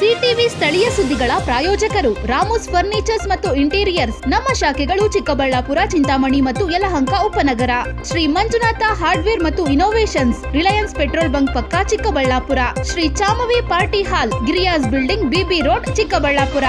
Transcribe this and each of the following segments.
CTV ಸ್ಥಳೀಯ ಸುದ್ದಿಗಳ ಪ್ರಾಯೋಜಕರು ರಾಮೋಸ್ ಫರ್ನಿಚರ್ಸ್ ಮತ್ತು ಇಂಟೀರಿಯರ್ಸ್. ನಮ್ಮ ಶಾಖೆಗಳು ಚಿಕ್ಕಬಳ್ಳಾಪುರ, ಚಿಂತಾಮಣಿ ಮತ್ತು ಯಲಹಂಕ ಉಪನಗರ. ಶ್ರೀ ಮಂಜುನಾಥ ಹಾರ್ಡ್ವೇರ್ ಮತ್ತು ಇನೋವೇಷನ್ಸ್, ರಿಲಯನ್ಸ್ ಪೆಟ್ರೋಲ್ ಬಂಕ್ ಪಕ್ಕ Chikkaballapur. Shri Chamavi party hall, Girias building, BB road, Chikkaballapur.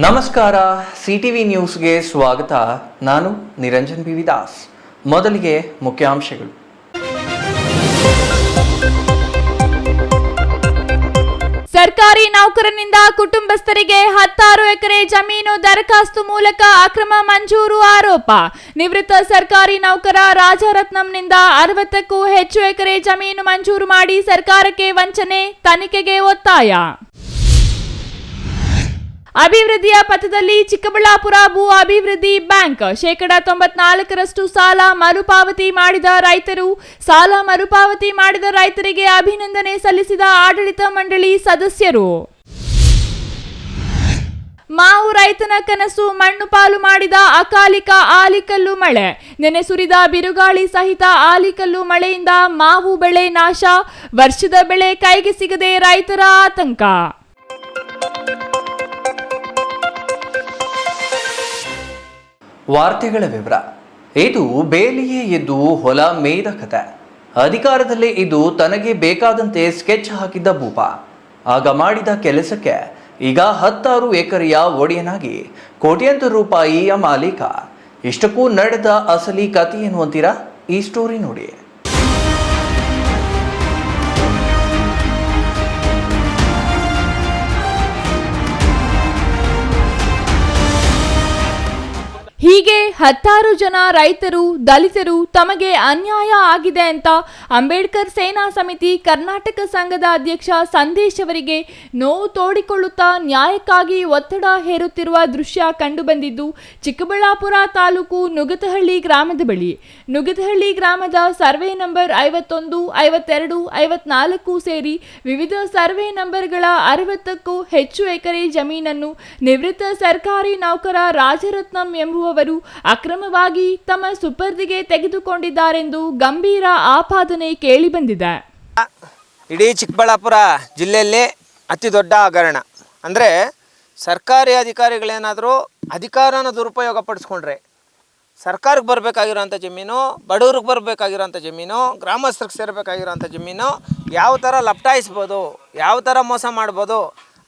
ನಮಸ್ಕಾರ, ಸಿಟಿವಿ ನ್ಯೂಸ್ಗೆ ಸ್ವಾಗತ. ನಾನು ನಿರಂಜನ್ ಬಿ ದಾಸ್. ಮೊದಲಿಗೆ ಮುಖ್ಯಾಂಶಗಳು. ಸರ್ಕಾರಿ ನೌಕರನಿಂದ ಕುಟುಂಬಸ್ಥರಿಗೆ 16 ಎಕರೆ ಜಮೀನು ದರಖಾಸ್ತು ಮೂಲಕ ಅಕ್ರಮ ಮಂಜೂರು ಆರೋಪ. ನಿವೃತ್ತ ಸರ್ಕಾರಿ ನೌಕರ ರಾಜರತ್ನಂನಿಂದ 60ಕ್ಕೂ ಹೆಚ್ಚು ಎಕರೆ ಜಮೀನು ಮಂಜೂರು ಮಾಡಿ ಸರ್ಕಾರಕ್ಕೆ ವಂಚನೆ, ತನಿಖೆಗೆ ಒತ್ತಾಯ. ಅಭಿವೃದ್ಧಿಯ ಪಥದಲ್ಲಿ ಚಿಕ್ಕಬಳ್ಳಾಪುರ ಭೂ ಅಭಿವೃದ್ಧಿ ಬ್ಯಾಂಕ್. 94% ಸಾಲ ಮರುಪಾವತಿ ಮಾಡಿದ ರೈತರು. ಸಾಲ ಮರುಪಾವತಿ ಮಾಡಿದ ರೈತರಿಗೆ ಅಭಿನಂದನೆ ಸಲ್ಲಿಸಿದ ಆಡಳಿತ ಮಂಡಳಿ ಸದಸ್ಯರು. ಮಾವು ರೈತನ ಕನಸು ಮಣ್ಣು ಪಾಲು ಮಾಡಿದ ಅಕಾಲಿಕ ಆಲಿಕಲ್ಲು ಮಳೆ. ನೆನೆ ಸುರಿದ ಬಿರುಗಾಳಿ ಸಹಿತ ಆಲಿಕಲ್ಲು ಮಳೆಯಿಂದ ಮಾವು ಬೆಳೆ ನಾಶ. ವರ್ಷದ ಬೆಳೆ ಕೈಗೆ ಸಿಗದೆ ರೈತರ ಆತಂಕ. ವಾರ್ತೆಗಳ ವಿವರ. ಇದು ಬೇಲಿಯೇ ಎದ್ದು ಹೊಲ ಮೇಯ್ದ ಕತೆ. ಅಧಿಕಾರದಲ್ಲೇ ಇದು ತನಗೆ ಬೇಕಾದಂತೆ ಸ್ಕೆಚ್ ಹಾಕಿದ್ದ ಭೂಪ. ಆಗ ಮಾಡಿದ ಕೆಲಸಕ್ಕೆ ಈಗ 16 ಎಕರೆಯ ಒಡೆಯನಾಗಿ ಕೋಟ್ಯಾಂತರ ರೂಪಾಯಿಯ ಮಾಲೀಕ. ಇಷ್ಟಕ್ಕೂ ನಡೆದ ಅಸಲಿ ಕಥೆ ಏನು ಅಂತೀರಾ? ಈ ಸ್ಟೋರಿ ನೋಡಿ. ಹೀಗೆ 16 ಜನ ರೈತರು, ದಲಿತರು ತಮಗೆ ಅನ್ಯಾಯ ಆಗಿದೆ ಅಂತ ಅಂಬೇಡ್ಕರ್ ಸೇನಾ ಸಮಿತಿ ಕರ್ನಾಟಕ ಸಂಘದ ಅಧ್ಯಕ್ಷ ಸಂದೇಶ್ ಅವರಿಗೆ ನೋವು ತೋಡಿಕೊಳ್ಳುತ್ತಾ ನ್ಯಾಯಕ್ಕಾಗಿ ಒತ್ತಡ ಹೇರುತ್ತಿರುವ ದೃಶ್ಯ ಕಂಡುಬಂದಿದ್ದು ಚಿಕ್ಕಬಳ್ಳಾಪುರ ತಾಲೂಕು ನುಗತಹಳ್ಳಿ ಗ್ರಾಮದ ಬಳಿ. ನುಗತಹಳ್ಳಿ ಗ್ರಾಮದ ಸರ್ವೆ ನಂಬರ್ 51, 52, 54 ಸೇರಿ ವಿವಿಧ ಸರ್ವೆ ನಂಬರ್ಗಳ 60ಕ್ಕೂ ಹೆಚ್ಚು ಎಕರೆ ಜಮೀನನ್ನು ನಿವೃತ್ತ ಸರ್ಕಾರಿ ನೌಕರ ರಾಜರತ್ನಂ ಎಂಬುವ ಅಕ್ರಮವಾಗಿ ತಮ್ಮ ಸುಪರ್ದಿಗೆ ತೆಗೆದುಕೊಂಡಿದ್ದಾರೆಂದು ಗಂಭೀರ ಆಪಾದನೆ ಕೇಳಿಬಂದಿದೆ. ಇಡೀ ಚಿಕ್ಕಬಳ್ಳಾಪುರ ಜಿಲ್ಲೆಯಲ್ಲಿ ಅತಿ ದೊಡ್ಡ ಹಗರಣ ಅಂದರೆ ಸರ್ಕಾರಿ ಅಧಿಕಾರಿಗಳೇನಾದರೂ ಅಧಿಕಾರನ ದುರುಪಯೋಗ ಪಡಿಸ್ಕೊಂಡ್ರೆ ಸರ್ಕಾರಕ್ಕೆ ಬರಬೇಕಾಗಿರೋಂಥ ಜಮೀನು, ಬಡವ್ರಿಗೆ ಬರಬೇಕಾಗಿರೋಂಥ ಜಮೀನು, ಗ್ರಾಮಸ್ಥರಿಗೆ ಸೇರಬೇಕಾಗಿರೋಂಥ ಜಮೀನು ಯಾವ ಥರ ಲಪ್ಟಾಯಿಸ್ಬೋದು, ಯಾವ ಥರ ಮೋಸ ಮಾಡ್ಬೋದು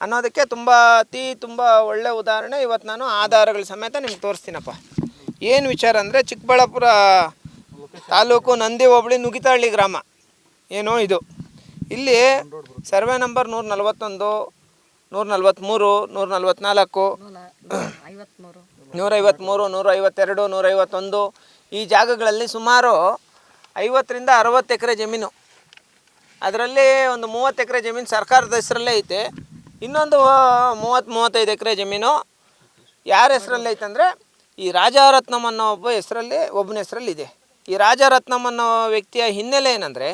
ಅನ್ನೋದಕ್ಕೆ ತುಂಬ ಒಳ್ಳೆ ಉದಾಹರಣೆ ಇವತ್ತು ನಾನು ಆಧಾರಗಳ ಸಮೇತ ನಿಮ್ಗೆ ತೋರಿಸ್ತೀನಪ್ಪ. ಏನು ವಿಚಾರ ಅಂದರೆ ಚಿಕ್ಕಬಳ್ಳಾಪುರ ತಾಲೂಕು ನಂದಿ ಹೋಬಳಿ ನುಗಿತಹಳ್ಳಿ ಗ್ರಾಮ ಏನೋ ಇದು. ಇಲ್ಲಿ ಸರ್ವೆ ನಂಬರ್ 141, 143, 144, 153, 152, 151 ಈ ಜಾಗಗಳಲ್ಲಿ ಸುಮಾರು 50ರಿಂದ 60 ಎಕರೆ ಜಮೀನು. ಅದರಲ್ಲಿ ಒಂದು 30 ಎಕರೆ ಜಮೀನು ಸರ್ಕಾರದ ಹೆಸರಲ್ಲೇ ಐತೆ. ಇನ್ನೊಂದು 30-35 ಎಕರೆ ಜಮೀನು ಯಾರ ಹೆಸರಲ್ಲಿ ಐತಂದರೆ ಈ ರಾಜರತ್ನಂ ಅನ್ನೋ ಒಬ್ಬನ ಹೆಸರಲ್ಲಿದೆ. ಈ ರಾಜರತ್ನಂ ಅನ್ನೋ ವ್ಯಕ್ತಿಯ ಹಿನ್ನೆಲೆ ಏನಂದರೆ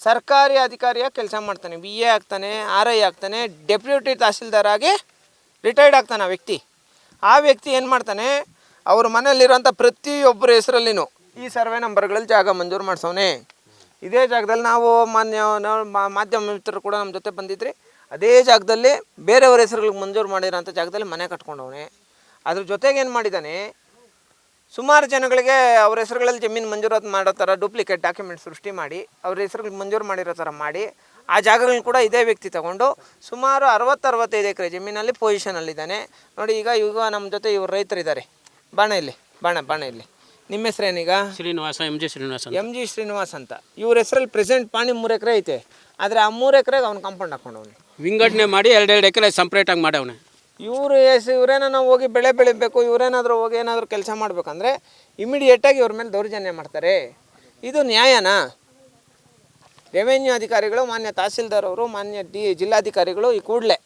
ಸರ್ಕಾರಿ ಅಧಿಕಾರಿಯಾಗಿ ಕೆಲಸ ಮಾಡ್ತಾನೆ, BA ಆಗ್ತಾನೆ, RI ಆಗ್ತಾನೆ, ಡೆಪ್ಯೂಟಿ ತಹಸೀಲ್ದಾರ್ ಆಗಿ ರಿಟೈರ್ಡ್ ಆಗ್ತಾನೆ ಆ ವ್ಯಕ್ತಿ. ಆ ವ್ಯಕ್ತಿ ಏನು ಮಾಡ್ತಾನೆ, ಅವ್ರ ಮನೆಯಲ್ಲಿರೋಂಥ ಪ್ರತಿಯೊಬ್ಬರ ಹೆಸರಲ್ಲಿನೂ ಈ ಸರ್ವೆ ನಂಬರ್ಗಳಲ್ಲಿ ಜಾಗ ಮಂಜೂರು ಮಾಡಿಸೋನೆ. ಇದೇ ಜಾಗದಲ್ಲಿ ನಾವು ಮಾಧ್ಯಮ ಮಿತ್ರರು ಕೂಡ ನಮ್ಮ ಜೊತೆ ಬಂದಿದ್ರಿ. ಅದೇ ಜಾಗದಲ್ಲಿ ಬೇರೆಯವ್ರ ಹೆಸರುಗಳಿಗೆ ಮಂಜೂರು ಮಾಡಿರೋಂಥ ಜಾಗದಲ್ಲಿ ಮನೆ ಕಟ್ಕೊಂಡವನೆ. ಅದ್ರ ಜೊತೆಗೆ ಏನು ಮಾಡಿದ್ದಾನೆ, ಸುಮಾರು ಜನಗಳಿಗೆ ಅವ್ರ ಹೆಸರುಗಳಲ್ಲಿ ಜಮೀನು ಮಂಜೂರಾತಿ ಮಾಡೋ ಥರ ಡೂಪ್ಲಿಕೇಟ್ ಡಾಕ್ಯುಮೆಂಟ್ ಸೃಷ್ಟಿ ಮಾಡಿ ಅವ್ರ ಹೆಸರುಗಳಿಗೆ ಮಂಜೂರು ಮಾಡಿರೋ ಥರ ಮಾಡಿ ಆ ಜಾಗಗಳನ್ನ ಕೂಡ ಇದೇ ವ್ಯಕ್ತಿ ತಗೊಂಡು ಸುಮಾರು 60-65 ಎಕರೆ ಜಮೀನಲ್ಲಿ ಪೊಸಿಷನಲ್ಲಿದ್ದಾನೆ ನೋಡಿ. ಈಗ ನಮ್ಮ ಜೊತೆ ಇವ್ರು ರೈತರಿದ್ದಾರೆ. ಬಾಣ ಇಲ್ಲಿ. ನಿಮ್ಮ ಹೆಸರೇನೀಗ? ಶ್ರೀನಿವಾಸ, ಎಂ ಜಿ ಶ್ರೀನಿವಾಸ್ ಅಂತ. ಇವ್ರ ಹೆಸರಲ್ಲಿ ಪ್ರೆಸೆಂಟ್ ಪಾಣಿ 3 ಎಕರೆ ಐತೆ. ಆದರೆ ಆ 3 ಎಕರೆಗೆ ಅವ್ನು ಕಾಂಪೌಂಡ್ ಹಾಕೊಂಡವನು, ವಿಂಗಡಣೆ ಮಾಡಿ 2 ಎಕರೆ ಸಪ್ರೇಟಾಗಿ ಮಾಡವನೆ. ಇವರೇನೋ ಹೋಗಿ ಬೆಳೆ ಬೆಳಿಬೇಕು, ಇವರೇನಾದರೂ ಹೋಗಿ ಏನಾದರೂ ಕೆಲಸ ಮಾಡಬೇಕಂದ್ರೆ ಇಮಿಡಿಯೇಟಾಗಿ ಇವ್ರ ಮೇಲೆ ದೌರ್ಜನ್ಯ ಮಾಡ್ತಾರೆ. ಇದು ನ್ಯಾಯನಾ? ರೆವೆನ್ಯೂ ಅಧಿಕಾರಿಗಳು, ಮಾನ್ಯ ತಹಸೀಲ್ದಾರ್ ಅವರು, ಮಾನ್ಯ ಜಿಲ್ಲಾಧಿಕಾರಿಗಳು ಈ ಕೂಡಲೇ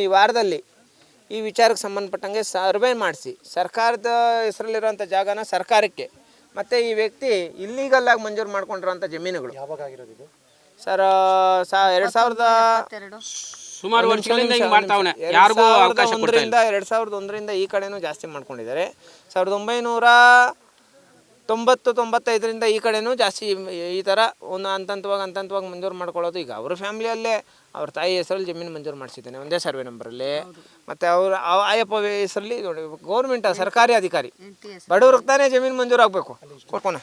ಈ ವಾರದಲ್ಲಿ ಈ ವಿಚಾರಕ್ಕೆ ಸಂಬಂಧಪಟ್ಟಂಗೆ ಸರ್ವೆ ಮಾಡಿಸಿ ಸರ್ಕಾರದ ಹೆಸರಲ್ಲಿರುವಂಥ ಜಾಗನ ಸರ್ಕಾರಕ್ಕೆ ಮತ್ತು ಈ ವ್ಯಕ್ತಿ ಇಲ್ಲೀಗಲ್ಲಾಗಿ ಮಂಜೂರು ಮಾಡ್ಕೊಂಡಿರೋಂಥ ಜಮೀನುಗಳು ಯಾವಾಗ ಆಗಿರೋದು ಇದು? ಸರ್ 2000 ಸುಮಾರು ವರ್ಷಗಳಿಂದ ಹಿಂಗೆ ಮಾಡ್ತಾವನೆ, ಯಾರಿಗೂ ಅವಕಾಶ ಕೊಡ್ತಾ ಇಲ್ಲ. 2001ರಿಂದ ಈ ಕಡೆನೂ ಜಾಸ್ತಿ ಮಾಡ್ಕೊಂಡಿದ್ದಾರೆ. 1990-95ರಿಂದ ಈ ಕಡೆನೂ ಜಾಸ್ತಿ ಈ ಥರ ಒಂದು ಹಂತವಾಗಿ ಮಂಜೂರು ಮಾಡ್ಕೊಳ್ಳೋದು. ಈಗ ಅವ್ರ ಫ್ಯಾಮಿಲಿಯಲ್ಲೇ ಅವ್ರ ತಾಯಿ ಹೆಸರಲ್ಲಿ ಜಮೀನು ಮಂಜೂರು ಮಾಡಿಸಿದ್ದಾನೆ ಒಂದೇ ಸರ್ವೆ ನಂಬರಲ್ಲಿ. ಮತ್ತು ಅವ್ರ ಆಯಪ್ಪ ಹೆಸರಲ್ಲಿ ನೋಡಿ, ಗೌರ್ಮೆಂಟ್ ಸರ್ಕಾರಿ ಅಧಿಕಾರಿ, ಬಡವ್ರಿಗೆ ತಾನೇ ಜಮೀನು ಮಂಜೂರು ಆಗಬೇಕು. ಕೊಡ್ಕೋಣ,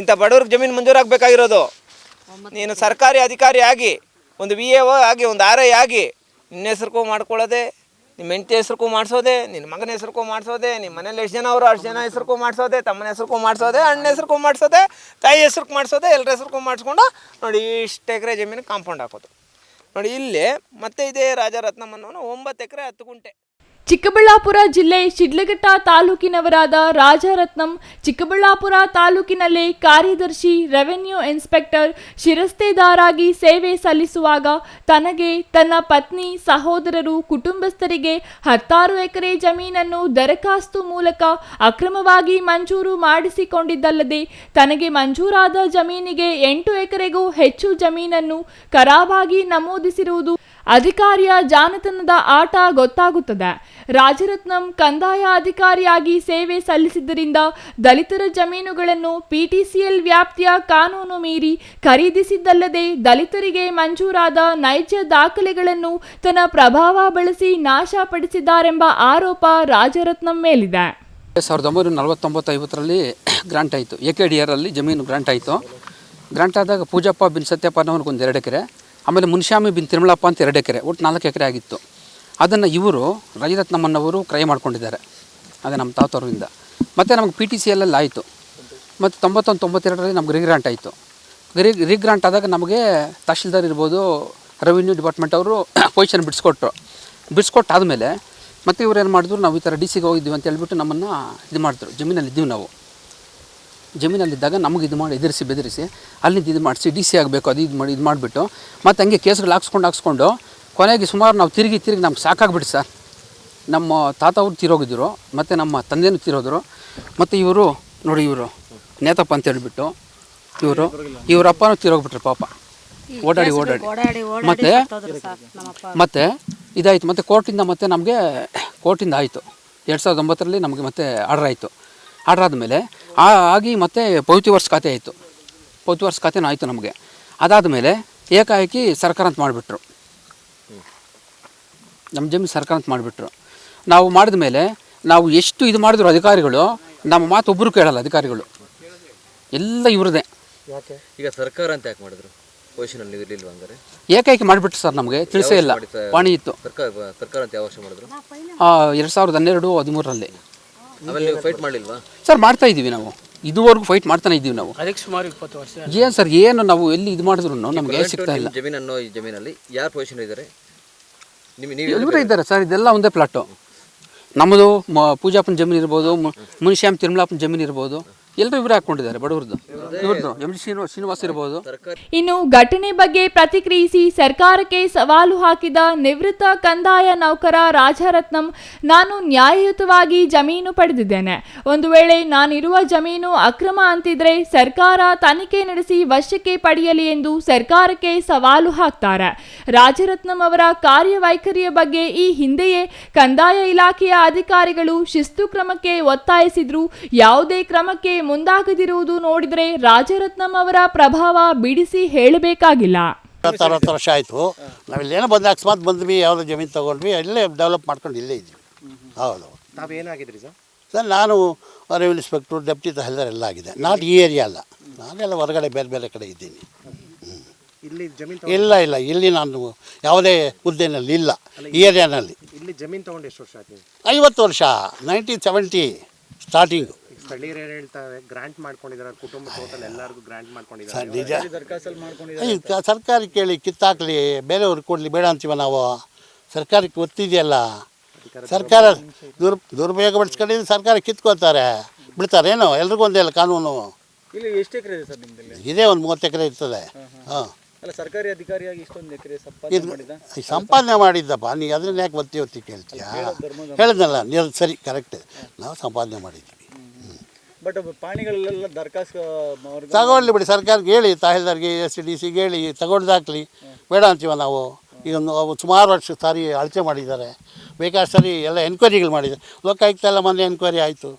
ಇಂಥ ಬಡವ್ರಿಗೆ ಜಮೀನು ಮಂಜೂರು ಆಗಬೇಕಾಗಿರೋದು. ನೀನು ಸರ್ಕಾರಿ ಅಧಿಕಾರಿ ಆಗಿ, ಒಂದು VAO ಆಗಿ, ಒಂದು RI ಆಗಿ ನಿನ್ನ ಹೆಸ್ರಿಗೂ ಮಾಡ್ಕೊಳ್ಳೋದೆ, ನಿಮ್ಮ ಹೆಂಡತಿ ಹೆಸ್ರಿಗೂ ಮಾಡಿಸೋದೆ, ನಿನ್ನ ಮಗನ ಹೆಸ್ರಿಗೂ ಮಾಡಿಸೋದೆ, ನಿಮ್ಮ ಮನೇಲಿ ಎಷ್ಟು ಜನ ಅವರು ಅಷ್ಟು ಜನ ಹೆಸ್ರಿಗೂ ಮಾಡಿಸೋದೆ, ತಮ್ಮನ ಹೆಸ್ರಿಗೂ ಮಾಡಿಸೋದೆ, ಅಣ್ಣ ಹೆಸ್ರಿಗೂ ಮಾಡಿಸೋದೆ, ತಾಯಿ ಹೆಸ್ರಿಗೆ ಮಾಡಿಸೋದೆ, ಎಲ್ಲರ ಹೆಸ್ರಿಗೂ ಮಾಡಿಸ್ಕೊಂಡು ನೋಡಿ ಇಷ್ಟು ಎಕರೆ ಜಮೀನು ಕಾಂಪೌಂಡ್ ಹಾಕೋದು. ನೋಡಿ ಇಲ್ಲಿ ಮತ್ತೆ ಇದೇ ರಾಜರತ್ನಂ ಅನ್ನೋನು 9 ಎಕರೆ 10 ಗುಂಟೆ. ಚಿಕ್ಕಬಳ್ಳಾಪುರ ಜಿಲ್ಲೆ ಶಿಡ್ಲಘಟ್ಟ ತಾಲೂಕಿನವರಾದ ರಾಜರತ್ನಂ ಚಿಕ್ಕಬಳ್ಳಾಪುರ ತಾಲೂಕಿನಲ್ಲಿ ಕಾರ್ಯದರ್ಶಿ ರೆವೆನ್ಯೂ ಇನ್ಸ್ಪೆಕ್ಟರ್ ಶಿರಸ್ತೇದಾರಾಗಿ ಸೇವೆ ಸಲ್ಲಿಸುವಾಗ ತನಗೆ, ತನ್ನ ಪತ್ನಿ, ಸಹೋದರರು, ಕುಟುಂಬಸ್ಥರಿಗೆ 10 ಎಕರೆ ಜಮೀನನ್ನು ದರಖಾಸ್ತು ಮೂಲಕ ಅಕ್ರಮವಾಗಿ ಮಂಜೂರು ಮಾಡಿಸಿಕೊಂಡಿದ್ದಲ್ಲದೆ ತನಗೆ ಮಂಜೂರಾದ ಜಮೀನಿಗೆ 8 ಎಕರೆಗೂ ಹೆಚ್ಚು ಜಮೀನನ್ನು ಕರಾವಾಗಿ ನಮೂದಿಸಿರುವುದು ಅಧಿಕಾರಿಯ ಜಾಣತನದ ಆಟ ಗೊತ್ತಾಗುತ್ತದೆ. ರಾಜರತ್ನಂ ಕಂದಾಯ ಅಧಿಕಾರಿಯಾಗಿ ಸೇವೆ ಸಲ್ಲಿಸಿದ್ದರಿಂದ ದಲಿತರ ಜಮೀನುಗಳನ್ನು PTCL ವ್ಯಾಪ್ತಿಯ ಕಾನೂನು ಮೀರಿ ಖರೀದಿಸಿದ್ದಲ್ಲದೆ ದಲಿತರಿಗೆ ಮಂಜೂರಾದ ನೈಜ ದಾಖಲೆಗಳನ್ನು ತನ್ನ ಪ್ರಭಾವ ಬಳಸಿ ನಾಶಪಡಿಸಿದ್ದಾರೆಂಬ ಆರೋಪ ರಾಜರತ್ನಂ ಮೇಲಿದೆ. 1949-50ರಲ್ಲಿ ಗ್ರಾಂಟ್ ಆಯಿತು. AKDR ಅಲ್ಲಿ ಜಮೀನು ಗ್ರಾಂಟ್ ಆಯಿತು. ಗ್ರಾಂಟ್ ಆದಾಗ ಪೂಜಪ್ಪ ಬಿನ್ ಸತ್ಯಪ್ಪ ಅನ್ನೋನಿಗೊಂದು 2 ಎಕರೆ, ಆಮೇಲೆ ಮುನ್ಶ್ಯಾಮಿ ಬಿನ್ ತಿರುಮಲಪ್ಪ ಅಂತ 2 ಎಕರೆ, ಒಟ್ಟು 4 ಎಕರೆ ಆಗಿತ್ತು. ಅದನ್ನು ಇವರು ರಾಜರತ್ನಮ್ಮನವರು ಕ್ರಯ ಮಾಡ್ಕೊಂಡಿದ್ದಾರೆ, ಅದೇ ನಮ್ಮ ತಾತವರಿಂದ. ಮತ್ತು ನಮಗೆ PTCL ಆಯಿತು. ಮತ್ತು 91-92ರಲ್ಲಿ ನಮ್ಗೆ ರೀಗ್ರಾಂಟ್ ಆಯಿತು. ರೀಗ್ರಾಂಟ್ ಆದಾಗ ನಮಗೆ ತಹಶೀಲ್ದಾರ್ ಇರ್ಬೋದು, ರೆವಿನ್ಯೂ ಡಿಪಾರ್ಟ್ಮೆಂಟ್ ಅವರು ಪೊಸಿಷನ್ ಬಿಡಿಸ್ಕೊಟ್ಟಾದಮೇಲೆ ಮತ್ತು ಇವ್ರು ಏನು ಮಾಡಿದ್ರು, ನಾವು ಈ ಥರ DC ಹೋಗಿದ್ದೀವಿ ಅಂತ ಹೇಳ್ಬಿಟ್ಟು ನಮ್ಮನ್ನು ಇದು ಮಾಡಿದ್ರು. ಜಮೀನಲ್ಲಿದ್ದೀವಿ ನಾವು. ಜಮೀನಲ್ಲಿದ್ದಾಗ ನಮಗೆ ಇದು ಮಾಡಿ ಬೆದರಿಸಿ ಅಲ್ಲಿಂದ ಇದು ಮಾಡಿಸಿ DC ಆಗಬೇಕು, ಅದು ಇದು ಮಾಡಿಬಿಟ್ಟು ಮತ್ತು ಹಂಗೆ ಕೇಸ್ಗಳು ಹಾಕ್ಸ್ಕೊಂಡು ಕೊನೆಗೆ ಸುಮಾರು ನಾವು ತಿರುಗಿ ನಮ್ಗೆ ಸಾಕಾಗ್ಬಿಟ್ಟು ಸರ್. ನಮ್ಮ ತಾತ ಅವ್ರು ತೀರೋಗಿದ್ರು, ಮತ್ತು ನಮ್ಮ ತಂದೆನೂ ತೀರೋದ್ರು. ಮತ್ತು ಇವರು ನೋಡಿ, ಇವರು ನೇತಪ್ಪ ಅಂತ ಹೇಳಿಬಿಟ್ಟು ಇವ್ರ ಅಪ್ಪನೂ ತೀರೋಗ್ಬಿಟ್ರು ಪಾಪ, ಓಡಾಡಿ ಮತ್ತೆ ಇದಾಯಿತು. ಮತ್ತು ಕೋರ್ಟಿಂದ ಮತ್ತೆ ನಮಗೆ ಆಯಿತು 2009ರಲ್ಲಿ ನಮಗೆ ಮತ್ತೆ ಆರ್ಡರ್ ಆಯಿತು. ಆರ್ಡರ್ ಆದಮೇಲೆ ಆಗಿ ಮತ್ತೆ ಪೌತಿವರ್ಸ್ ಖಾತೆ ಆಯಿತು. ಪೌತಿವರ್ಸ್ ಖಾತೆನೂ ಆಯಿತು ನಮಗೆ. ಅದಾದಮೇಲೆ ಏಕಾಏಕಿ ಸರ್ಕಾರ ಅಂತ ಮಾಡಿಬಿಟ್ರು, ನಮ್ಮ ಜಮೀನು ಸರ್ಕಾರ ಅಂತ ಮಾಡಿಬಿಟ್ರು. ನಾವು ಮಾಡಿದ ಮೇಲೆ ನಾವು ಎಷ್ಟು ಇದು ಮಾಡಿದ್ರು ಅಧಿಕಾರಿಗಳು, ನಮ್ಮ ಮಾತು ಒಬ್ಬರು ಕೇಳಲ್ಲ ಅಧಿಕಾರಿಗಳು, ಎಲ್ಲ ಇವ್ರದೇ. ಈಗ ಸರ್ಕಾರ ಅಂತ ಯಾಕೆ ಮಾಡಿದ್ರು? ಪೊಸಿಷನಲ್ಲಿ ಇರಲಿಲ್ವ ಹಂಗಾರೆ? ಏಕಾಏಕಿ ಮಾಡಿಬಿಟ್ರು ಸರ್, ನಮಗೆ ತಿಳಿಸೇ ಇಲ್ಲ. ವಾಣಿ ಇತ್ತು. ಸರ್ಕಾರ ಅಂತ ಯಾವ ವರ್ಷ ಮಾಡಿದ್ರು? 2012-13ರಲ್ಲಿ. ಆಮೇಲೆ ನೀವು ಫೈಟ್ ಮಾಡಲಿಲ್ವಾ ಸರ್? ಮಾಡ್ತಾ ಇದ್ದೀವಿ ನಾವು, ಇದುವರೆಗೂ ಫೈಟ್ ಮಾಡ್ತಾನೆ ಇದ್ದೀವಿ ನಾವು. ಅದಕ್ಕೆ ಸುಮಾರು 20 ವರ್ಷ. ಏನು ಸರ್, ಏನು ನಾವು ಎಲ್ಲಿ ಇದು ಮಾಡಿದ್ರು ನಮಗೆ ಸಿಗ್ತಾ ಇಲ್ಲ. ಜಮೀನನ್ನು ಈ ಜಮೀನಲ್ಲಿ ಯಾರು ಪೊಸಿಷನ್ ಇದ್ದಾರೆ? ಇವರೇ ಇದ್ದಾರೆ ಸರ್. ಇದೆಲ್ಲ ಒಂದೇ ಪ್ಲಾಟು. ನಮ್ಮದು ಪೂಜಾಪನ ಜಮೀನು ಇರ್ಬೋದು, ಮುನಿಶ್ಯಾಮ್ ತಿರುಮಲಾಪನ ಜಮೀನು ಇರ್ಬೋದು, ಎಲ್ಲರೂ ಇವರೇ ಹಾಕೊಂಡಿದ್ದಾರೆ. ಬಡವ್ರದ್ದು ಇವ್ರದ್ದು MG ಶ್ರೀನಿವಾಸ್ ಇರ್ಬೋದು. ಇನ್ನು ಘಟನೆ ಬಗ್ಗೆ ಪ್ರತಿಕ್ರಿಯಿಸಿ ಸರ್ಕಾರಕ್ಕೆ ಸವಾಲು ಹಾಕಿದ ನಿವೃತ್ತ ಕಂದಾಯ ನೌಕರ ರಾಜರತ್ನಂ, ನಾನು ನ್ಯಾಯಯುತವಾಗಿ ಜಮೀನು ಪಡೆದಿದ್ದೇನೆ. ಒಂದು ವೇಳೆ ನಾನಿರುವ ಜಮೀನು ಅಕ್ರಮ ಅಂತಿದ್ರೆ ಸರ್ಕಾರ ತನಿಖೆ ನಡೆಸಿ ವಶಕ್ಕೆ ಪಡೆಯಲಿ ಎಂದು ಸರ್ಕಾರಕ್ಕೆ ಸವಾಲು ಹಾಕ್ತಾರೆ. ರಾಜರತ್ನಂ ಅವರ ಕಾರ್ಯವೈಖರಿಯ ಬಗ್ಗೆ ಈ ಹಿಂದೆಯೇ ಕಂದಾಯ ಇಲಾಖೆಯ ಅಧಿಕಾರಿಗಳು ಶಿಸ್ತು ಕ್ರಮಕ್ಕೆ ಒತ್ತಾಯಿಸಿದ್ರು. ಯಾವುದೇ ಕ್ರಮಕ್ಕೆ ಮುಂದಾಗದಿರುವುದು ನೋಡಿದರೆ ರಾಜರತ್ನಂ ಅವರ ಪ್ರಭಾವ ಬಿಡಿಸಿ ಹೇಳಬೇಕಾಗಿಲ್ಲ. 60 ವರ್ಷ ಆಯಿತು. ನಾವಿಲ್ಲೇನೋ ಅಕಸ್ಮಾತ್ ಬಂದ್ವಿ, ಯಾವುದೋ ಜಮೀನು ತೊಗೊಂಡ್ವಿ, ಇಲ್ಲೇ ಡೆವಲಪ್ ಮಾಡ್ಕೊಂಡು ಇಲ್ಲೇ ಇದ್ವಿ. ಹೌದು. ತಾವೇನಾಗಿದ್ರಿ ಸರ್? ನಾನು ರೆವಿನ್ಯೂ ಇನ್ಸ್ಪೆಕ್ಟ್ರು, ಡೆಪ್ಟಿ ತಹಸೀಲ್ದಾರ್ ಎಲ್ಲ ಆಗಿದೆ. ನಾಟ್ ಈ ಏರಿಯಾ ಅಲ್ಲ, ನಾನೆಲ್ಲ ಹೊರಗಡೆ ಬೇರೆ ಕಡೆ ಇದ್ದೀನಿ. ಇಲ್ಲಿ ಜಮೀನು ಇಲ್ಲ ಇಲ್ಲಿ ನಾನು ಯಾವುದೇ ಹುದ್ದೆನಲ್ಲಿ ಇಲ್ಲ ಈ ಏರಿಯಾನಲ್ಲಿ. ಇಲ್ಲಿ ಜಮೀನು ತೊಗೊಂಡು ಎಷ್ಟು ವರ್ಷ ಆಯ್ತು? 50 ವರ್ಷ. 1970 ಸ್ಟಾರ್ಟಿಂಗು. ಸ್ಥಳೀಯರು ಏನು ಹೇಳ್ತಾರೆ, ಗ್ರಾಂಟ್ ಮಾಡ್ಕೊಂಡಿದ್ದಾರೆ, ಕುಟುಂಬ ಟೋಟಲ್ ಎಲ್ಲರಿಗೂ ಗ್ರಾಂಟ್ ಮಾಡ್ಕೊಂಡಿದ್ದಾರೆ. ಸರ್ ನಿಜ. ಸರ್ಕಾರ ಕೇಳಿ ಕಿತ್ತಾಕಲಿ, ಬೇರೆಯವ್ರಿಗೆ ಕೊಡಲಿ, ಬೇಡ ಅಂತೀವ ನಾವು. ಸರ್ಕಾರಕ್ಕೆ ಗೊತ್ತಿದೆಯಲ್ಲ, ಸರ್ಕಾರ ದುರುಪಯೋಗ ಪಡಿಸ್ಕೊಂಡಿದ್ದು ಸರ್ಕಾರ ಕಿತ್ಕೊಳ್ತಾರೆ, ಬಿಡ್ತಾರೇನೋ? ಎಲ್ರಿಗೂ ಒಂದೇ ಅಲ್ಲ ಕಾನೂನು. ಇಲ್ಲಿ ಎಷ್ಟು ಎಕರೆ ಇದೆ ಸರ್ ನಿಮ್ಮಲ್ಲಿ? ಇದೇ ಒಂದು 30 ಎಕರೆ ಇರ್ತದೆ. ಹಾಂ. ಅಲ್ಲ, ಸರ್ಕಾರಿ ಅಧಿಕಾರಿಯಾಗಿ ಇಷ್ಟೊಂದು ಎಕರೆ ಸಂಪಾದನೆ ಮಾಡಿದ್ದಪ್ಪ. ನೀವು ಅದನ್ನ ಯಾಕೆ ಒತ್ತಿ ಕೇಳ್ತೀಯ? ಹೇಳಿದ್ನಲ್ಲ, ನೀವು ಸರಿ, ಕರೆಕ್ಟ್. ನಾವು ಸಂಪಾದನೆ ಮಾಡಿದ್ದೀವಿ. ಬಟ್ ಪಾಣಿಗಳೆಲ್ಲ ದರಖಾಸ್ತು ತಗೊಳ್ಳಿ ಬಿಡಿ, ಸರ್ಕಾರಕ್ಕೆ ಹೇಳಿ, ತಹಸೀಲ್ದಾರ್ಗೆ SDCಗೆ ಹೇಳಿ ತಗೊಂಡ್ದಾಕ್ಲಿ. ಬೇಡ ಅಂತೀವ ನಾವು. ಈಗ ಅವು ಸುಮಾರು ವರ್ಷ ಸಾರಿ ಅಳತೆ ಮಾಡಿದ್ದಾರೆ, ಬೇಕಾದಷ್ಟು ಸಾರಿ ಎಲ್ಲ ಎನ್ಕ್ವೈರಿಗಳು ಮಾಡಿದ್ದಾರೆ. ಲೋಕಾಯುಕ್ತ ಎಲ್ಲ ಮೊನ್ನೆ ಎನ್ಕ್ವೈರಿ ಆಯಿತು.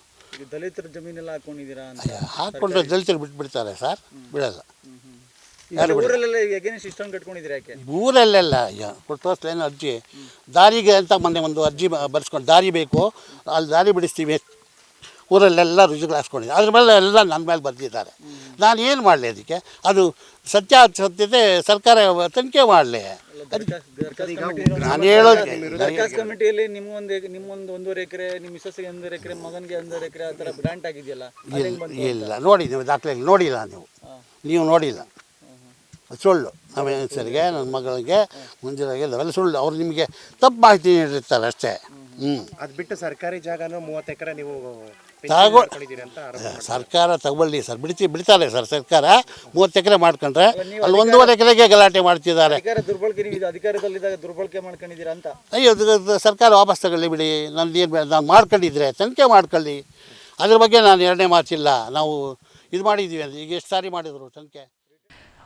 ದಲಿತರ ಜಮೀನೆಲ್ಲ ಹಾಕೊಂಡಿದ್ದೀರಾ ಅಂತ ಹಾಕ್ಕೊಂಡ್ರೆ ದಲಿತರು ಬಿಟ್ಬಿಡ್ತಾರೆ ಸರ್, ಬಿಡಲ್ಲ. ಊರಲ್ಲೆಲ್ಲ ಎಗೇನೆಸ್ಟ್ ಇಷ್ಟೊಂದು ಕಟ್ಕೊಂಡಿದ್ದೀರಾ ಯಾಕೆ? ಊರಲ್ಲೆಲ್ಲ ತೋರಿಸ್ಲೇನು ಅರ್ಜಿ ದಾರಿಗೆ ಅಂತ ಮೊನ್ನೆ ಒಂದು ಅರ್ಜಿ ಬರ್ಸ್ಕೊಂಡು, ದಾರಿ ಬೇಕು ಅಲ್ಲಿ ದಾರಿ ಬಿಡಿಸ್ತೀವಿ, ಊರಲ್ಲೆಲ್ಲ ರುಜುಗಳು ಹಾಕ್ಸ್ಕೊಂಡಿದ್ದೆ. ಅದ್ರ ಮೇಲೆ ಎಲ್ಲ ನನ್ನ ಮೇಲೆ ಬರೆದಿದ್ದಾರೆ. ನಾನು ಏನು ಮಾಡಲಿ ಅದಕ್ಕೆ? ಅದು ಸತ್ಯತೆ ಸರ್ಕಾರ ತನಿಖೆ ಮಾಡಲಿ. ನಾನು ಹೇಳೋದು ದರಖಾಸ್ತು ಕಮಿಟಿಯಲ್ಲಿ ನಿಮ್ಮೊಂದು 1.5 ಎಕರೆ, ನಿಮ್ಮ ಮಿಸಸ್ಸಿಗೆ 1.5 ಎಕರೆ, ಮಗನಿಗೆ 1.5 ಎಕರೆ ಆ ಥರ ಗ್ರಾಂಟ್ ಆಗಿದೆಯಲ್ಲ? ಇಲ್ಲ ನೋಡಿ, ನೀವು ದಾಖಲೆ ನೋಡಿಲ್ಲ, ನೀವು ನೋಡಿಲ್ಲ. ಸುಳ್ಳು. ನಮ್ಮ ಹೆಸರಿಗೆ, ನನ್ನ ಮಗಳಿಗೆ, ಮುಂಜಾನೆಗೆ ಅವೆಲ್ಲ ಸುಳ್ಳು. ಅವ್ರು ನಿಮಗೆ ತಪ್ಪು ಮಾಹಿತಿ ನೀಡಿರ್ತಾರೆ ಅಷ್ಟೇ. ಅದು ಬಿಟ್ಟು ಸರ್ಕಾರಿ ಜಾಗನೂ 30 ಎಕರೆ ನೀವು ಸರ್ಕಾರ ತಗೊಳ್ಳಿ ಸರ್, ಬಿಡ್ತಾರೆ ಸರ್ ಸರ್ಕಾರ. 30 ಎಕರೆ ಮಾಡ್ಕೊಂಡ್ರೆ ಅಲ್ಲಿ 1.5 ಎಕರೆಗೆ ಗಲಾಟೆ ಮಾಡ್ತಿದ್ದಾರೆ. ಅಧಿಕಾರದಲ್ಲಿದ್ದಾಗ ದುರ್ಬಳಕೆ ಮಾಡ್ಕೊಂಡಿದ್ದೀರಾ ಅಂತ? ಅಯ್ಯೋ, ಸರ್ಕಾರ ವಾಪಸ್ ತಗೊಳ್ಳಿ ಬಿಡಿ. ನಂದು ಏನು, ನಾನು ಮಾಡ್ಕೊಂಡಿದ್ರೆ ತನಿಖೆ ಮಾಡ್ಕೊಳ್ಳಿ. ಅದ್ರ ಬಗ್ಗೆ ನಾನು ಎರಡನೇ ಮಾತಿಲ್ಲ. ನಾವು ಇದು ಮಾಡಿದ್ದೀವಿ ಅಂತ ಈಗ ಎಷ್ಟು ಸಾರಿ ಮಾಡಿದ್ರು ತನಿಖೆ.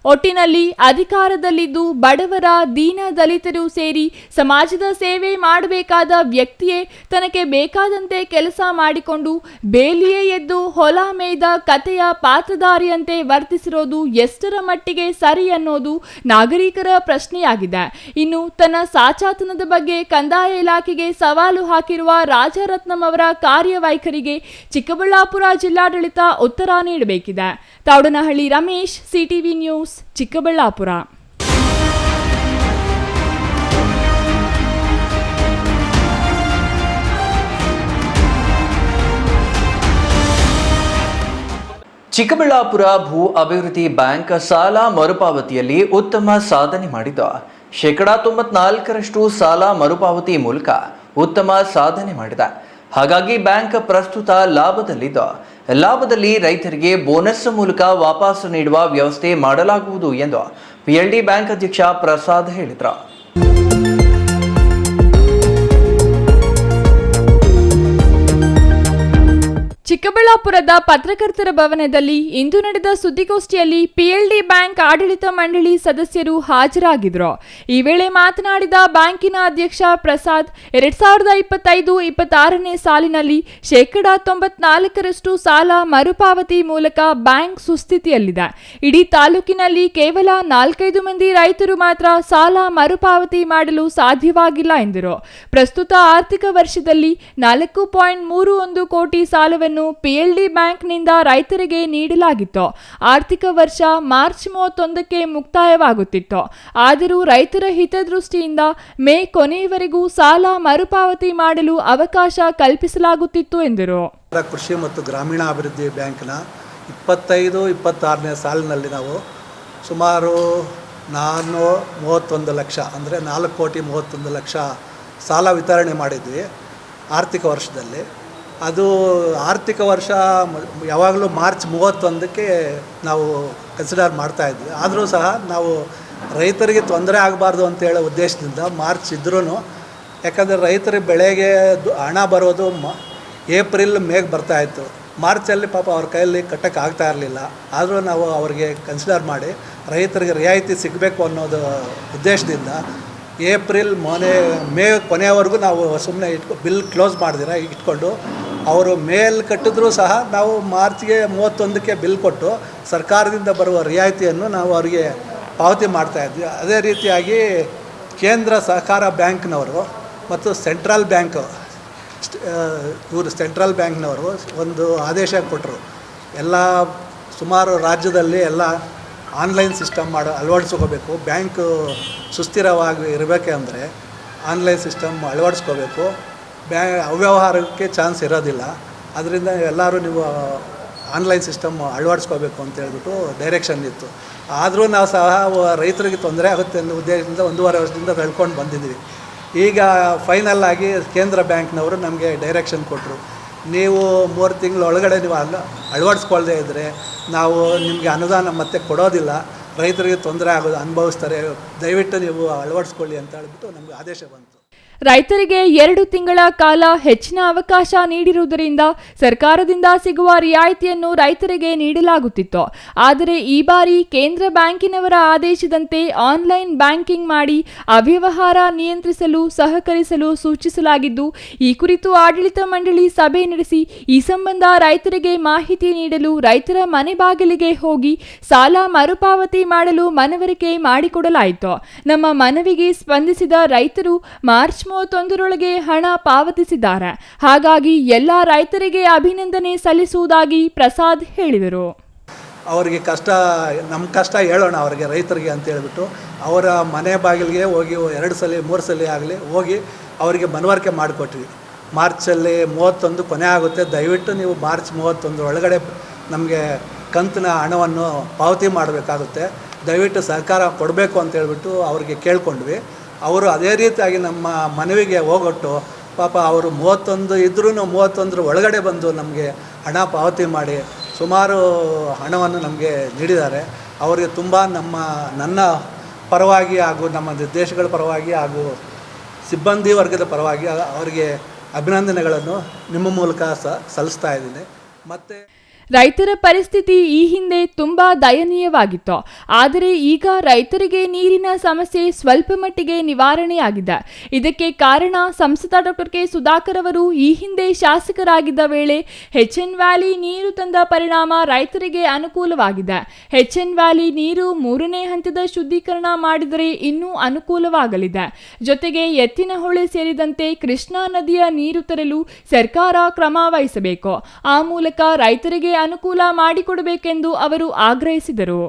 ಒಟ್ಟಿನಲ್ಲಿ ಅಧಿಕಾರದಲ್ಲಿದ್ದು ಬಡವರ, ದೀನ ದಲಿತರು ಸೇರಿ ಸಮಾಜದ ಸೇವೆ ಮಾಡಬೇಕಾದ ವ್ಯಕ್ತಿಯೇ ತನಗೆ ಬೇಕಾದಂತೆ ಕೆಲಸ ಮಾಡಿಕೊಂಡು ಬೇಲಿಯೇ ಎದ್ದು ಹೊಲ ಮೇಯ್ದ ಕಥೆಯ ಪಾತ್ರಧಾರಿಯಂತೆ ವರ್ತಿಸಿರೋದು ಎಷ್ಟರ ಮಟ್ಟಿಗೆ ಸರಿ ಅನ್ನೋದು ನಾಗರಿಕರ ಪ್ರಶ್ನೆಯಾಗಿದೆ. ಇನ್ನು ತನ್ನ ಸಾಚಾತನದ ಬಗ್ಗೆ ಕಂದಾಯ ಇಲಾಖೆಗೆ ಸವಾಲು ಹಾಕಿರುವ ರಾಜರತ್ನಂ ಅವರ ಕಾರ್ಯವೈಖರಿಗೆ ಚಿಕ್ಕಬಳ್ಳಾಪುರ ಜಿಲ್ಲಾಡಳಿತ ಉತ್ತರ ನೀಡಬೇಕಿದೆ. Thoudanahalli Ramesh, CTV news, Chikkaballapur. ಚಿಕ್ಕಬಳ್ಳಾಪುರ ಭೂ ಅಭಿವೃದ್ಧಿ ಬ್ಯಾಂಕ್ ಸಾಲ ಮರುಪಾವತಿಯಲ್ಲಿ ಉತ್ತಮ ಸಾಧನೆ ಮಾಡಿದ್ದು, 94% ಸಾಲ ಮರುಪಾವತಿ ಮೂಲಕ ಉತ್ತಮ ಸಾಧನೆ ಮಾಡಿದೆ. ಹಾಗಾಗಿ ಬ್ಯಾಂಕ್ ಪ್ರಸ್ತುತ ಲಾಭದಲ್ಲಿ ರೈತರಿಗೆ ಬೋನಸ್ ಮೂಲಕ ವಾಪಸ್ ನೀಡುವ ವ್ಯವಸ್ಥೆ ಮಾಡಲಾಗುವುದು ಎಂದು PLD ಬ್ಯಾಂಕ್ ಅಧ್ಯಕ್ಷ ಪ್ರಸಾದ್ ಹೇಳಿದರು. ಚಿಕ್ಕಬಳ್ಳಾಪುರದ ಪತ್ರಕರ್ತರ ಭವನದಲ್ಲಿ ಇಂದು ನಡೆದ ಸುದ್ದಿಗೋಷ್ಠಿಯಲ್ಲಿ PLD ಬ್ಯಾಂಕ್ ಆಡಳಿತ ಮಂಡಳಿ ಸದಸ್ಯರು ಹಾಜರಾಗಿದ್ದರು. ಈ ವೇಳೆ ಮಾತನಾಡಿದ ಬ್ಯಾಂಕಿನ ಅಧ್ಯಕ್ಷ ಪ್ರಸಾದ್, 2025-26ನೇ ಸಾಲಿನಲ್ಲಿ 94% ಸಾಲ ಮರುಪಾವತಿ ಮೂಲಕ ಬ್ಯಾಂಕ್ ಸುಸ್ಥಿತಿಯಲ್ಲಿದೆ. ಇಡೀ ತಾಲೂಕಿನಲ್ಲಿ ಕೇವಲ 4-5 ಮಂದಿ ರೈತರು ಮಾತ್ರ ಸಾಲ ಮರುಪಾವತಿ ಮಾಡಲು ಸಾಧ್ಯವಾಗಿಲ್ಲ ಎಂದರು. ಪ್ರಸ್ತುತ ಆರ್ಥಿಕ ವರ್ಷದಲ್ಲಿ 4.31 ಕೋಟಿ ಸಾಲವನ್ನು PLD ಬ್ಯಾಂಕ್ನಿಂದ ರೈತರಿಗೆ ನೀಡಲಾಗಿತ್ತು. ಆರ್ಥಿಕ ವರ್ಷ ಮಾರ್ಚ್ 31ಕ್ಕೆ ಮುಕ್ತಾಯವಾಗುತ್ತಿತ್ತು. ಆದರೂ ರೈತರ ಹಿತದೃಷ್ಟಿಯಿಂದ ಮೇ ಕೊನೆಯವರೆಗೂ ಸಾಲ ಮರುಪಾವತಿ ಮಾಡಲು ಅವಕಾಶ ಕಲ್ಪಿಸಲಾಗುತ್ತಿತ್ತು ಎಂದರು. ಕೃಷಿ ಮತ್ತು ಗ್ರಾಮೀಣಾಭಿವೃದ್ಧಿ ಬ್ಯಾಂಕ್ನ 25-26ನೇ ಸಾಲಿನಲ್ಲಿ ನಾವು ಸುಮಾರು 431 ಲಕ್ಷ ಅಂದರೆ 4,31,00,000 ಸಾಲ ವಿತರಣೆ ಮಾಡಿದ್ವಿ ಆರ್ಥಿಕ ವರ್ಷದಲ್ಲಿ. ಅದು ಆರ್ಥಿಕ ವರ್ಷ ಯಾವಾಗಲೂ ಮಾರ್ಚ್ 31ಕ್ಕೆ ನಾವು ಕನ್ಸಿಡರ್ ಮಾಡ್ತಾಯಿದ್ವಿ. ಆದರೂ ಸಹ ನಾವು ರೈತರಿಗೆ ತೊಂದರೆ ಆಗಬಾರ್ದು ಅಂತೇಳೋ ಉದ್ದೇಶದಿಂದ ಮಾರ್ಚ್ ಇದ್ರೂ, ಯಾಕಂದರೆ ರೈತರಿಗೆ ಬೆಳೆಗೆ ಹಣ ಬರೋದು ಏಪ್ರಿಲ್ ಮೇಗೆ ಬರ್ತಾಯಿತ್ತು. ಮಾರ್ಚಲ್ಲಿ ಪಾಪ ಅವ್ರ ಕೈಯಲ್ಲಿ ಕಟ್ಟಕ್ಕೆ ಆಗ್ತಾ ಇರಲಿಲ್ಲ. ಆದರೂ ನಾವು ಅವ್ರಿಗೆ ಕನ್ಸಿಡರ್ ಮಾಡಿ ರೈತರಿಗೆ ರಿಯಾಯಿತಿ ಸಿಗಬೇಕು ಅನ್ನೋದು ಉದ್ದೇಶದಿಂದ ಏಪ್ರಿಲ್ ಮೇ ಕೊನೆಯವರೆಗೂ ನಾವು ಸುಮ್ಮನೆ ಬಿಲ್ ಕ್ಲೋಸ್ ಮಾಡ್ದಿರ ಇಟ್ಕೊಂಡು ಅವರು ಮೇಲ್ ಕಟ್ಟಿದ್ರೂ ಸಹ ನಾವು ಮಾರ್ಚ್ಗೆ 31ಕ್ಕೆ ಬಿಲ್ ಕೊಟ್ಟು ಸರ್ಕಾರದಿಂದ ಬರುವ ರಿಯಾಯಿತಿಯನ್ನು ನಾವು ಅವರಿಗೆ ಪಾವತಿ ಮಾಡ್ತಾಯಿದ್ವಿ. ಅದೇ ರೀತಿಯಾಗಿ ಕೇಂದ್ರ ಸಹಕಾರ ಬ್ಯಾಂಕ್ನವರು ಮತ್ತು ಸೆಂಟ್ರಲ್ ಬ್ಯಾಂಕ್ನವರು ಒಂದು ಆದೇಶ ಕೊಟ್ಟರು. ಎಲ್ಲ ಸುಮಾರು ರಾಜ್ಯದಲ್ಲಿ ಎಲ್ಲ ಆನ್ಲೈನ್ ಸಿಸ್ಟಮ್ ಅಳವಡಿಸ್ಕೋಬೇಕು. ಬ್ಯಾಂಕು ಸುಸ್ಥಿರವಾಗಿ ಇರಬೇಕೆಂದರೆ ಆನ್ಲೈನ್ ಸಿಸ್ಟಮ್ ಅಳವಡಿಸ್ಕೋಬೇಕು. ಅವ್ಯವಹಾರಕ್ಕೆ ಚಾನ್ಸ್ ಇರೋದಿಲ್ಲ. ಅದರಿಂದ ಎಲ್ಲರೂ ನೀವು ಆನ್ಲೈನ್ ಸಿಸ್ಟಮ್ ಅಳವಡಿಸ್ಕೋಬೇಕು ಅಂತ ಹೇಳ್ಬಿಟ್ಟು ಡೈರೆಕ್ಷನ್ ಇತ್ತು. ಆದರೂ ನಾವು ಸಹ ರೈತರಿಗೆ ತೊಂದರೆ ಆಗುತ್ತೆ ಅನ್ನೋ ಉದ್ದೇಶದಿಂದ 1.5 ವರ್ಷದಿಂದ ತಳ್ಕೊಂಡು ಬಂದಿದ್ದೀವಿ. ಈಗ ಫೈನಲ್ ಆಗಿ ಕೇಂದ್ರ ಬ್ಯಾಂಕ್ನವರು ನಮಗೆ ಡೈರೆಕ್ಷನ್ ಕೊಟ್ಟರು, ನೀವು 3 ತಿಂಗಳ ಒಳಗಡೆ ನೀವು ಅಳವಡಿಸ್ಕೊಳ್ದೇ ಇದ್ದರೆ ನಾವು ನಿಮಗೆ ಅನುದಾನ ಮತ್ತೆ ಕೊಡೋದಿಲ್ಲ, ರೈತರಿಗೆ ತೊಂದರೆ ಆಗೋದು ಅನುಭವಿಸ್ತಾರೆ, ದಯವಿಟ್ಟು ನೀವು ಅಳವಡಿಸ್ಕೊಳ್ಳಿ ಅಂತ ಹೇಳ್ಬಿಟ್ಟು ನಮಗೆ ಆದೇಶ ಬಂತು. ರೈತರಿಗೆ 2 ತಿಂಗಳ ಕಾಲ ಹೆಚ್ಚಿನ ಅವಕಾಶ ನೀಡಿರುವುದರಿಂದ ಸರ್ಕಾರದಿಂದ ಸಿಗುವ ರಿಯಾಯಿತಿಯನ್ನು ರೈತರಿಗೆ ನೀಡಲಾಗುತ್ತಿತ್ತು. ಆದರೆ ಈ ಬಾರಿ ಕೇಂದ್ರ ಬ್ಯಾಂಕಿನವರ ಆದೇಶದಂತೆ ಆನ್ಲೈನ್ ಬ್ಯಾಂಕಿಂಗ್ ಮಾಡಿ ಅವ್ಯವಹಾರ ನಿಯಂತ್ರಿಸಲು ಸಹಕರಿಸಲು ಸೂಚಿಸಲಾಗಿದ್ದು, ಈ ಕುರಿತು ಆಡಳಿತ ಮಂಡಳಿ ಸಭೆ ನಡೆಸಿ ಈ ಸಂಬಂಧ ರೈತರಿಗೆ ಮಾಹಿತಿ ನೀಡಲು ರೈತರ ಮನೆ ಬಾಗಿಲಿಗೆ ಹೋಗಿ ಸಾಲ ಮರುಪಾವತಿ ಮಾಡಲು ಮನವರಿಕೆ ಮಾಡಿಕೊಡಲಾಯಿತು. ನಮ್ಮ ಮನವಿಗೆ ಸ್ಪಂದಿಸಿದ ರೈತರು ಮಾರ್ಚ್ 31ರೊಳಗೆ ಹಣ ಪಾವತಿಸಿದ್ದಾರೆ. ಹಾಗಾಗಿ ಎಲ್ಲ ರೈತರಿಗೆ ಅಭಿನಂದನೆ ಸಲ್ಲಿಸುವುದಾಗಿ ಪ್ರಸಾದ್ ಹೇಳಿದರು. ಅವರಿಗೆ ಕಷ್ಟ, ನಮ್ಮ ಕಷ್ಟ ಹೇಳೋಣ ಅವರಿಗೆ, ರೈತರಿಗೆ ಅಂತ ಹೇಳ್ಬಿಟ್ಟು ಅವರ ಮನೆ ಬಾಗಿಲಿಗೆ ಹೋಗಿ 2 ಸಲ 3 ಸಲ ಆಗಲಿ ಹೋಗಿ ಅವರಿಗೆ ಮನವರಿಕೆ ಮಾಡಿಕೊಟ್ವಿ. ಮಾರ್ಚಲ್ಲಿ 31 ಕೊನೆ ಆಗುತ್ತೆ, ದಯವಿಟ್ಟು ನೀವು ಮಾರ್ಚ್ 31 ಒಳಗಡೆ ನಮಗೆ ಕಂತಿನ ಹಣವನ್ನು ಪಾವತಿ ಮಾಡಬೇಕಾಗುತ್ತೆ, ದಯವಿಟ್ಟು ಸರ್ಕಾರ ಕೊಡಬೇಕು ಅಂತ ಹೇಳ್ಬಿಟ್ಟು ಅವ್ರಿಗೆ ಕೇಳ್ಕೊಂಡ್ವಿ. ಅವರು ಅದೇ ರೀತಿಯಾಗಿ ನಮ್ಮ ಮನವಿಗೆ ಹೋಗೊಟ್ಟು ಪಾಪ ಅವರು 31 ಇದ್ರೂ 31 ಒಳಗಡೆ ಬಂದು ನಮಗೆ ಹಣ ಪಾವತಿ ಮಾಡಿ ಸುಮಾರು ಹಣವನ್ನು ನಮಗೆ ನೀಡಿದ್ದಾರೆ. ಅವರಿಗೆ ತುಂಬ ನನ್ನ ಪರವಾಗಿ ಹಾಗೂ ನಮ್ಮ ದೇಶಗಳ ಪರವಾಗಿ ಹಾಗೂ ಸಿಬ್ಬಂದಿ ವರ್ಗದ ಪರವಾಗಿ ಅವರಿಗೆ ಅಭಿನಂದನೆಗಳನ್ನು ನಿಮ್ಮ ಮೂಲಕ ಸಲ್ಲಿಸ್ತಾ ಇದ್ದೀನಿ. ಮತ್ತು ರೈತರ ಪರಿಸ್ಥಿತಿ ಈ ಹಿಂದೆ ತುಂಬಾ ದಯನೀಯವಾಗಿತ್ತು. ಆದರೆ ಈಗ ರೈತರಿಗೆ ನೀರಿನ ಸಮಸ್ಯೆ ಸ್ವಲ್ಪ ಮಟ್ಟಿಗೆ ನಿವಾರಣೆಯಾಗಿದೆ. ಇದಕ್ಕೆ ಕಾರಣ ಸಂಸದ ಡಾಕ್ಟರ್ ಕೆ ಸುಧಾಕರ್ ಅವರು ಈ ಹಿಂದೆ ಶಾಸಕರಾಗಿದ್ದ ವೇಳೆ HN ವ್ಯಾಲಿ ನೀರು ತಂದ ಪರಿಣಾಮ ರೈತರಿಗೆ ಅನುಕೂಲವಾಗಿದೆ. HN ವ್ಯಾಲಿ ನೀರು 3ನೇ ಹಂತದ ಶುದ್ಧೀಕರಣ ಮಾಡಿದರೆ ಇನ್ನೂ ಅನುಕೂಲವಾಗಲಿದೆ. ಜೊತೆಗೆ ಎತ್ತಿನಹೊಳೆ ಸೇರಿದಂತೆ ಕೃಷ್ಣಾ ನದಿಯ ನೀರು ತರಲು ಸರ್ಕಾರ ಕ್ರಮ ವಹಿಸಬೇಕು. ಆ ಮೂಲಕ ರೈತರಿಗೆ ಅನುಕೂಲ ಮಾಡಿಕೊಡಬೇಕೆಂದು ಅವರು ಆಗ್ರಹಿಸಿದರು.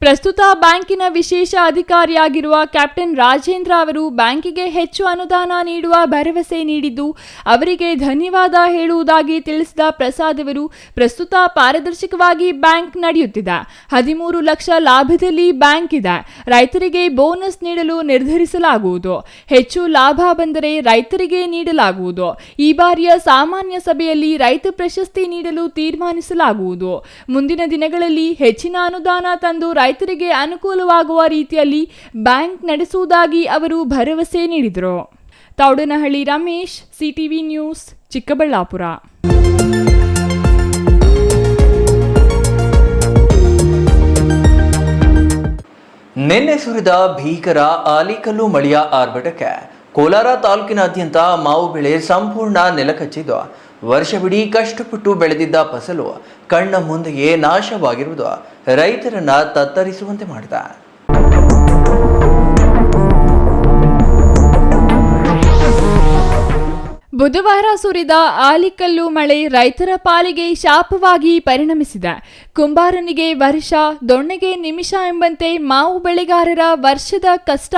ಪ್ರಸ್ತುತ ಬ್ಯಾಂಕಿನ ವಿಶೇಷ ಅಧಿಕಾರಿಯಾಗಿರುವ ಕ್ಯಾಪ್ಟನ್ ರಾಜೇಂದ್ರ ಅವರು ಬ್ಯಾಂಕಿಗೆ ಹೆಚ್ಚು ಅನುದಾನ ನೀಡುವ ಭರವಸೆ ನೀಡಿದ್ದು ಅವರಿಗೆ ಧನ್ಯವಾದ ಹೇಳುವುದಾಗಿ ತಿಳಿಸಿದ ಪ್ರಸಾದ್ ಅವರು, ಪ್ರಸ್ತುತ ಪಾರದರ್ಶಕವಾಗಿ ಬ್ಯಾಂಕ್ ನಡೆಯುತ್ತಿದೆ. 13 ಲಕ್ಷ ಲಾಭದಲ್ಲಿ ಬ್ಯಾಂಕ್ ಇದೆ. ರೈತರಿಗೆ ಬೋನಸ್ ನೀಡಲು ನಿರ್ಧರಿಸಲಾಗುವುದು. ಹೆಚ್ಚು ಲಾಭ ಬಂದರೆ ರೈತರಿಗೆ ನೀಡಲಾಗುವುದು. ಈ ಬಾರಿಯ ಸಾಮಾನ್ಯ ಸಭೆಯಲ್ಲಿ ರೈತ ಪ್ರಶಸ್ತಿ ನೀಡಲು ತೀರ್ಮಾನಿಸಲಾಗುವುದು. ಮುಂದಿನ ದಿನಗಳಲ್ಲಿ ಹೆಚ್ಚಿನ ಅನುದಾನ ತಂದು ರೈತರಿಗೆ ಅನುಕೂಲವಾಗುವ ರೀತಿಯಲ್ಲಿ ಬ್ಯಾಂಕ್ ನಡೆಸುವುದಾಗಿ ಅವರು ಭರವಸೆ ನೀಡಿದರು. Thoudanahalli Ramesh, CTV news, Chikkaballapur. ನಿನ್ನೆ ಸುರಿದ ಭೀಕರ ಆಲಿಕಲ್ಲು ಮಳೆಯ ಆರ್ಭಟಕ್ಕೆ ಕೋಲಾರ ತಾಲೂಕಿನಾದ್ಯಂತ ಮಾವು ಬೆಳೆ ಸಂಪೂರ್ಣ ನೆಲಕಚ್ಚಿದ್ದು, ವರ್ಷವಿಡೀ ಕಷ್ಟಪಟ್ಟು ಬೆಳೆದಿದ್ದ ಫಸಲು ಕಣ್ಣ ಮುಂದೆಯೇ ನಾಶವಾಗಿರುವುದು ರೈತರನ್ನ ತತ್ತರಿಸುವಂತೆ ಮಾಡಿದೆ. ಬುಧವಾರ ಸುರಿದ ಆಲಿಕಲ್ಲು ಮಳೆ ರೈತರ ಪಾಲಿಗೆ ಶಾಪವಾಗಿ ಪರಿಣಮಿಸಿದೆ. ಕುಂಬಾರನಿಗೆ ವರ್ಷ, ದೊಣ್ಣೆಗೆ ನಿಮಿಷ ಎಂಬಂತೆ ಮಾವು ಬೆಳೆಗಾರರ ವರ್ಷದ ಕಷ್ಟ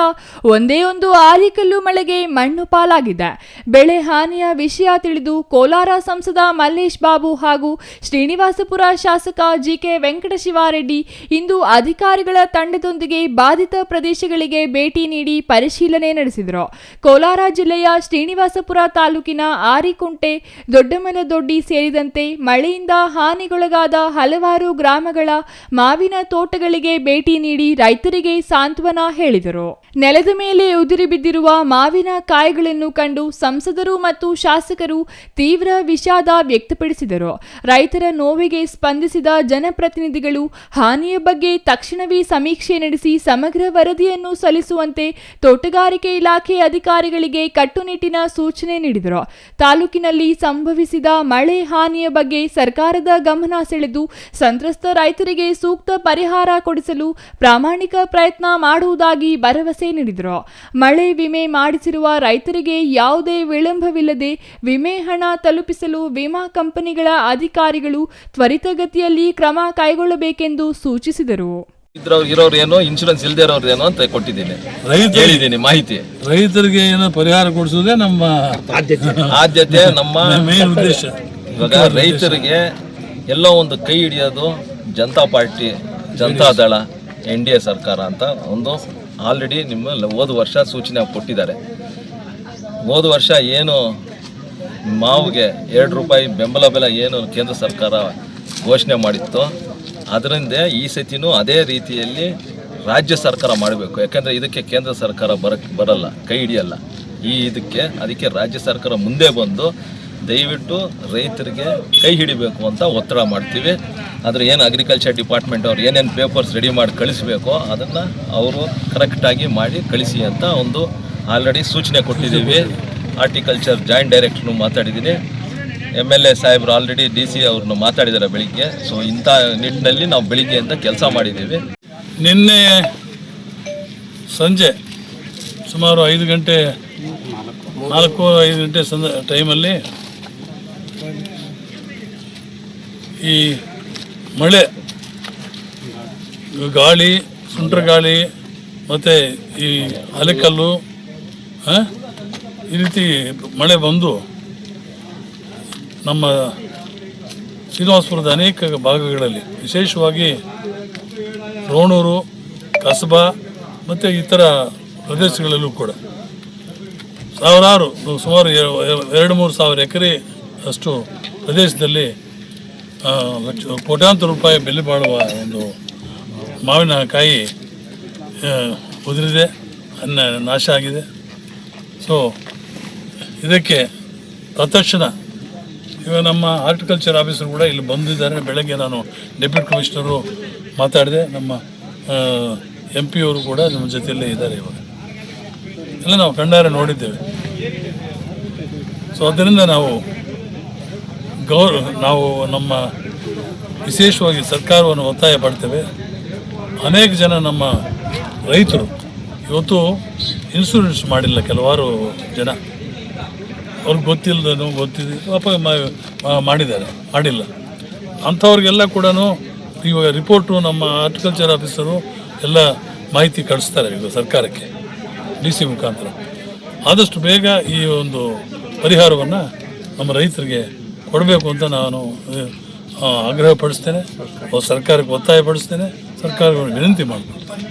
ಒಂದೇ ಒಂದು ಆಲಿಕಲ್ಲು ಮಳೆಗೆ ಮಣ್ಣು ಪಾಲಾಗಿದೆ. ಬೆಳೆ ಹಾನಿಯ ವಿಷಯ ತಿಳಿದು ಕೋಲಾರ ಸಂಸದ ಮಲ್ಲೇಶ್ ಬಾಬು ಹಾಗೂ ಶ್ರೀನಿವಾಸಪುರ ಶಾಸಕ GK ವೆಂಕಟಶಿವಾರೆಡ್ಡಿ ಇಂದು ಅಧಿಕಾರಿಗಳ ತಂಡದೊಂದಿಗೆ ಬಾಧಿತ ಪ್ರದೇಶಗಳಿಗೆ ಭೇಟಿ ನೀಡಿ ಪರಿಶೀಲನೆ ನಡೆಸಿದರು. ಕೋಲಾರ ಜಿಲ್ಲೆಯ ಶ್ರೀನಿವಾಸಪುರ ತಾಲೂಕಿನ ಆರಿಕುಂಟೆ, ದೊಡ್ಡಮಲದೊಡ್ಡಿ ಸೇರಿದಂತೆ ಮಳೆಯಿಂದ ಹಾನಿಗೊಳಗಾದ ಹಲವಾರು ಗ್ರಾಮಗಳ ಮಾವಿನ ತೋಟಗಳಿಗೆ ಭೇಟಿ ನೀಡಿ ರೈತರಿಗೆ ಸಾಂತ್ವನ ಹೇಳಿದರು. ನೆಲದ ಮೇಲೆ ಉದುರಿ ಬಿದ್ದಿರುವ ಮಾವಿನ ಕಾಯಿಗಳನ್ನು ಕಂಡು ಸಂಸದರು ಮತ್ತು ಶಾಸಕರು ತೀವ್ರ ವಿಷಾದ ವ್ಯಕ್ತಪಡಿಸಿದರು. ರೈತರ ನೋವಿಗೆ ಸ್ಪಂದಿಸಿದ ಜನಪ್ರತಿನಿಧಿಗಳು ಹಾನಿಯ ಬಗ್ಗೆ ತಕ್ಷಣವೇ ಸಮೀಕ್ಷೆ ನಡೆಸಿ ಸಮಗ್ರ ವರದಿಯನ್ನು ಸಲ್ಲಿಸುವಂತೆ ತೋಟಗಾರಿಕೆ ಇಲಾಖೆ ಅಧಿಕಾರಿಗಳಿಗೆ ಕಟ್ಟುನಿಟ್ಟಿನ ಸೂಚನೆ ನೀಡಿದರು. ತಾಲೂಕಿನಲ್ಲಿ ಸಂಭವಿಸಿದ ಮಳೆ ಹಾನಿಯ ಬಗ್ಗೆ ಸರ್ಕಾರದ ಗಮನ ಸೆಳೆದು ಸಂತ್ರಸ್ತ ರೈತರಿಗೆ ಸೂಕ್ತ ಪರಿಹಾರ ಕೊಡಿಸಲು ಪ್ರಾಮಾಣಿಕ ಪ್ರಯತ್ನ ಮಾಡುವುದಾಗಿ ಭರವಸೆ ನೀಡಿದರು. ಮಳೆ ವಿಮೆ ಮಾಡಿಸಿರುವ ರೈತರಿಗೆ ಯಾವುದೇ ವಿಳಂಬವಿಲ್ಲದೆ ವಿಮೆ ಹಣ ತಲುಪಿಸಲು ವಿಮಾ ಕಂಪನಿಗಳ ಅಧಿಕಾರಿಗಳು ತ್ವರಿತಗತಿಯಲ್ಲಿ ಕ್ರಮ ಕೈಗೊಳ್ಳಬೇಕೆಂದು ಸೂಚಿಸಿದರು. ಇರೋರು ಏನೋ ಇನ್ಶೂರೆನ್ಸ್ ಇಲ್ಲದೆ ಇರೋರು ಏನೋ ಅಂತ ಕೊಟ್ಟಿದ್ದೀನಿ, ಹೇಳಿದ್ದೀನಿ ಮಾಹಿತಿ. ರೈತರಿಗೆ ಏನೋ ಪರಿಹಾರ ಕೊಡಿಸೋದೇ ನಮ್ಮ ಆದ್ಯತೆ, ನಮ್ಮ ಮೇನ್ ಉದ್ದೇಶ. ಇವಾಗ ರೈತರಿಗೆ ಎಲ್ಲೋ ಒಂದು ಕೈ ಹಿಡಿಯೋದು ಜನತಾ ಪಾರ್ಟಿ, ಜನತಾದಳ, NDA ಸರ್ಕಾರ ಅಂತ ಒಂದು ಆಲ್ರೆಡಿ ನಿಮ್ಮ ಹೋದ ವರ್ಷ ಸೂಚನೆ ಕೊಟ್ಟಿದ್ದಾರೆ. ಹೋದ ವರ್ಷ ಏನು ಮಾವಿಗೆ 2 ರೂಪಾಯಿ ಬೆಂಬಲ ಬೆಲೆ ಏನು ಕೇಂದ್ರ ಸರ್ಕಾರ ಘೋಷಣೆ ಮಾಡಿತ್ತು, ಅದರಿಂದ ಈ ಸತಿನೂ ಅದೇ ರೀತಿಯಲ್ಲಿ ರಾಜ್ಯ ಸರ್ಕಾರ ಮಾಡಬೇಕು. ಯಾಕಂದರೆ ಇದಕ್ಕೆ ಕೇಂದ್ರ ಸರ್ಕಾರ ಬರಲ್ಲ, ಕೈ ಹಿಡಿಯಲ್ಲ. ಅದಕ್ಕೆ ರಾಜ್ಯ ಸರ್ಕಾರ ಮುಂದೆ ಬಂದು ದಯವಿಟ್ಟು ರೈತರಿಗೆ ಕೈ ಹಿಡಿಬೇಕು ಅಂತ ಒತ್ತಡ ಮಾಡ್ತೀವಿ. ಆದರೆ ಏನು ಅಗ್ರಿಕಲ್ಚರ್ ಡಿಪಾರ್ಟ್ಮೆಂಟ್ ಅವ್ರು ಏನೇನು ಪೇಪರ್ಸ್ ರೆಡಿ ಮಾಡಿ ಕಳಿಸ್ಬೇಕೋ ಅದನ್ನು ಅವರು ಕರೆಕ್ಟಾಗಿ ಮಾಡಿ ಕಳಿಸಿ ಅಂತ ಒಂದು ಆಲ್ರೆಡಿ ಸೂಚನೆ ಕೊಟ್ಟಿದ್ದೀವಿ. ಹಾರ್ಟಿಕಲ್ಚರ್ ಜಾಯಿಂಟ್ ಡೈರೆಕ್ಟ್ರು ಮಾತಾಡಿದ್ದೀನಿ, MLA ಸಾಹೇಬರು ಆಲ್ರೆಡಿ DC ಅವ್ರನ್ನ ಮಾತಾಡಿದ್ದಾರೆ ಬೆಳಿಗ್ಗೆ. ಸೊ ಇಂಥ ನಿಟ್ಟಿನಲ್ಲಿ ನಾವು ಬೆಳಿಗ್ಗೆಯಿಂದ ಕೆಲಸ ಮಾಡಿದ್ದೀವಿ. ನಿನ್ನೆ ಸಂಜೆ ಸುಮಾರು 5 ಗಂಟೆ 4-5 ಗಂಟೆ ಟೈಮಲ್ಲಿ ಈ ಮಳೆ, ಗಾಳಿ, ಸುಂಟ್ರ ಗಾಳಿ ಮತ್ತು ಈ ಅಲೆಕಲ್ಲು ಈ ರೀತಿ ಮಳೆ ಬಂದು ನಮ್ಮ ಶ್ರೀನಿವಾಸಪುರದ ಅನೇಕ ಭಾಗಗಳಲ್ಲಿ, ವಿಶೇಷವಾಗಿ ರೋಣೂರು, ಕಸಬಾ ಮತ್ತು ಇತರ ಪ್ರದೇಶಗಳಲ್ಲೂ ಕೂಡ ಸುಮಾರು 2-3 ಸಾವಿರ ಎಕರೆ ಅಷ್ಟು ಪ್ರದೇಶದಲ್ಲಿ ಕೋಟ್ಯಾಂತರ ರೂಪಾಯಿ ಬೆಲೆ ಬಾಳುವ ಒಂದು ಮಾವಿನಕಾಯಿ ಉದುರಿದೆ, ನಾಶ ಆಗಿದೆ. ಸೊ ಇದಕ್ಕೆ ತತ್ಕ್ಷಣ ಇವಾಗ ನಮ್ಮ ಹಾರ್ಟಿಕಲ್ಚರ್ ಆಫೀಸರ್ ಕೂಡ ಇಲ್ಲಿ ಬಂದಿದ್ದಾರೆ. ಬೆಳಗ್ಗೆ ನಾನು ಡೆಪ್ಯೂಟಿ ಕಮಿಷನರು ಮಾತಾಡಿದೆ, ನಮ್ಮ MP ಅವರು ಕೂಡ ನಮ್ಮ ಜೊತೆಯಲ್ಲೇ ಇದ್ದಾರೆ. ಇವಾಗ ಎಲ್ಲ ನಾವು ಕಣ್ಣಾರೆ ನೋಡಿದ್ದೇವೆ. ಸೊ ಅದರಿಂದ ನಾವು ನಮ್ಮ ವಿಶೇಷವಾಗಿ ಸರ್ಕಾರವನ್ನು ಒತ್ತಾಯ ಪಡ್ತೇವೆ. ಅನೇಕ ಜನ ನಮ್ಮ ರೈತರು ಇವತ್ತು ಇನ್ಶೂರೆನ್ಸ್ ಮಾಡಿಲ್ಲ, ಕೆಲವಾರು ಜನ ಅವ್ರಿಗೆ ಗೊತ್ತಿಲ್ಲದನು ಗೊತ್ತಿದೆ ಮಾಡಿಲ್ಲ. ಅಂಥವ್ರಿಗೆಲ್ಲ ಕೂಡ ಇವಾಗ ರಿಪೋರ್ಟು ನಮ್ಮ ಹಾರ್ಟಿಕಲ್ಚರ್ ಆಫೀಸರು ಎಲ್ಲ ಮಾಹಿತಿ ಕಳಿಸ್ತಾರೆ ಈಗ ಸರ್ಕಾರಕ್ಕೆ DC ಮುಖಾಂತರ. ಆದಷ್ಟು ಬೇಗ ಈ ಒಂದು ಪರಿಹಾರವನ್ನು ನಮ್ಮ ರೈತರಿಗೆ ಕೊಡಬೇಕು ಅಂತ ನಾನು ಆಗ್ರಹ ಪಡಿಸ್ತೇನೆ, ಸರ್ಕಾರಕ್ಕೆ ಒತ್ತಾಯ ಪಡಿಸ್ತೇನೆ, ಸರ್ಕಾರವನ್ನು ವಿನಂತಿ ಮಾಡ್ಕೊಳ್ತೇನೆ.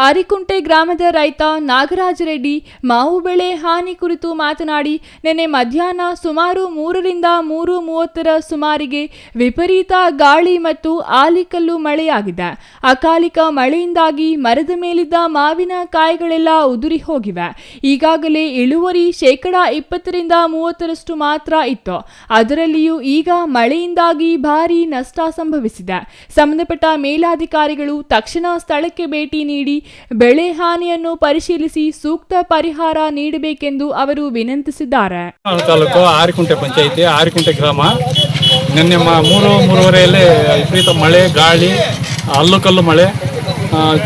ಆರಿಕುಂಟೆ ಗ್ರಾಮದ ರೈತ ನಾಗರಾಜ ರೆಡ್ಡಿ ಮಾವು ಬೆಳೆ ಹಾನಿ ಕುರಿತು ಮಾತನಾಡಿ, ನಿನ್ನೆ ಮಧ್ಯಾಹ್ನ ಸುಮಾರು 3ರಿಂದ 3:30 ಸುಮಾರಿಗೆ ವಿಪರೀತ ಗಾಳಿ ಮತ್ತು ಆಲಿಕಲ್ಲು ಮಳೆಯಾಗಿದೆ. ಅಕಾಲಿಕ ಮಳೆಯಿಂದಾಗಿ ಮರದ ಮೇಲಿದ್ದ ಮಾವಿನ ಕಾಯಿಗಳೆಲ್ಲ ಉದುರಿ ಹೋಗಿವೆ. ಈಗಾಗಲೇ ಇಳುವರಿ 20% 30% ಮಾತ್ರ ಇತ್ತು. ಅದರಲ್ಲಿಯೂ ಈಗ ಮಳೆಯಿಂದಾಗಿ ಭಾರೀ ನಷ್ಟ ಸಂಭವಿಸಿದೆ. ಸಂಬಂಧಪಟ್ಟ ಮೇಲಾಧಿಕಾರಿಗಳು ತಕ್ಷಣ ಸ್ಥಳಕ್ಕೆ ಭೇಟಿ ನೀಡಿ ಬೆಳೆ ಹಾನಿಯನ್ನು ಪರಿಶೀಲಿಸಿ ಸೂಕ್ತ ಪರಿಹಾರ ನೀಡಬೇಕೆಂದು ಅವರು ವಿನಂತಿಸಿದ್ದಾರೆ. ತಾಲೂಕು ಆರಿಕುಂಟೆ ಪಂಚಾಯಿತಿ ಆರಿಕುಂಟೆ ಗ್ರಾಮ ನಿನ್ನೆ 3:30 ವಿಪರೀತ ಮಳೆ, ಗಾಳಿ, ಹಲ್ಲುಕಲ್ಲು ಮಳೆ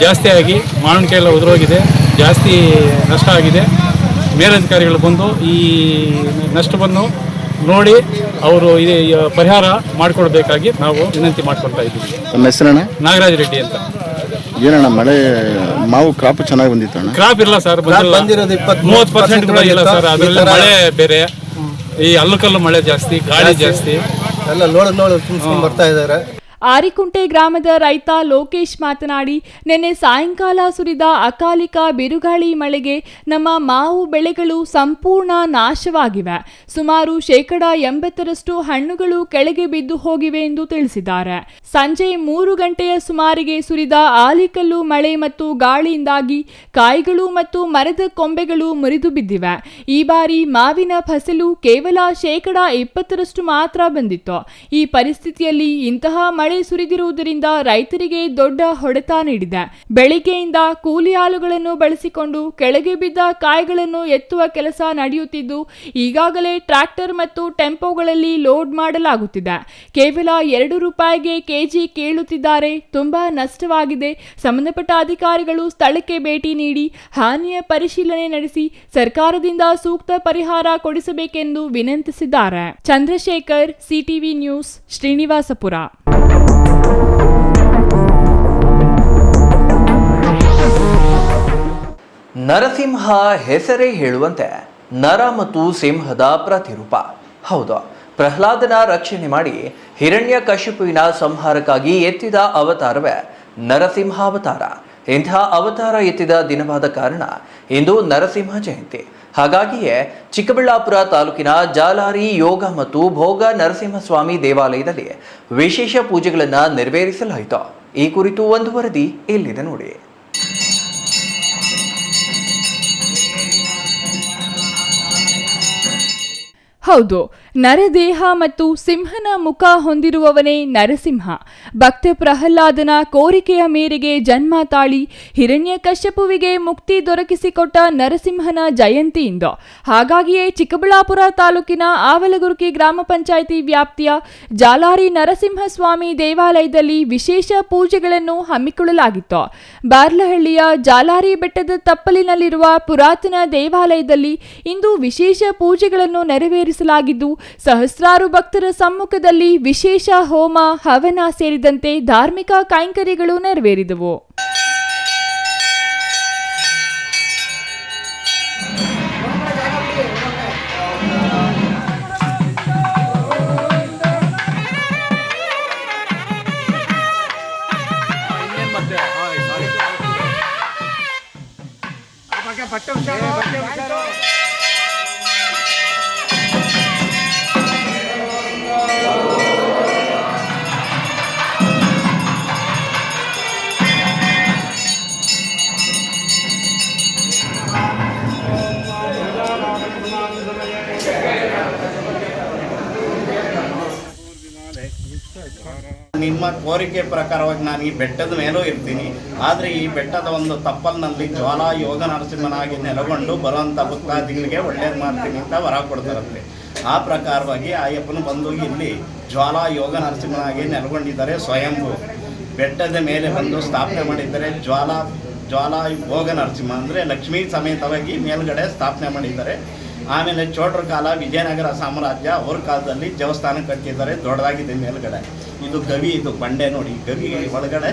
ಜಾಸ್ತಿಯಾಗಿ ಮಾವಿನಕಾಯಿ ಎಲ್ಲ ಉದುರೋಗಿದೆ, ಜಾಸ್ತಿ ನಷ್ಟ ಆಗಿದೆ. ಮೇಲಧಿಕಾರಿಗಳು ಬಂದು ಈ ನಷ್ಟವನ್ನು ನೋಡಿ ಅವರು ಪರಿಹಾರ ಮಾಡಿಕೊಡ್ಬೇಕಾಗಿ ನಾವು ವಿನಂತಿ ಮಾಡಿಕೊಡ್ತಾ ಇದ್ದೀವಿ. ನಮ್ಮ ಹೆಸರಣ್ಣ? ನಾಗರಾಜ್ ರೆಡ್ಡಿ ಅಂತ. ಏನಣ್ಣ ಮಳೆ ಮಾವು ಕ್ರಾಪ್ ಚೆನ್ನಾಗಿ ಬಂದಿತ್ತು ಅಣ್ಣ? ಕ್ರಾಪ್ ಇಲ್ಲ ಸರ್, 30% ಕೂಡ ಇಲ್ಲ ಸರ್. ಅದರಲ್ಲಿ ಮಳೆ ಬೇರೆ, ಈ ಹಲ್ಲುಕಲ್ಲು ಮಳೆ ಜಾಸ್ತಿ, ಗಾಳಿ ಜಾಸ್ತಿ, ಎಲ್ಲ ನೋಡು ಬರ್ತಾ ಇದ್ದಾರೆ. ಆರಿಕುಂಟೆ ಗ್ರಾಮದ ರೈತ ಲೋಕೇಶ್ ಮಾತನಾಡಿ, ನಿನ್ನೆ ಸಾಯಂಕಾಲ ಸುರಿದ ಅಕಾಲಿಕ ಬಿರುಗಾಳಿ ಮಳೆಗೆ ನಮ್ಮ ಮಾವು ಬೆಳೆಗಳು ಸಂಪೂರ್ಣ ನಾಶವಾಗಿವೆ. ಸುಮಾರು 80% ಹಣ್ಣುಗಳು ಕೆಳಗೆ ಬಿದ್ದು ಹೋಗಿವೆ ಎಂದು ತಿಳಿಸಿದ್ದಾರೆ. ಸಂಜೆ 3 ಗಂಟೆಯ ಸುಮಾರಿಗೆ ಸುರಿದ ಆಲಿಕಲ್ಲು ಮಳೆ ಮತ್ತು ಗಾಳಿಯಿಂದಾಗಿ ಕಾಯಿಗಳು ಮತ್ತು ಮರದ ಕೊಂಬೆಗಳು ಮುರಿದು ಬಿದ್ದಿವೆ. ಈ ಬಾರಿ ಮಾವಿನ ಫಸಲು ಕೇವಲ 20% ಮಾತ್ರ ಬಂದಿತ್ತು. ಈ ಪರಿಸ್ಥಿತಿಯಲ್ಲಿ ಇಂತಹ ಮಳೆ ಸುರಿದಿರುವುದರಿಂದ ರೈತರಿಗೆ ದೊಡ್ಡ ಹೊಡೆತ ನೀಡಿದೆ. ಬೆಳಿಗ್ಗೆಯಿಂದ ಕೂಲಿ ಆಳುಗಳನ್ನು ಬಳಸಿಕೊಂಡು ಕೆಳಗೆ ಬಿದ್ದ ಕಾಯಿಗಳನ್ನು ಎತ್ತುವ ಕೆಲಸ ನಡೆಯುತ್ತಿದ್ದು, ಈಗಾಗಲೇ ಟ್ರ್ಯಾಕ್ಟರ್ ಮತ್ತು ಟೆಂಪೋಗಳಲ್ಲಿ ಲೋಡ್ ಮಾಡಲಾಗುತ್ತಿದೆ. ಕೇವಲ 2 ರೂಪಾಯಿಗೆ ಕೆಜಿ ಕೇಳುತ್ತಿದ್ದಾರೆ. ತುಂಬಾ ನಷ್ಟವಾಗಿದೆ. ಸಂಬಂಧಪಟ್ಟ ಅಧಿಕಾರಿಗಳು ಸ್ಥಳಕ್ಕೆ ಭೇಟಿ ನೀಡಿ ಹಾನಿಯ ಪರಿಶೀಲನೆ ನಡೆಸಿ ಸರ್ಕಾರದಿಂದ ಸೂಕ್ತ ಪರಿಹಾರ ಕೊಡಿಸಬೇಕೆಂದು ವಿನಂತಿಸಿದ್ದಾರೆ. Chandrashekhar, CTV news, Srinivaspur. ನರಸಿಂಹ ಹೆಸರೇ ಹೇಳುವಂತೆ ನರ ಮತ್ತು ಸಿಂಹದ ಪ್ರತಿರೂಪ. ಹೌದು, ಪ್ರಹ್ಲಾದನ ರಕ್ಷಣೆ ಮಾಡಿ ಹಿರಣ್ಯಕಶಿಪುವಿನ ಸಂಹಾರಕ್ಕಾಗಿ ಎತ್ತಿದ ಅವತಾರವೇ ನರಸಿಂಹ ಅವತಾರ. ಇಂಥ ಅವತಾರ ಎತ್ತಿದ ದಿನವಾದ ಕಾರಣ ಇಂದು ನರಸಿಂಹ ಜಯಂತಿ. ಹಾಗಾಗಿಯೇ ಚಿಕ್ಕಬಳ್ಳಾಪುರ ತಾಲೂಕಿನ ಜಾಲಾರಿ ಯೋಗ ಮತ್ತು ಭೋಗ ನರಸಿಂಹಸ್ವಾಮಿ ದೇವಾಲಯದಲ್ಲಿ ವಿಶೇಷ ಪೂಜೆಗಳನ್ನು ನೆರವೇರಿಸಲಾಯಿತು. ಈ ಕುರಿತು ಒಂದು ವರದಿ ಇಲ್ಲಿದೆ ನೋಡಿ. ಹೌದು, ನರದೇಹ ಮತ್ತು ಸಿಂಹನ ಮುಖ ಹೊಂದಿರುವವನೇ ನರಸಿಂಹ. ಭಕ್ತ ಪ್ರಹ್ಲಾದನ ಕೋರಿಕೆಯ ಮೇರೆಗೆ ಜನ್ಮ ತಾಳಿ ಹಿರಣ್ಯಕಶ್ಯಪುವಿಗೆ ಮುಕ್ತಿ ದೊರಕಿಸಿಕೊಟ್ಟ ನರಸಿಂಹನ ಜಯಂತಿಯಿಂದ. ಹಾಗಾಗಿಯೇ ಚಿಕ್ಕಬಳ್ಳಾಪುರ ತಾಲೂಕಿನ ಆವಲಗುರ್ಕಿ ಗ್ರಾಮ ಪಂಚಾಯಿತಿ ವ್ಯಾಪ್ತಿಯ ಜಾಲಾರಿ ನರಸಿಂಹಸ್ವಾಮಿ ದೇವಾಲಯದಲ್ಲಿ ವಿಶೇಷ ಪೂಜೆಗಳನ್ನು ಹಮ್ಮಿಕೊಳ್ಳಲಾಗಿತ್ತು. ಬಾರ್ಲಹಳ್ಳಿಯ ಜಾಲಾರಿ ಬೆಟ್ಟದ ತಪ್ಪಲಿನಲ್ಲಿರುವ ಪುರಾತನ ದೇವಾಲಯದಲ್ಲಿ ಇಂದು ವಿಶೇಷ ಪೂಜೆಗಳನ್ನು ನೆರವೇರಿಸಲಾಗಿದ್ದು, ಸಹಸ್ರಾರು ಭಕ್ತರ ಸಮ್ಮುಖದಲ್ಲಿ ವಿಶೇಷ ಹೋಮ, ಹವನ ಸೇರಿದಂತೆ ಧಾರ್ಮಿಕ ಕೈಂಕರ್ಯಗಳು ನೆರವೇರಿದವು. ನಿಮ್ಮ ಕೋರಿಕೆ ಪ್ರಕಾರವಾಗಿ ನಾನು ಈ ಬೆಟ್ಟದ ಮೇಲೂ ಇರ್ತೀನಿ, ಆದರೆ ಈ ಬೆಟ್ಟದ ಒಂದು ತಪ್ಪಲಿನಲ್ಲಿ ಜ್ವಾಲಾ ಯೋಗ ನರಸಿಂಹನಾಗಿ ನೆಲೆಗೊಂಡು ಬರುವಂಥ ಭಕ್ತಾದಿಗಳಿಗೆ ಒಳ್ಳೇದು ಮಾಡ್ತೀನಿ ಅಂತ ವರ ಕೊಡ್ತಾರಂತೆ. ಆ ಪ್ರಕಾರವಾಗಿ ಅಯ್ಯಪ್ಪನು ಬಂದು ಇಲ್ಲಿ ಜ್ವಾಲಾ ಯೋಗ ನರಸಿಂಹನಾಗಿ ನೆಲೆಗೊಂಡಿದ್ದಾರೆ. ಸ್ವಯಂಭೂ ಬೆಟ್ಟದ ಮೇಲೆ ಬಂದು ಸ್ಥಾಪನೆ ಮಾಡಿದ್ದಾರೆ. ಜ್ವಾಲಾ ಯೋಗ ನರಸಿಂಹ ಅಂದರೆ ಲಕ್ಷ್ಮೀ ಸಮೇತವಾಗಿ ಮೇಲ್ಗಡೆ ಸ್ಥಾಪನೆ ಮಾಡಿದ್ದಾರೆ. ಆಮೇಲೆ ಚೋಳರ ಕಾಲ ವಿಜಯನಗರ ಸಾಮ್ರಾಜ್ಯ ಅವ್ರ ಕಾಲದಲ್ಲಿ ದೇವಸ್ಥಾನ ಕಟ್ಟಿದ್ದಾರೆ, ದೊಡ್ಡದಾಗಿದೆ ಮೇಲ್ಗಡೆ. ಇದು ಗವಿ, ಇದು ಬಂಡೆ ನೋಡಿ, ಗವಿ ಒಳಗಡೆ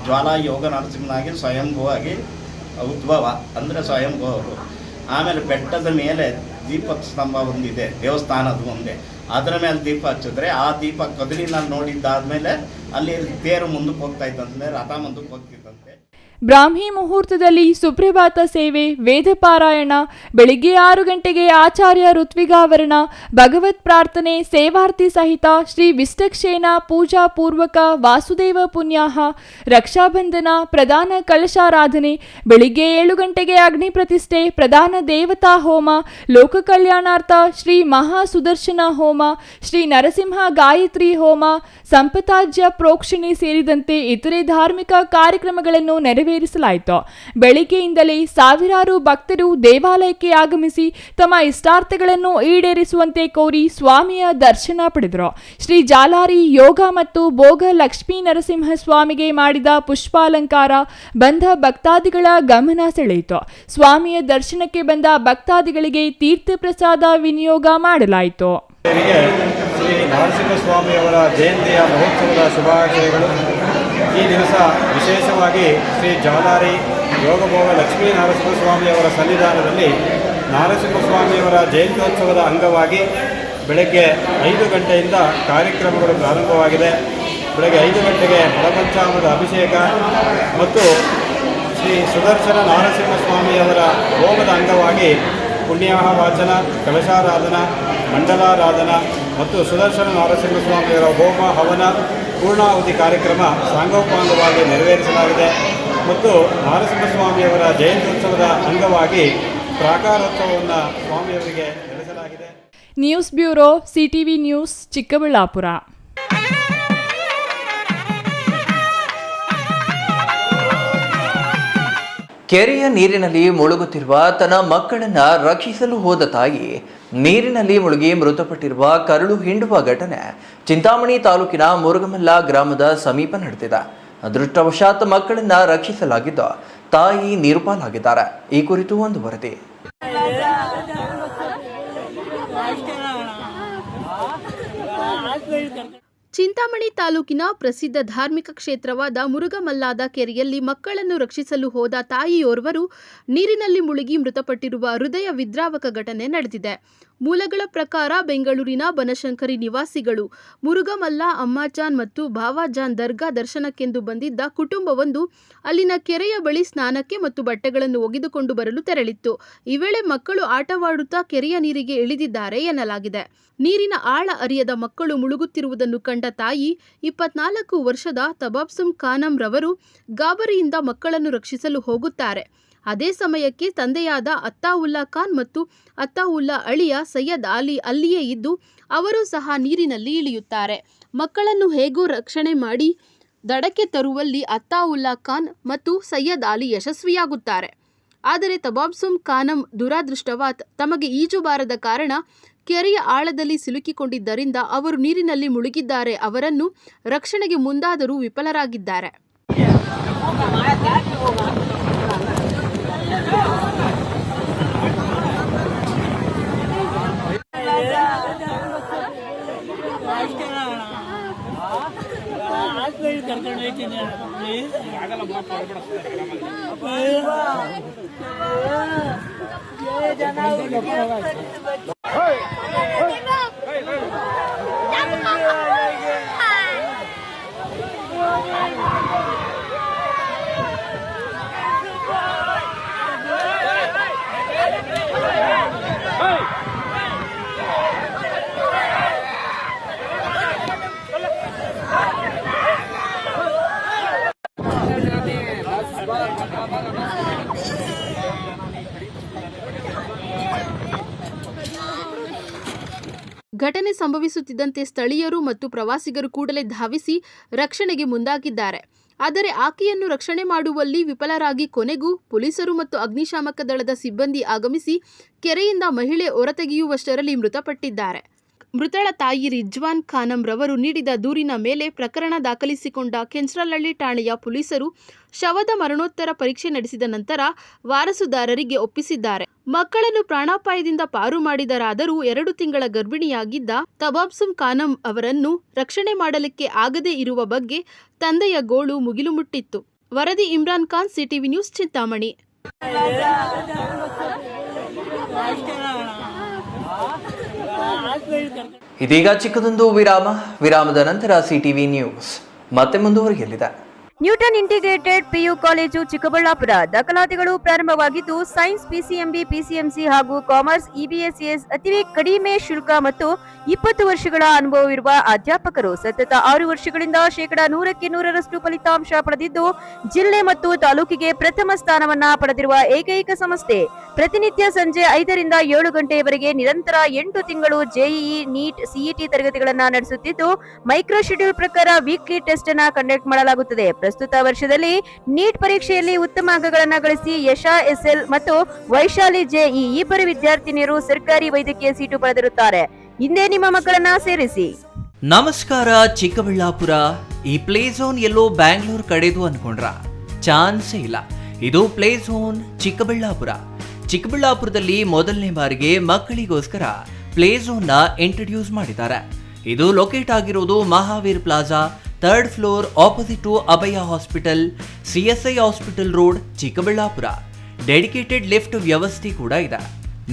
ಜ್ವಾಲಾ ಯೋಗ ನರಸಿಂಹನಾಗಿ ಸ್ವಯಂಭೂವಾಗಿ ಉದ್ಭವ ಅಂದರೆ ಸ್ವಯಂಭೂ ಅವರು. ಆಮೇಲೆ ಬೆಟ್ಟದ ಮೇಲೆ ದೀಪದ ಸ್ತಂಭ ಒಂದಿದೆ, ದೇವಸ್ಥಾನದ ಮುಂದೆ, ಅದರ ಮೇಲೆ ದೀಪ ಹಚ್ಚಿದ್ರೆ ಆ ದೀಪ ಕದಲಿನಲ್ಲಿ ನೋಡಿದ್ದಾದ್ಮೇಲೆ ಅಲ್ಲಿ ತೇರು ಮುಂದಕ್ಕೆ ಹೋಗ್ತಾ ಇದ್ದಂತೆ, ರಥ ಮುಂದಕ್ಕೆ ಹೋಗ್ತಿದ್ದಂತೆ. ಬ್ರಾಹ್ಮಿ ಮುಹೂರ್ತದಲ್ಲಿ ಸುಪ್ರಭಾತ ಸೇವೆ, ವೇದ ಪಾರಾಯಣ, ಬೆಳಿಗ್ಗೆ 6 ಗಂಟೆಗೆ ಆಚಾರ್ಯ ಋತ್ವಿಗಾವರಣ, ಭಗವತ್ ಪ್ರಾರ್ಥನೆ, ಸೇವಾರ್ತಿ ಸಹಿತ ಶ್ರೀ ವಿಷ್ಟಕ್ಷೇನ ಪೂಜಾ ಪೂರ್ವಕ ವಾಸುದೇವ ಪುಣ್ಯಾಹ, ರಕ್ಷಾಬಂಧನ, ಪ್ರಧಾನ ಕಳಶಾರಾಧನೆ, ಬೆಳಿಗ್ಗೆ 7 ಗಂಟೆಗೆ ಅಗ್ನಿ ಪ್ರತಿಷ್ಠೆ, ಪ್ರಧಾನ ದೇವತಾ ಹೋಮ, ಲೋಕ ಕಲ್ಯಾಣಾರ್ಥ ಶ್ರೀ ಮಹಾ ಸುದರ್ಶನ ಹೋಮ, ಶ್ರೀ ನರಸಿಂಹ ಗಾಯತ್ರಿ ಹೋಮ, ಸಂಪತಾಜ್ಯ ಪ್ರೋಕ್ಷಣೆ ಸೇರಿದಂತೆ ಇತರೆ ಧಾರ್ಮಿಕ ಕಾರ್ಯಕ್ರಮಗಳನ್ನು ನೆರವೇರಿಸಲಾಯಿತು. ಬೆಳಿಗ್ಗೆಯಿಂದಲೇ ಸಾವಿರಾರು ಭಕ್ತರು ದೇವಾಲಯಕ್ಕೆ ಆಗಮಿಸಿ ತಮ್ಮ ಇಷ್ಟಾರ್ಥಗಳನ್ನು ಈಡೇರಿಸುವಂತೆ ಕೋರಿ ಸ್ವಾಮಿಯ ದರ್ಶನ ಪಡೆದರು. ಶ್ರೀ ಜಾಲಾರಿ ಯೋಗ ಮತ್ತು ಭೋಗ ಲಕ್ಷ್ಮೀ ನರಸಿಂಹ ಸ್ವಾಮಿಗೆ ಮಾಡಿದ ಪುಷ್ಪಾಲಂಕಾರ ಬಂದ ಭಕ್ತಾದಿಗಳ ಗಮನ ಸೆಳೆಯಿತು. ಸ್ವಾಮಿಯ ದರ್ಶನಕ್ಕೆ ಬಂದ ಭಕ್ತಾದಿಗಳಿಗೆ ತೀರ್ಥ ಪ್ರಸಾದ ವಿನಿಯೋಗ ಮಾಡಲಾಯಿತು. ಶ್ರೀ ನರಸಿಂಹಸ್ವಾಮಿಯವರ ಜಯಂತಿಯ ಮಹೋತ್ಸವದ ಶುಭಾಶಯಗಳು. ಈ ದಿವಸ ವಿಶೇಷವಾಗಿ ಶ್ರೀ ಜಾಲಾರಿ ಯೋಗಭೋಗ ಲಕ್ಷ್ಮೀ ನರಸಿಂಹಸ್ವಾಮಿಯವರ ಸನ್ನಿಧಾನದಲ್ಲಿ ನರಸಿಂಹಸ್ವಾಮಿಯವರ ಜಯಂತ್ಯೋತ್ಸವದ ಅಂಗವಾಗಿ ಬೆಳಗ್ಗೆ 5 ಗಂಟೆಯಿಂದ ಕಾರ್ಯಕ್ರಮಗಳು ಪ್ರಾರಂಭವಾಗಿದೆ. ಬೆಳಗ್ಗೆ 5 ಗಂಟೆಗೆ ಮಲಪಂಚಾಮೃತ ಅಭಿಷೇಕ ಮತ್ತು ಶ್ರೀ ಸುದರ್ಶನ ನರಸಿಂಹಸ್ವಾಮಿಯವರ ಹೋಮದ ಅಂಗವಾಗಿ ಪುಣ್ಯಾಹ ವಾಚನ, ಕಲಶಾರಾಧನ, ಮಂಡಲಾರಾಧನ ಮತ್ತು ಸುದರ್ಶನ ನರಸಿಂಹಸ್ವಾಮಿಯವರ ಹೋಮ ಹವನ ಪೂರ್ಣಾಹುತಿ ಕಾರ್ಯಕ್ರಮ ಸಾಂಗೋಪಾಂಗವಾಗಿ ನೆರವೇರಿಸಲಾಗಿದೆ. ಮತ್ತು ನರಸಿಂಹಸ್ವಾಮಿಯವರ ಜಯಂತ್ಯೋತ್ಸವದ ಅಂಗವಾಗಿ ಪ್ರಾಕಾರೋತ್ಸವವನ್ನು ಸ್ವಾಮಿಯವರಿಗೆ ನಡೆಸಲಾಗಿದೆ. News bureau, CTV news, Chikkaballapur. ಕೆರೆಯ ನೀರಿನಲ್ಲಿ ಮುಳುಗುತ್ತಿರುವ ತನ್ನ ಮಕ್ಕಳನ್ನ ರಕ್ಷಿಸಲು ಹೋದ ತಾಯಿ ನೀರಿನಲ್ಲಿ ಮುಳುಗಿ ಮೃತಪಟ್ಟಿರುವ ಕರಳು ಹಿಂಡುವ ಘಟನೆ ಚಿಂತಾಮಣಿ ತಾಲೂಕಿನ ಮುರುಗಮಲ್ಲ ಗ್ರಾಮದ ಸಮೀಪ ನಡೆದಿದೆ. ಅದೃಷ್ಟವಶಾತ್ ಮಕ್ಕಳನ್ನ ರಕ್ಷಿಸಲಾಗಿದ್ದು ತಾಯಿ ನೀರುಪಾಲಾಗಿದ್ದಾರೆ. ಈ ಕುರಿತು ಒಂದು ವರದಿ. ಚಿಂತಾಮಣಿ ತಾಲೂಕಿನ ಪ್ರಸಿದ್ಧ ಧಾರ್ಮಿಕ ಕ್ಷೇತ್ರವಾದ ಮುರುಗಮಲ್ಲಾದ ಕೆರೆಯಲ್ಲಿ ಮಕ್ಕಳನ್ನು ರಕ್ಷಿಸಲು ಹೋದ ತಾಯಿಯೋರ್ವರು ನೀರಿನಲ್ಲಿ ಮುಳುಗಿ ಮೃತಪಟ್ಟಿರುವ ಹೃದಯ ವಿದ್ರಾವಕ ಘಟನೆ ನಡೆದಿದೆ. ಮೂಲಗಳ ಪ್ರಕಾರ ಬೆಂಗಳೂರಿನ ಬನಶಂಕರಿ ನಿವಾಸಿಗಳು ಮುರುಗಮಲ್ಲ ಅಮ್ಮಾಜಾನ್ ಮತ್ತು ಭಾವಾಜಾನ್ ದರ್ಗಾ ದರ್ಶನಕ್ಕೆಂದು ಬಂದಿದ್ದ ಕುಟುಂಬವೊಂದು ಅಲ್ಲಿನ ಕೆರೆಯ ಬಳಿ ಸ್ನಾನಕ್ಕೆ ಮತ್ತು ಬಟ್ಟೆಗಳನ್ನು ಒಗೆದುಕೊಂಡು ಬರಲು ತೆರಳಿತ್ತು. ಈ ವೇಳೆ ಮಕ್ಕಳು ಆಟವಾಡುತ್ತಾ ಕೆರೆಯ ನೀರಿಗೆ ಇಳಿದಿದ್ದಾರೆ ಎನ್ನಲಾಗಿದೆ. ನೀರಿನ ಆಳ ಅರಿಯದ ಮಕ್ಕಳು ಮುಳುಗುತ್ತಿರುವುದನ್ನು ಕಂಡ ತಾಯಿ 24 ವರ್ಷದ ತಬಾಬ್ಸುಮ್ ಖಾನಂ ರವರು ಗಾಬರಿಯಿಂದ ಮಕ್ಕಳನ್ನು ರಕ್ಷಿಸಲು ಹೋಗುತ್ತಾರೆ. ಅದೇ ಸಮಯಕ್ಕೆ ತಂದೆಯಾದ ಅತ್ತಾವುಲ್ಲಾ ಖಾನ್ ಮತ್ತು ಅತ್ತಾವುಲ್ಲಾ ಅಳಿಯ ಸೈಯದ್ ಅಲಿ ಅಲ್ಲಿಯೇ ಇದ್ದು ಅವರು ಸಹ ನೀರಿನಲ್ಲಿ ಇಳಿಯುತ್ತಾರೆ. ಮಕ್ಕಳನ್ನು ಹೇಗೋ ರಕ್ಷಣೆ ಮಾಡಿ ದಡಕ್ಕೆ ತರುವಲ್ಲಿ ಅತ್ತಾವುಲ್ಲಾ ಖಾನ್ ಮತ್ತು ಸೈಯದ್ ಅಲಿ ಯಶಸ್ವಿಯಾಗುತ್ತಾರೆ. ಆದರೆ ತಬಾಬ್ಸುಮ್ ಖಾನಂ ದುರಾದೃಷ್ಟವತ್ ತಮಗೆ ಈಜು ಬಾರದ ಕಾರಣ ಕೆರೆಯ ಆಳದಲ್ಲಿ ಸಿಲುಕಿಕೊಂಡಿದ್ದರಿಂದ ಅವರು ನೀರಿನಲ್ಲಿ ಮುಳುಗಿದ್ದಾರೆ. ಅವರನ್ನು ರಕ್ಷಣೆಗೆ ಮುಂದಾದರೂ ವಿಫಲರಾಗಿದ್ದಾರೆ. ಘಟನೆ ಸಂಭವಿಸುತ್ತಿದ್ದಂತೆ ಸ್ಥಳೀಯರು ಮತ್ತು ಪ್ರವಾಸಿಗರು ಕೂಡಲೇ ಧಾವಿಸಿ ರಕ್ಷಣೆಗೆ ಮುಂದಾಗಿದ್ದಾರೆ. ಆದರೆ ಆಕೆಯನ್ನು ರಕ್ಷಣೆ ಮಾಡುವಲ್ಲಿ ವಿಫಲರಾಗಿ ಕೊನೆಗೂ ಪೊಲೀಸರು ಮತ್ತು ಅಗ್ನಿಶಾಮಕ ದಳದ ಸಿಬ್ಬಂದಿ ಆಗಮಿಸಿ ಕೆರೆಯಿಂದ ಮಹಿಳೆ ಹೊರತೆಗೆಯುವಷ್ಟರಲ್ಲಿ ಮೃತಪಟ್ಟಿದ್ದಾರೆ. ಮೃತಳ ತಾಯಿ ರಿಜ್ವಾನ್ ಖಾನಂ ರವರು ನೀಡಿದ ದೂರಿನ ಮೇಲೆ ಪ್ರಕರಣ ದಾಖಲಿಸಿಕೊಂಡ ಕೆಂಚರಹಳ್ಳಿ ಠಾಣೆಯ ಪೊಲೀಸರು ಶವದ ಮರಣೋತ್ತರ ಪರೀಕ್ಷೆ ನಡೆಸಿದ ನಂತರ ವಾರಸುದಾರರಿಗೆ ಒಪ್ಪಿಸಿದ್ದಾರೆ. ಮಕ್ಕಳನ್ನು ಪ್ರಾಣಾಪಾಯದಿಂದ ಪಾರು ಮಾಡಿದರಾದರೂ 2 ತಿಂಗಳ ಗರ್ಭಿಣಿಯಾಗಿದ್ದ ತಬಾಬ್ಸುಮ್ ಖಾನಂ ಅವರನ್ನು ರಕ್ಷಣೆ ಮಾಡಲಿಕ್ಕೆ ಆಗದೇ ಇರುವ ಬಗ್ಗೆ ತಂದೆಯ ಗೋಳು ಮುಗಿಲು ಮುಟ್ಟಿತ್ತು. ವರದಿ ಇಮ್ರಾನ್ ಖಾನ್, ಸಿಟಿವಿ ನ್ಯೂಸ್, ಚಿಂತಾಮಣಿ. ಇದೀಗ ಚಿಕ್ಕದೊಂದು ವಿರಾಮದ ನಂತರ ಸಿಟಿವಿ ನ್ಯೂಸ್ ಮತ್ತೆ ಮುಂದುವರಿಯಲಿದೆ. Newton integrated PU college Chikkaballapur ದಾಖಲಾತಿಗಳು ಪ್ರಾರಂಭವಾಗಿದ್ದು ಸೈನ್ಸ್, ಪಿಸಿಎಂಬಿ, ಪಿಸಿಎಂಸಿ ಹಾಗೂ ಕಾಮರ್ಸ್, ಇಬಿಎಸ್ಎಸ್ ಅತಿ ಕಡಿಮೆ ಶುಲ್ಕ ಮತ್ತು 20 ವರ್ಷಗಳ ಅನುಭವವಿರುವ ಅಧ್ಯಾಪಕರು ಸತತ 6 ವರ್ಷಗಳಿಂದ 100% ಫಲಿತಾಂಶ ಪಡೆದಿದ್ದು ಜಿಲ್ಲೆ ಮತ್ತು ತಾಲೂಕಿಗೆ ಪ್ರಥಮ ಸ್ಥಾನವನ್ನ ಪಡೆದಿರುವ ಏಕೈಕ ಸಂಸ್ಥೆ. ಪ್ರತಿನಿತ್ಯ ಸಂಜೆ 5 ರಿಂದ 7 ಗಂಟೆಯವರೆಗೆ ನಿರಂತರ 8 ತಿಂಗಳು ಜೆಇಇ, ನೀಟ್, ಸಿಇಟಿ ತರಗತಿಗಳನ್ನ ನಡೆಸುತ್ತಿದ್ದು ಮೈಕ್ರೋ ಶೆಡ್ಯೂಲ್ ಪ್ರಕಾರ ವೀಕ್ಲಿ ಟೆಸ್ಟ್ ಅನ್ನ ಕಂಡಕ್ಟ್ ಮಾಡಲಾಗುತ್ತದೆ. ಪ್ರಸ್ತುತ ವರ್ಷದಲ್ಲಿ ನೀಟ್ ಪರೀಕ್ಷೆಯಲ್ಲಿ ಉತ್ತಮ ಅಂಕಗಳನ್ನು ಗಳಿಸಿ ಯಶಾ ಎಸ್ಎಲ್ ಮತ್ತು ವೈಶಾಲಿ ಜೆಇ ಇಬ್ಬರು ವಿದ್ಯಾರ್ಥಿನಿಯರು ಸರ್ಕಾರಿ ವೈದ್ಯಕೀಯ ಸೀಟು ಪಡೆದಿರುತ್ತಾರೆ. ಹಿಂದೆ ನಿಮ್ಮ ಮಕ್ಕಳನ್ನ ಸೇರಿಸಿ. ನಮಸ್ಕಾರ ಚಿಕ್ಕಬಳ್ಳಾಪುರ. ಈ ಪ್ಲೇ ಝೋನ್ ಎಲ್ಲೋ ಬ್ಯಾಂಗ್ಳೂರ್ ಕಡೆದು ಅನ್ಕೊಂಡ್ರ? ಚಾನ್ಸೇ ಇಲ್ಲ. ಇದು ಪ್ಲೇ ಝೋನ್ ಚಿಕ್ಕಬಳ್ಳಾಪುರದಲ್ಲಿ ಮೊದಲನೇ ಬಾರಿಗೆ ಮಕ್ಕಳಿಗೋಸ್ಕರ ಪ್ಲೇ ಝೋನ್ ನ ಇಂಟ್ರೊಡ್ಯೂಸ್ ಮಾಡಿದ್ದಾರೆ. ಇದು ಲೊಕೇಟ್ ಆಗಿರೋದು Mahaveer plaza, 3rd floor, opposite to Abhaya hospital, CSI hospital road, Chikkaballapur. Dedicated lift ವ್ಯವಸ್ಥೆ ಕೂಡ ಇದೆ.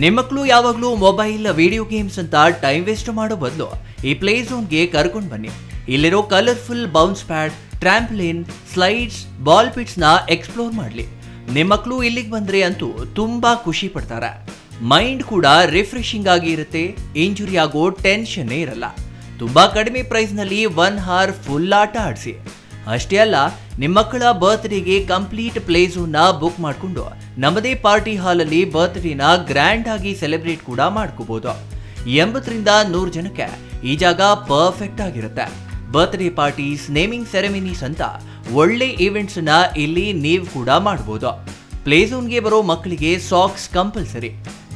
ನಿಮ್ಮ ಮಕ್ಕಳು ಯಾವಾಗಲೂ ಮೊಬೈಲ್, ವಿಡಿಯೋ ಗೇಮ್ಸ್ ಅಂತ ಟೈಮ್ ವೇಸ್ಟ್ ಮಾಡೋ ಬದಲು ಈ ಪ್ಲೇ ಝೋನ್ಗೆ ಕರ್ಕೊಂಡು ಬನ್ನಿ. ಇಲ್ಲಿರೋ colourful bounce pad, trampoline, slides, ball ಪಿಟ್ಸ್ನ ಎಕ್ಸ್ಪ್ಲೋರ್ ಮಾಡಲಿ. ನಿಮ್ಮ ಮಕ್ಕಳು ಇಲ್ಲಿಗೆ ಬಂದರೆ ಅಂತೂ ತುಂಬಾ ಖುಷಿ ಪಡ್ತಾರೆ. ಮೈಂಡ್ ಕೂಡ ರಿಫ್ರೆಶಿಂಗ್ ಆಗಿ ಇರುತ್ತೆ. ಇಂಜುರಿ ಆಗೋ ಟೆನ್ಷನ್ನೇ ಇರಲ್ಲ. ತುಂಬಾ ಕಡಿಮೆ ಪ್ರೈಸ್ನಲ್ಲಿ 1 ಅವರ್ ಫುಲ್ ಆಟ ಆಡಿಸಿ. ಅಷ್ಟೇ ಅಲ್ಲ, ನಿಮ್ಮ ಮಕ್ಕಳ ಬರ್ತ್ಡೇಗೆ ಕಂಪ್ಲೀಟ್ ಪ್ಲೇ ಝೋನ್ನ ಬುಕ್ ಮಾಡಿಕೊಂಡು ನಮ್ಮದೇ ಪಾರ್ಟಿ ಹಾಲಲ್ಲಿ ಬರ್ತ್ಡೇನ ಗ್ರ್ಯಾಂಡ್ ಆಗಿ ಸೆಲೆಬ್ರೇಟ್ ಕೂಡ ಮಾಡ್ಕೋಬಹುದು. 80 ರಿಂದ 100 ಜನಕ್ಕೆ ಈ ಜಾಗ ಪರ್ಫೆಕ್ಟ್ ಆಗಿರುತ್ತೆ. ಬರ್ತ್ಡೇ ಪಾರ್ಟೀಸ್, ನೇಮಿಂಗ್ ಸೆರೆಮನೀಸ್ ಅಂತ ಒಳ್ಳೆ ಈವೆಂಟ್ಸ್ ನ ಇಲ್ಲಿ ನೀವು ಕೂಡ ಮಾಡಬಹುದು. ಪ್ಲೇ ಝೋನ್ಗೆ ಬರೋ ಮಕ್ಕಳಿಗೆ ಸಾಕ್ಸ್ ಕಂಪಲ್ಸರಿ.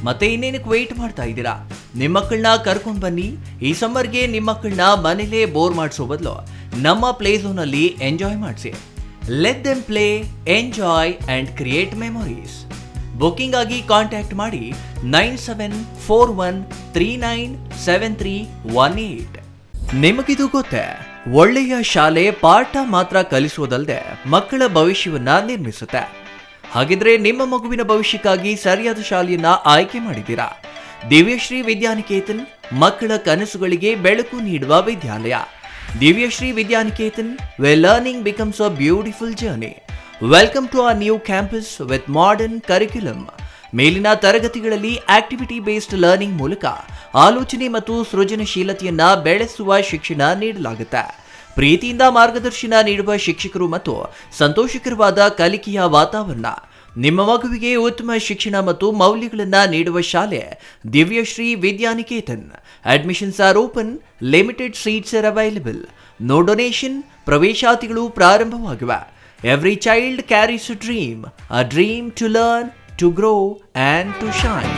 ಮತ್ತೆ ಇನ್ನೇನಕ್ಕೆ ವೇಟ್ ಮಾಡ್ತಾ ಇದ್ದೀರಾ? ನಿಮ್ಮ ಮಕ್ಕಳನ್ನ ಕರ್ಕೊಂಡು ಬನ್ನಿ. ಈ ಸಮ್ಮರ್ಗೆ ನಿಮ್ಮ ಮಕ್ಕಳನ್ನ ಮನೇಲೇ ಬೋರ್ ಮಾಡಿಸೋ ಬದಲು ನಮ್ಮ ಪ್ಲೇ ಝೋನಲ್ಲಿ ಎಂಜಾಯ್ ಮಾಡಿಸಿ. Let them play, enjoy and create memories. Booking ಆಗಿ ಕಾಂಟ್ಯಾಕ್ಟ್ ಮಾಡಿ 9741397318. ನಿಮಗಿದು ಗೊತ್ತೇ, ಒಳ್ಳೆಯ ಶಾಲೆ ಪಾಠ ಮಾತ್ರ ಕಲಿಸೋದಲ್ಲದೆ ಮಕ್ಕಳ ಭವಿಷ್ಯವನ್ನ ನಿರ್ಮಿಸುತ್ತೆ. ಹಾಗಿದ್ರೆ ನಿಮ್ಮ ಮಗುವಿನ ಭವಿಷ್ಯಕ್ಕಾಗಿ ಸರಿಯಾದ ಶಾಲೆಯನ್ನ ಆಯ್ಕೆ ಮಾಡಿದ್ದೀರಾ? ದಿವ್ಯಶ್ರೀ ವಿದ್ಯಾನಿಕೇತನ್ ಮಕ್ಕಳ ಕನಸುಗಳಿಗೆ ಬೆಳಕು ನೀಡುವ ವಿದ್ಯಾಲಯ. Divyashree Vidyaniketan, where learning becomes a beautiful journey. Welcome to our new campus with modern curriculum. ಮೇಲಿನ ತರಗತಿಗಳಲ್ಲಿ ಆಕ್ಟಿವಿಟಿ ಬೇಸ್ಡ್ ಲರ್ನಿಂಗ್ ಮೂಲಕ ಆಲೋಚನೆ ಮತ್ತು ಸೃಜನಶೀಲತೆಯನ್ನ ಬೆಳೆಸುವ ಶಿಕ್ಷಣ ನೀಡಲಾಗುತ್ತೆ. ಪ್ರೀತಿಯಿಂದ ಮಾರ್ಗದರ್ಶನ ನೀಡುವ ಶಿಕ್ಷಕರು ಮತ್ತು ಸಂತೋಷಕರವಾದ ಕಲಿಕೆಯ ವಾತಾವರಣ. ನಿಮ್ಮ ಮಗುವಿಗೆ ಉತ್ತಮ ಶಿಕ್ಷಣ ಮತ್ತು ಮೌಲ್ಯಗಳನ್ನು ನೀಡುವ ಶಾಲೆ Divyashree Vidyaniketan. Admissions are open, limited seats are available. No donation. ಪ್ರವೇಶಾತಿಗಳು ಪ್ರಾರಂಭವಾಗಿವೆ. Every child carries a dream to learn, to grow and to shine.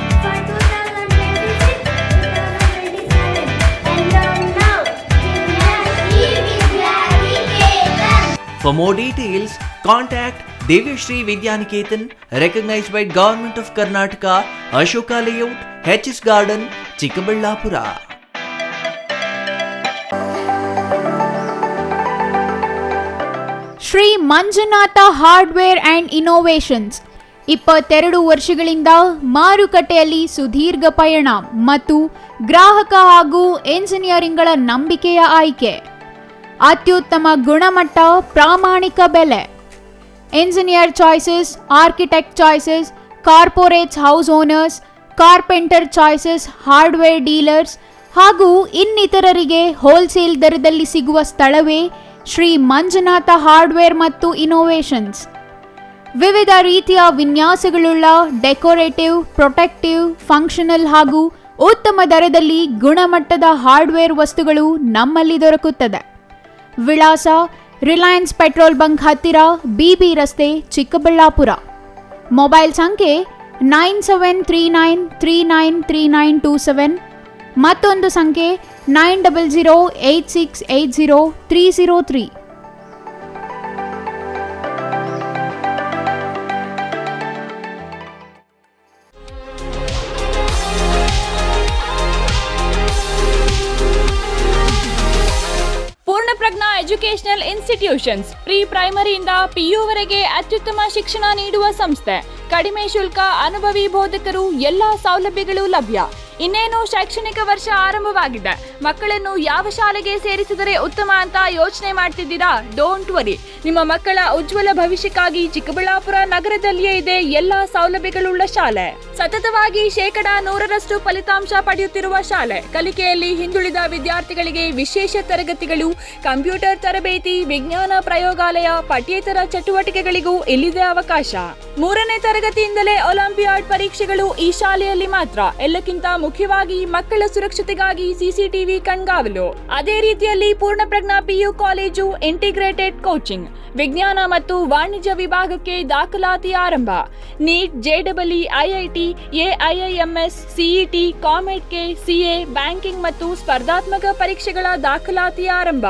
For more details, contact Devyashree Vidyaniketan, recognized by Government of Karnataka, Ashoka Layout, HS Garden, Chikkaballapura. Shri Manjunatha hardware and innovations 22 ವರ್ಷಗಳಿಂದ ಮಾರುಕಟ್ಟೆಯಲ್ಲಿ ಸುದೀರ್ಘ ಪಯಣ ಮತ್ತು ಗ್ರಾಹಕ ಹಾಗೂ ಎಂಜಿನಿಯರಿಂಗ್ಗಳ ನಂಬಿಕೆಯ ಆಯ್ಕೆ. ಅತ್ಯುತ್ತಮ ಗುಣಮಟ್ಟ, ಪ್ರಾಮಾಣಿಕ ಬೆಲೆ. Engineer choices, architect choices, corporates, house owners, carpenter choices, hardware dealers ಹಾಗೂ ಇನ್ನಿತರರಿಗೆ ಹೋಲ್ಸೇಲ್ ದರದಲ್ಲಿ ಸಿಗುವ ಸ್ಥಳವೇ ಶ್ರೀ ಮಂಜುನಾಥ ಹಾರ್ಡ್ವೇರ್ ಮತ್ತು ಇನೋವೇಷನ್ಸ್. ವಿವಿಧ ರೀತಿಯ ವಿನ್ಯಾಸಗಳುಳ್ಳ ಡೆಕೋರೇಟಿವ್, ಪ್ರೊಟೆಕ್ಟಿವ್, ಫಂಕ್ಷನಲ್ ಹಾಗೂ ಉತ್ತಮ ದರದಲ್ಲಿ ಗುಣಮಟ್ಟದ ಹಾರ್ಡ್ವೇರ್ ವಸ್ತುಗಳು ನಮ್ಮಲ್ಲಿ ದೊರಕುತ್ತದೆ. ವಿಳಾಸ: ರಿಲಯನ್ಸ್ ಪೆಟ್ರೋಲ್ ಬಂಕ್ ಹತ್ತಿರ, BB ರಸ್ತೆ, ಚಿಕ್ಕಬಳ್ಳಾಪುರ. ಮೊಬೈಲ್ ಸಂಖ್ಯೆ 9739393927. ಮತ್ತೊಂದು ಸಂಖ್ಯೆ 9008680303. ಪೂರ್ಣಪ್ರಜ್ಞಾ ಎಜುಕೇಶನಲ್ ಇನ್ಸ್ಟಿಟ್ಯೂಷನ್ಸ್ ಪ್ರೀ ಪ್ರೈಮರಿಯಿಂದ PU ವರೆಗೆ ಅತ್ಯುತ್ತಮ ಶಿಕ್ಷಣ ನೀಡುವ ಸಂಸ್ಥೆ. ಕಡಿಮೆ ಶುಲ್ಕ, ಅನುಭವಿ ಬೋಧಕರು, ಎಲ್ಲಾ ಸೌಲಭ್ಯಗಳು ಲಭ್ಯ. ಇನ್ನೇನು ಶೈಕ್ಷಣಿಕ ವರ್ಷ ಆರಂಭವಾಗಿದೆ. ಮಕ್ಕಳನ್ನು ಯಾವ ಶಾಲೆಗೆ ಸೇರಿಸಿದರೆ ಉತ್ತಮ ಅಂತ ಯೋಚನೆ ಮಾಡ್ತಿದ್ದೀರಾ? Don't worry. ನಿಮ್ಮ ಮಕ್ಕಳ ಉಜ್ವಲ ಭವಿಷ್ಯಕ್ಕಾಗಿ ಚಿಕ್ಕಬಳ್ಳಾಪುರ ನಗರದಲ್ಲಿಯೇ ಇದೆ ಎಲ್ಲಾ ಸೌಲಭ್ಯಗಳುಳ್ಳ ಶಾಲೆ. ಸತತವಾಗಿ 100% ಫಲಿತಾಂಶ ಪಡೆಯುತ್ತಿರುವ ಶಾಲೆ. ಕಲಿಕೆಯಲ್ಲಿ ಹಿಂದುಳಿದ ವಿದ್ಯಾರ್ಥಿಗಳಿಗೆ ವಿಶೇಷ ತರಗತಿಗಳು, ಕಂಪ್ಯೂಟರ್ ತರಬೇತಿ, ವಿಜ್ಞಾನ ಪ್ರಯೋಗಾಲಯ, ಪಠ್ಯೇತರ ಚಟುವಟಿಕೆಗಳಿಗೂ ಇಲ್ಲಿದೆ ಅವಕಾಶ. 3ನೇ ತರಗತಿಯಿಂದಲೇ ಒಲಿಂಪಿಯಾಡ್ ಪರೀಕ್ಷೆಗಳು ಈ ಶಾಲೆಯಲ್ಲಿ ಮಾತ್ರ. ಎಲ್ಲಕ್ಕಿಂತ ಮುಖ್ಯವಾಗಿ ಮಕ್ಕಳ ಸುರಕ್ಷತೆಗಾಗಿ CCTV ಕಣ್ಗಾವಲು. ಅದೇ ರೀತಿಯಲ್ಲಿ Purnaprajna PU college integrated coaching, ವಿಜ್ಞಾನ ಮತ್ತು ವಾಣಿಜ್ಯ ವಿಭಾಗಕ್ಕೆ ದಾಖಲಾತಿ ಆರಂಭ. NEET, JEE, IIT, AIIMS, CET, COMEDK, CA, banking ಮತ್ತು ಸ್ಪರ್ಧಾತ್ಮಕ ಪರೀಕ್ಷೆಗಳ ದಾಖಲಾತಿ ಆರಂಭ.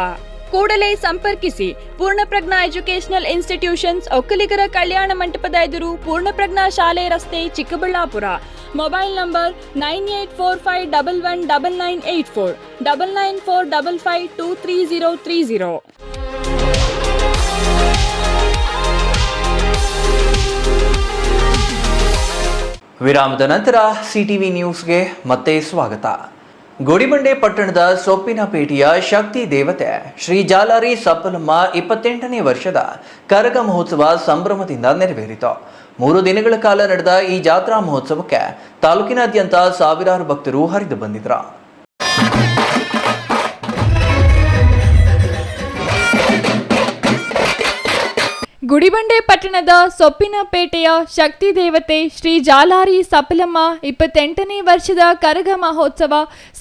ಕೂಡಲೇ ಸಂಪರ್ಕಿಸಿ. ಪೂರ್ಣಪ್ರಜ್ಞಾ ಎಜುಕೇಶನಲ್ ಇನ್ಸ್ಟಿಟ್ಯೂಷನ್ಸ್, ಒಕ್ಕಲಿಗರ ಕಲ್ಯಾಣ ಮಂಟಪದ ಎದುರು, ಪೂರ್ಣಪ್ರಜ್ಞಾ ಶಾಲೆ ರಸ್ತೆ, ಚಿಕ್ಕಬಳ್ಳಾಪುರ. Mobile number 9845119984, 9945523030. ವಿರಾಮದ ನಂತರ CTV ನ್ಯೂಸ್ಗೆ ಮತ್ತೆ ಸ್ವಾಗತ. ಗುಡಿಬಂಡೆ ಪಟ್ಟಣದ ಸೊಪ್ಪಿನಪೇಟೆಯ ಶಕ್ತಿ ದೇವತೆ ಶ್ರೀ ಜಾಲಾರಿ ಸಪ್ಪಲಮ್ಮ 28ನೇ ವರ್ಷದ ಕರಗ ಮಹೋತ್ಸವ ಸಂಭ್ರಮದಿಂದ ನೆರವೇರಿತು. 3 ದಿನಗಳ ಕಾಲ ನಡೆದ ಈ ಜಾತ್ರಾ ಮಹೋತ್ಸವಕ್ಕೆ ತಾಲೂಕಿನಾದ್ಯಂತ ಸಾವಿರಾರು ಭಕ್ತರು ಹರಿದು ಬಂದಿದ್ರು. ಗುಡಿಬಂಡೆ ಪಟ್ಟಣದ ಸೊಪ್ಪಿನಪೇಟೆಯ ಶಕ್ತಿ ದೇವತೆ ಶ್ರೀ ಜಾಲಾರಿ ಸಪ್ಪಲಮ್ಮ 28ನೇ ವರ್ಷದ ಕರಗ ಮಹೋತ್ಸವ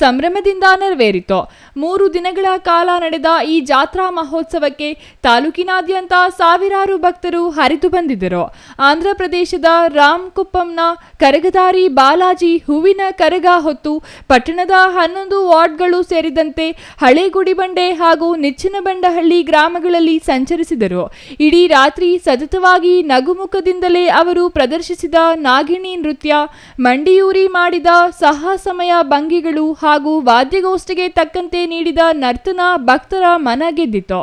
ಸಂಭ್ರಮದಿಂದ ನೆರವೇರಿತು. 3 ದಿನಗಳ ಕಾಲ ನಡೆದ ಈ ಜಾತ್ರಾ ಮಹೋತ್ಸವಕ್ಕೆ ತಾಲೂಕಿನಾದ್ಯಂತ ಸಾವಿರಾರು ಭಕ್ತರು ಹರಿದು ಬಂದಿದ್ದರು. ಆಂಧ್ರ ಪ್ರದೇಶದ ರಾಮಕುಪ್ಪಂನ ಕರಗಧಾರಿ ಬಾಲಾಜಿ ಹೂವಿನ ಕರಗ ಹೊತ್ತು ಪಟ್ಟಣದ 11 ವಾರ್ಡ್ಗಳು ಸೇರಿದಂತೆ ಹಳೆ ಗುಡಿಬಂಡೆ ಹಾಗೂ ನಿಚ್ಚನಬಂಡಹಳ್ಳಿ ಗ್ರಾಮಗಳಲ್ಲಿ ಸಂಚರಿಸಿದರು. ಇಡೀ ರಾತ್ರಿ ಸತತವಾಗಿ ನಗುಮುಖದಿಂದಲೇ ಅವರು ಪ್ರದರ್ಶಿಸಿದ ನಾಗಿಣಿ ನೃತ್ಯ, ಮಂಡಿಯೂರಿ ಮಾಡಿದ ಸಾಹಸಮಯ ಭಂಗಿಗಳು ಹಾಗೂ ವಾದ್ಯಗೋಷ್ಠಿಗೆ ತಕ್ಕಂತೆ ನೀಡಿದ ನರ್ತನ ಭಕ್ತರ ಮನ ಗೆದ್ದಿತು.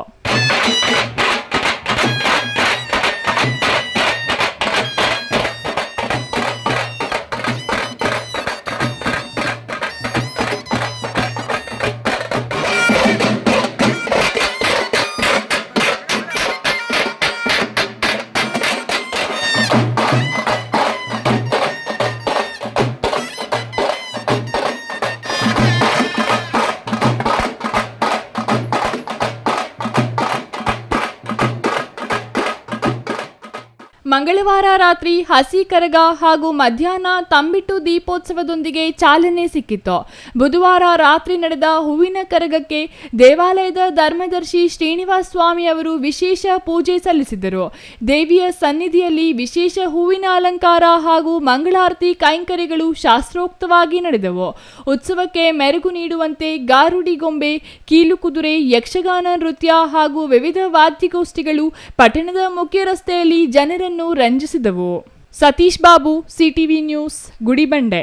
ಮಂಗಳವಾರ ರಾತ್ರಿ ಹಸಿ ಕರಗ ಹಾಗೂ ಮಧ್ಯಾಹ್ನ ತಂಬಿಟ್ಟು ದೀಪೋತ್ಸವದೊಂದಿಗೆ ಚಾಲನೆ ಸಿಕ್ಕಿತ್ತು. ಬುಧವಾರ ರಾತ್ರಿ ನಡೆದ ಹೂವಿನ ಕರಗಕ್ಕೆ ದೇವಾಲಯದ ಧರ್ಮದರ್ಶಿ ಶ್ರೀನಿವಾಸ ಸ್ವಾಮಿ ಅವರು ವಿಶೇಷ ಪೂಜೆ ಸಲ್ಲಿಸಿದರು. ದೇವಿಯ ಸನ್ನಿಧಿಯಲ್ಲಿ ವಿಶೇಷ ಹೂವಿನ ಅಲಂಕಾರ ಹಾಗೂ ಮಂಗಳಾರತಿ ಕೈಂಕರ್ಯಗಳು ಶಾಸ್ತ್ರೋಕ್ತವಾಗಿ ನಡೆದವು. ಉತ್ಸವಕ್ಕೆ ಮೆರುಗು ನೀಡುವಂತೆ ಗಾರುಡಿ ಗೊಂಬೆ, ಕೀಲು ಕುದುರೆ, ಯಕ್ಷಗಾನ ನೃತ್ಯ ಹಾಗೂ ವಿವಿಧ ವಾದ್ಯಗೋಷ್ಠಿಗಳು ಪಟ್ಟಣದ ಮುಖ್ಯ ರಸ್ತೆಯಲ್ಲಿ ಜನರನ್ನು ರಂಜಿಸಿದವು. Satish Babu, CTV news, Gudibande.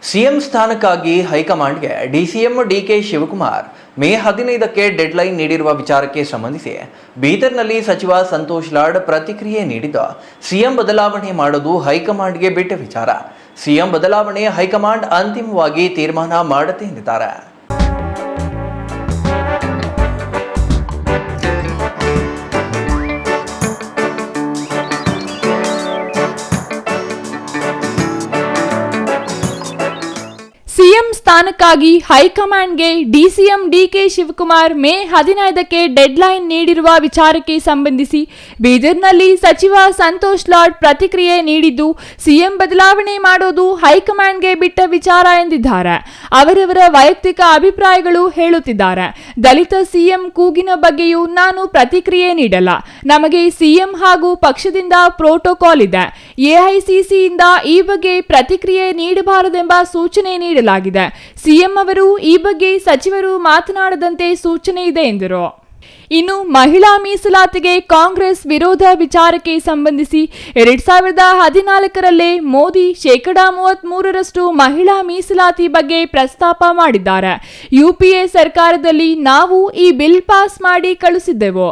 CM ಸ್ಥಾನಕ್ಕಾಗಿ ಹೈಕಮಾಂಡ್ಗೆ ಡಿಸಿಎಂ ಡಿಕೆ ಶಿವಕುಮಾರ್ ಮೇ 15ಕ್ಕೆ ಡೆಡ್ಲೈನ್ ನೀಡಿರುವ ವಿಚಾರಕ್ಕೆ ಸಂಬಂಧಿಸಿ ಬೀದರ್ನಲ್ಲಿ ಸಚಿವ ಸಂತೋಷ್ ಲಾಡ್ ಪ್ರತಿಕ್ರಿಯೆ ನೀಡಿದ್ದು, ಸಿಎಂ ಬದಲಾವಣೆ ಮಾಡೋದು ಹೈಕಮಾಂಡ್ಗೆ ಬಿಟ್ಟ ವಿಚಾರ. ಸಿಎಂ ಬದಲಾವಣೆ ಹೈಕಮಾಂಡ್ ಅಂತಿಮವಾಗಿ ತೀರ್ಮಾನ ಮಾಡುತ್ತೆ ಎಂದಿದ್ದಾರೆ. ಸಿಎಂ ಸ್ಥಾನಕ್ಕಾಗಿ ಹೈಕಮಾಂಡ್ಗೆ ಡಿಸಿಎಂ ಡಿಕೆ ಶಿವಕುಮಾರ್ ಮೇ 15ಕ್ಕೆ ಡೆಡ್ಲೈನ್ ನೀಡಿರುವ ವಿಚಾರಕ್ಕೆ ಸಂಬಂಧಿಸಿ ಬೀದರ್ನಲ್ಲಿ ಸಚಿವ ಸಂತೋಷ್ ಲಾಡ್ ಪ್ರತಿಕ್ರಿಯೆ ನೀಡಿದ್ದು, ಸಿಎಂ ಬದಲಾವಣೆ ಮಾಡೋದು ಹೈಕಮಾಂಡ್ಗೆ ಬಿಟ್ಟ ವಿಚಾರ ಎಂದಿದ್ದಾರೆ. ಅವರವರ ವೈಯಕ್ತಿಕ ಅಭಿಪ್ರಾಯಗಳು ಹೇಳುತ್ತಿದ್ದಾರೆ. ದಲಿತ ಸಿಎಂ ಕೂಗಿನ ಬಗ್ಗೆಯೂ ನಾನು ಪ್ರತಿಕ್ರಿಯೆ ನೀಡಲ್ಲ. ನಮಗೆ ಸಿಎಂ ಹಾಗೂ ಪಕ್ಷದಿಂದ ಪ್ರೋಟೋಕಾಲ್ ಇದೆ. ಎಐಸಿಸಿಯಿಂದ ಈ ಬಗ್ಗೆ ಪ್ರತಿಕ್ರಿಯೆ ನೀಡಬಾರದೆಂಬ ಸೂಚನೆ ನೀಡಲಾಗಿದೆ. ಸಿಎಂ ಅವರು ಈ ಬಗ್ಗೆ ಸಚಿವರು ಮಾತನಾಡದಂತೆ ಸೂಚನೆ ಇದೆ ಎಂದರು. ಇನ್ನು ಮಹಿಳಾ ಮೀಸಲಾತಿಗೆ ಕಾಂಗ್ರೆಸ್ ವಿರೋಧ ವಿಚಾರಕ್ಕೆ ಸಂಬಂಧಿಸಿ 2014ರಲ್ಲೇ ಮೋದಿ 33% ಮಹಿಳಾ ಮೀಸಲಾತಿ ಬಗ್ಗೆ ಪ್ರಸ್ತಾಪ ಮಾಡಿದ್ದಾರೆ. ಯುಪಿಎ ಸರ್ಕಾರದಲ್ಲಿ ನಾವು ಈ ಬಿಲ್ ಪಾಸ್ ಮಾಡಿ ಕಳುಹಿಸಿದ್ದೆವು.